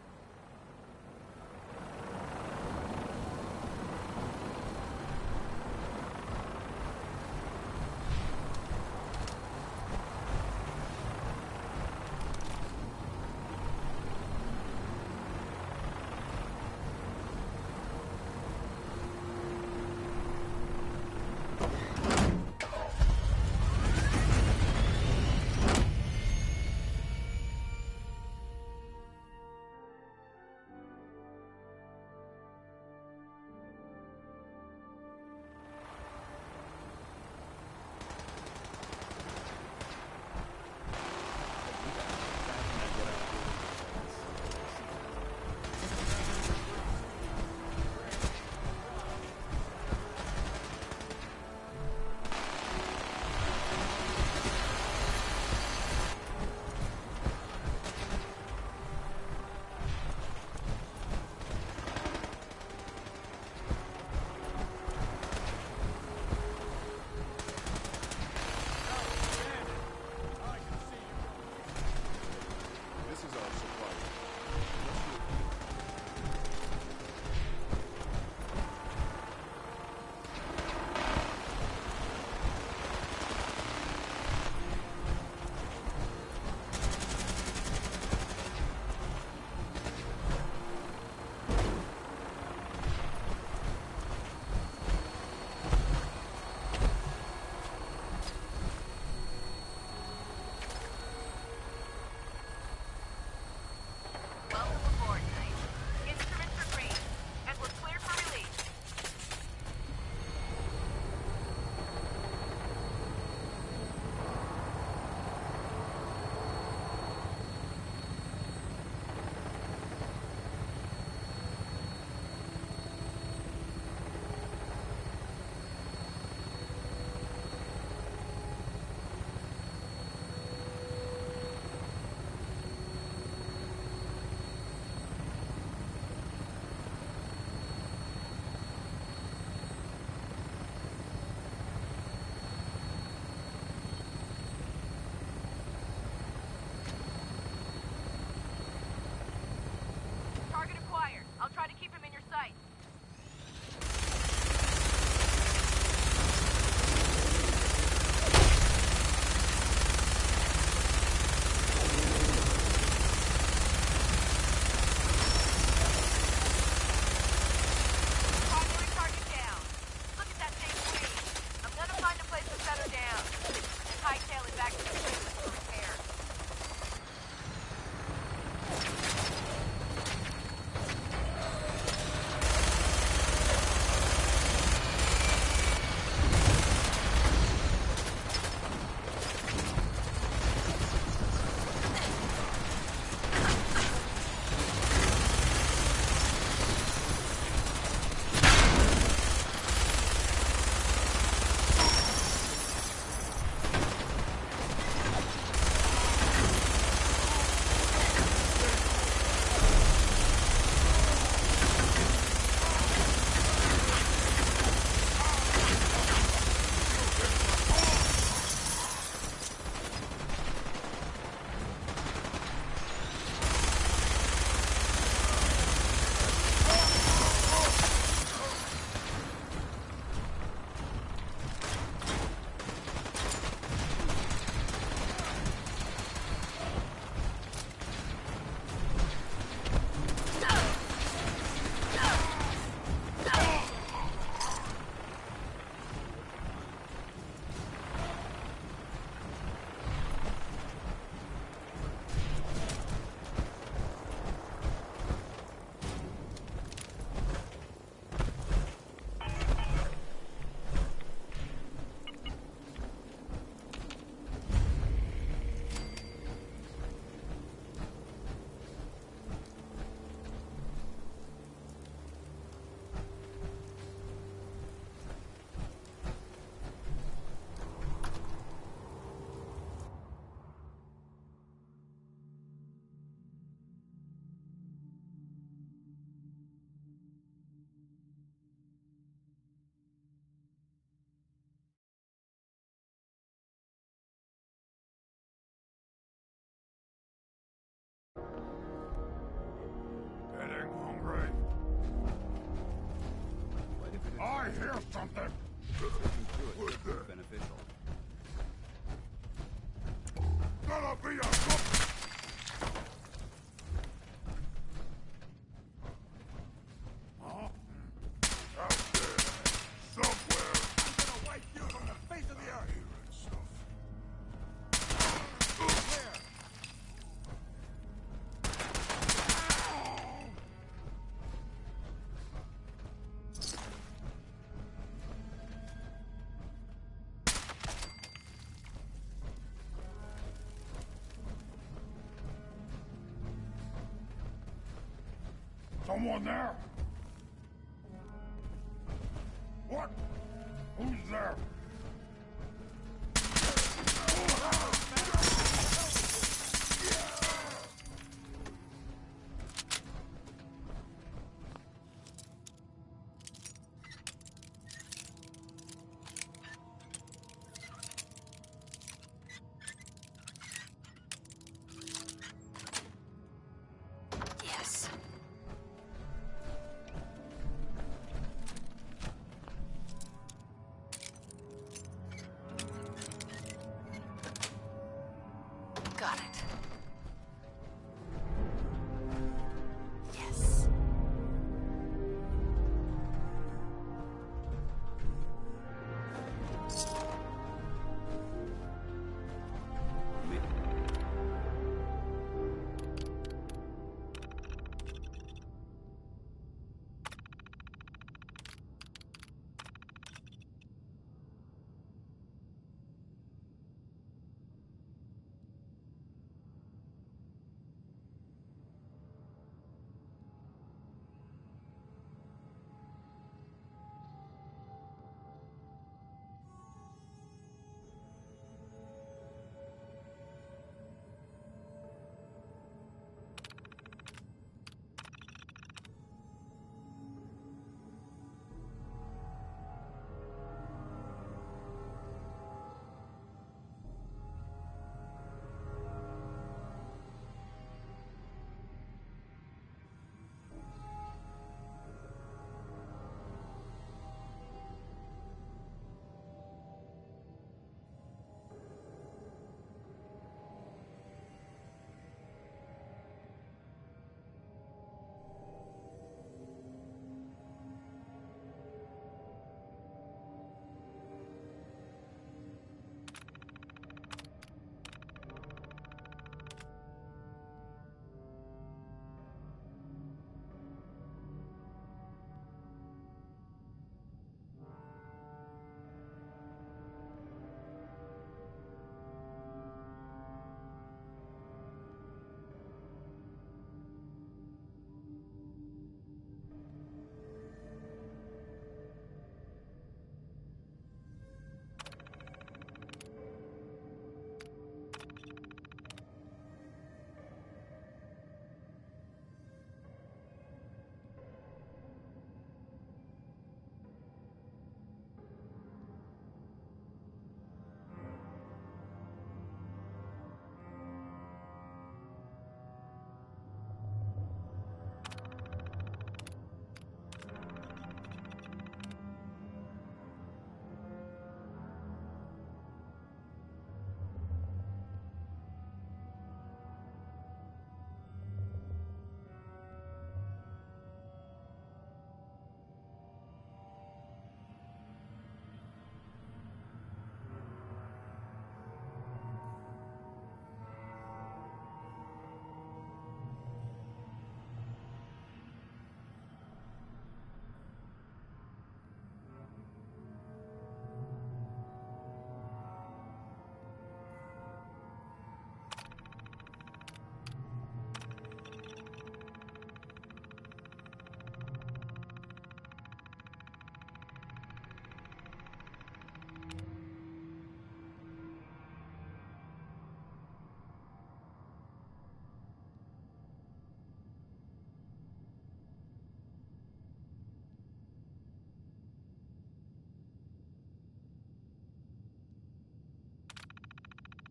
I hear something? Good, beneficial. Gonna be a good... Huh? Out there, somewhere. I'm gonna wipe you from the face of the earth. Someone there? What? Who's there? Yes. Got it. Yes.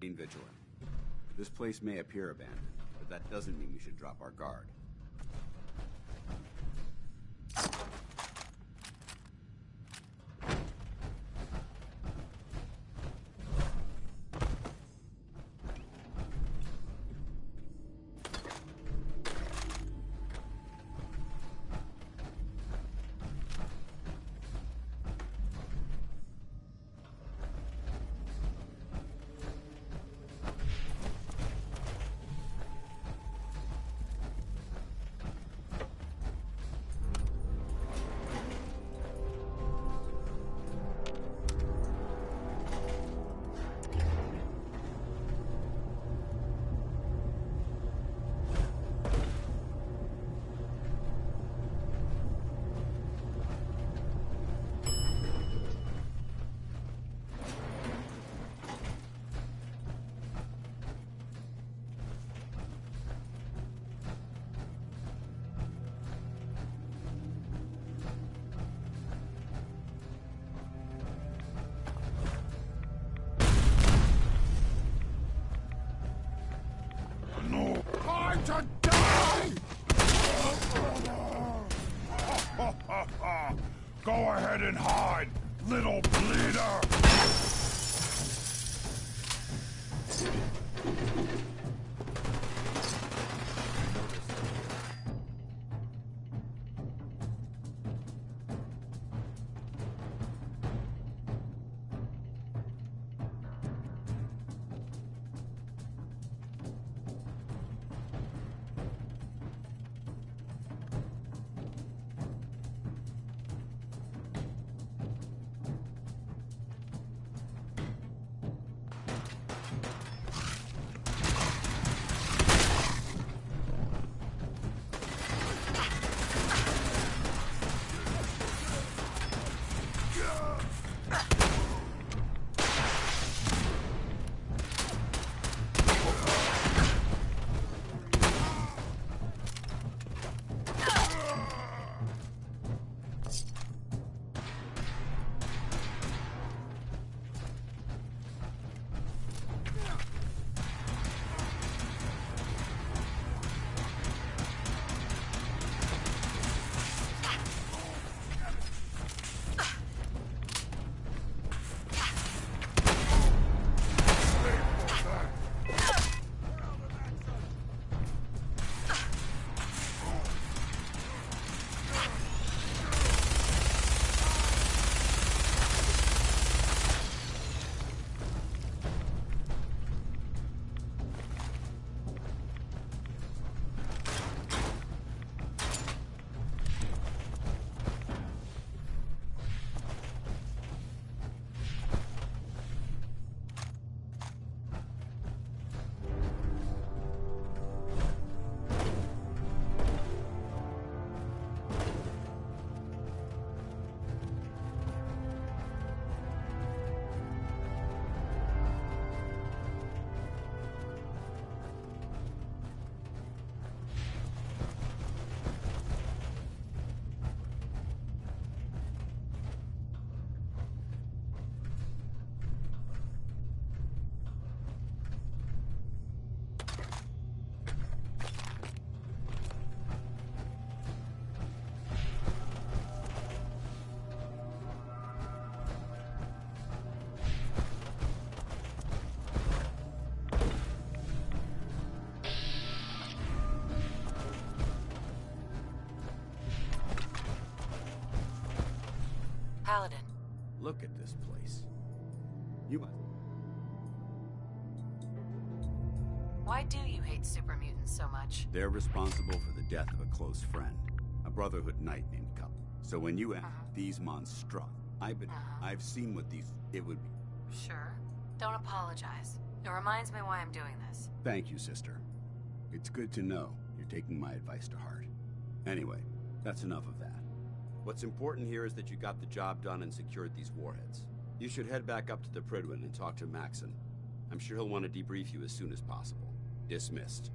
Being vigilant. This place may appear abandoned, but that doesn't mean we should drop our guard. Go ahead and hide, little bleeder! Paladin. Look at this place. You must... Why do you hate super mutants so much? They're responsible for the death of a close friend, a Brotherhood knight named Cup. So when you ask these monstrous, I've seen what these... it would be. Sure. Don't apologize. It reminds me why I'm doing this. Thank you, sister. It's good to know you're taking my advice to heart. Anyway, that's enough of that. What's important here is that you got the job done and secured these warheads. You should head back up to the Prydwen and talk to Maxson. I'm sure he'll want to debrief you as soon as possible. Dismissed.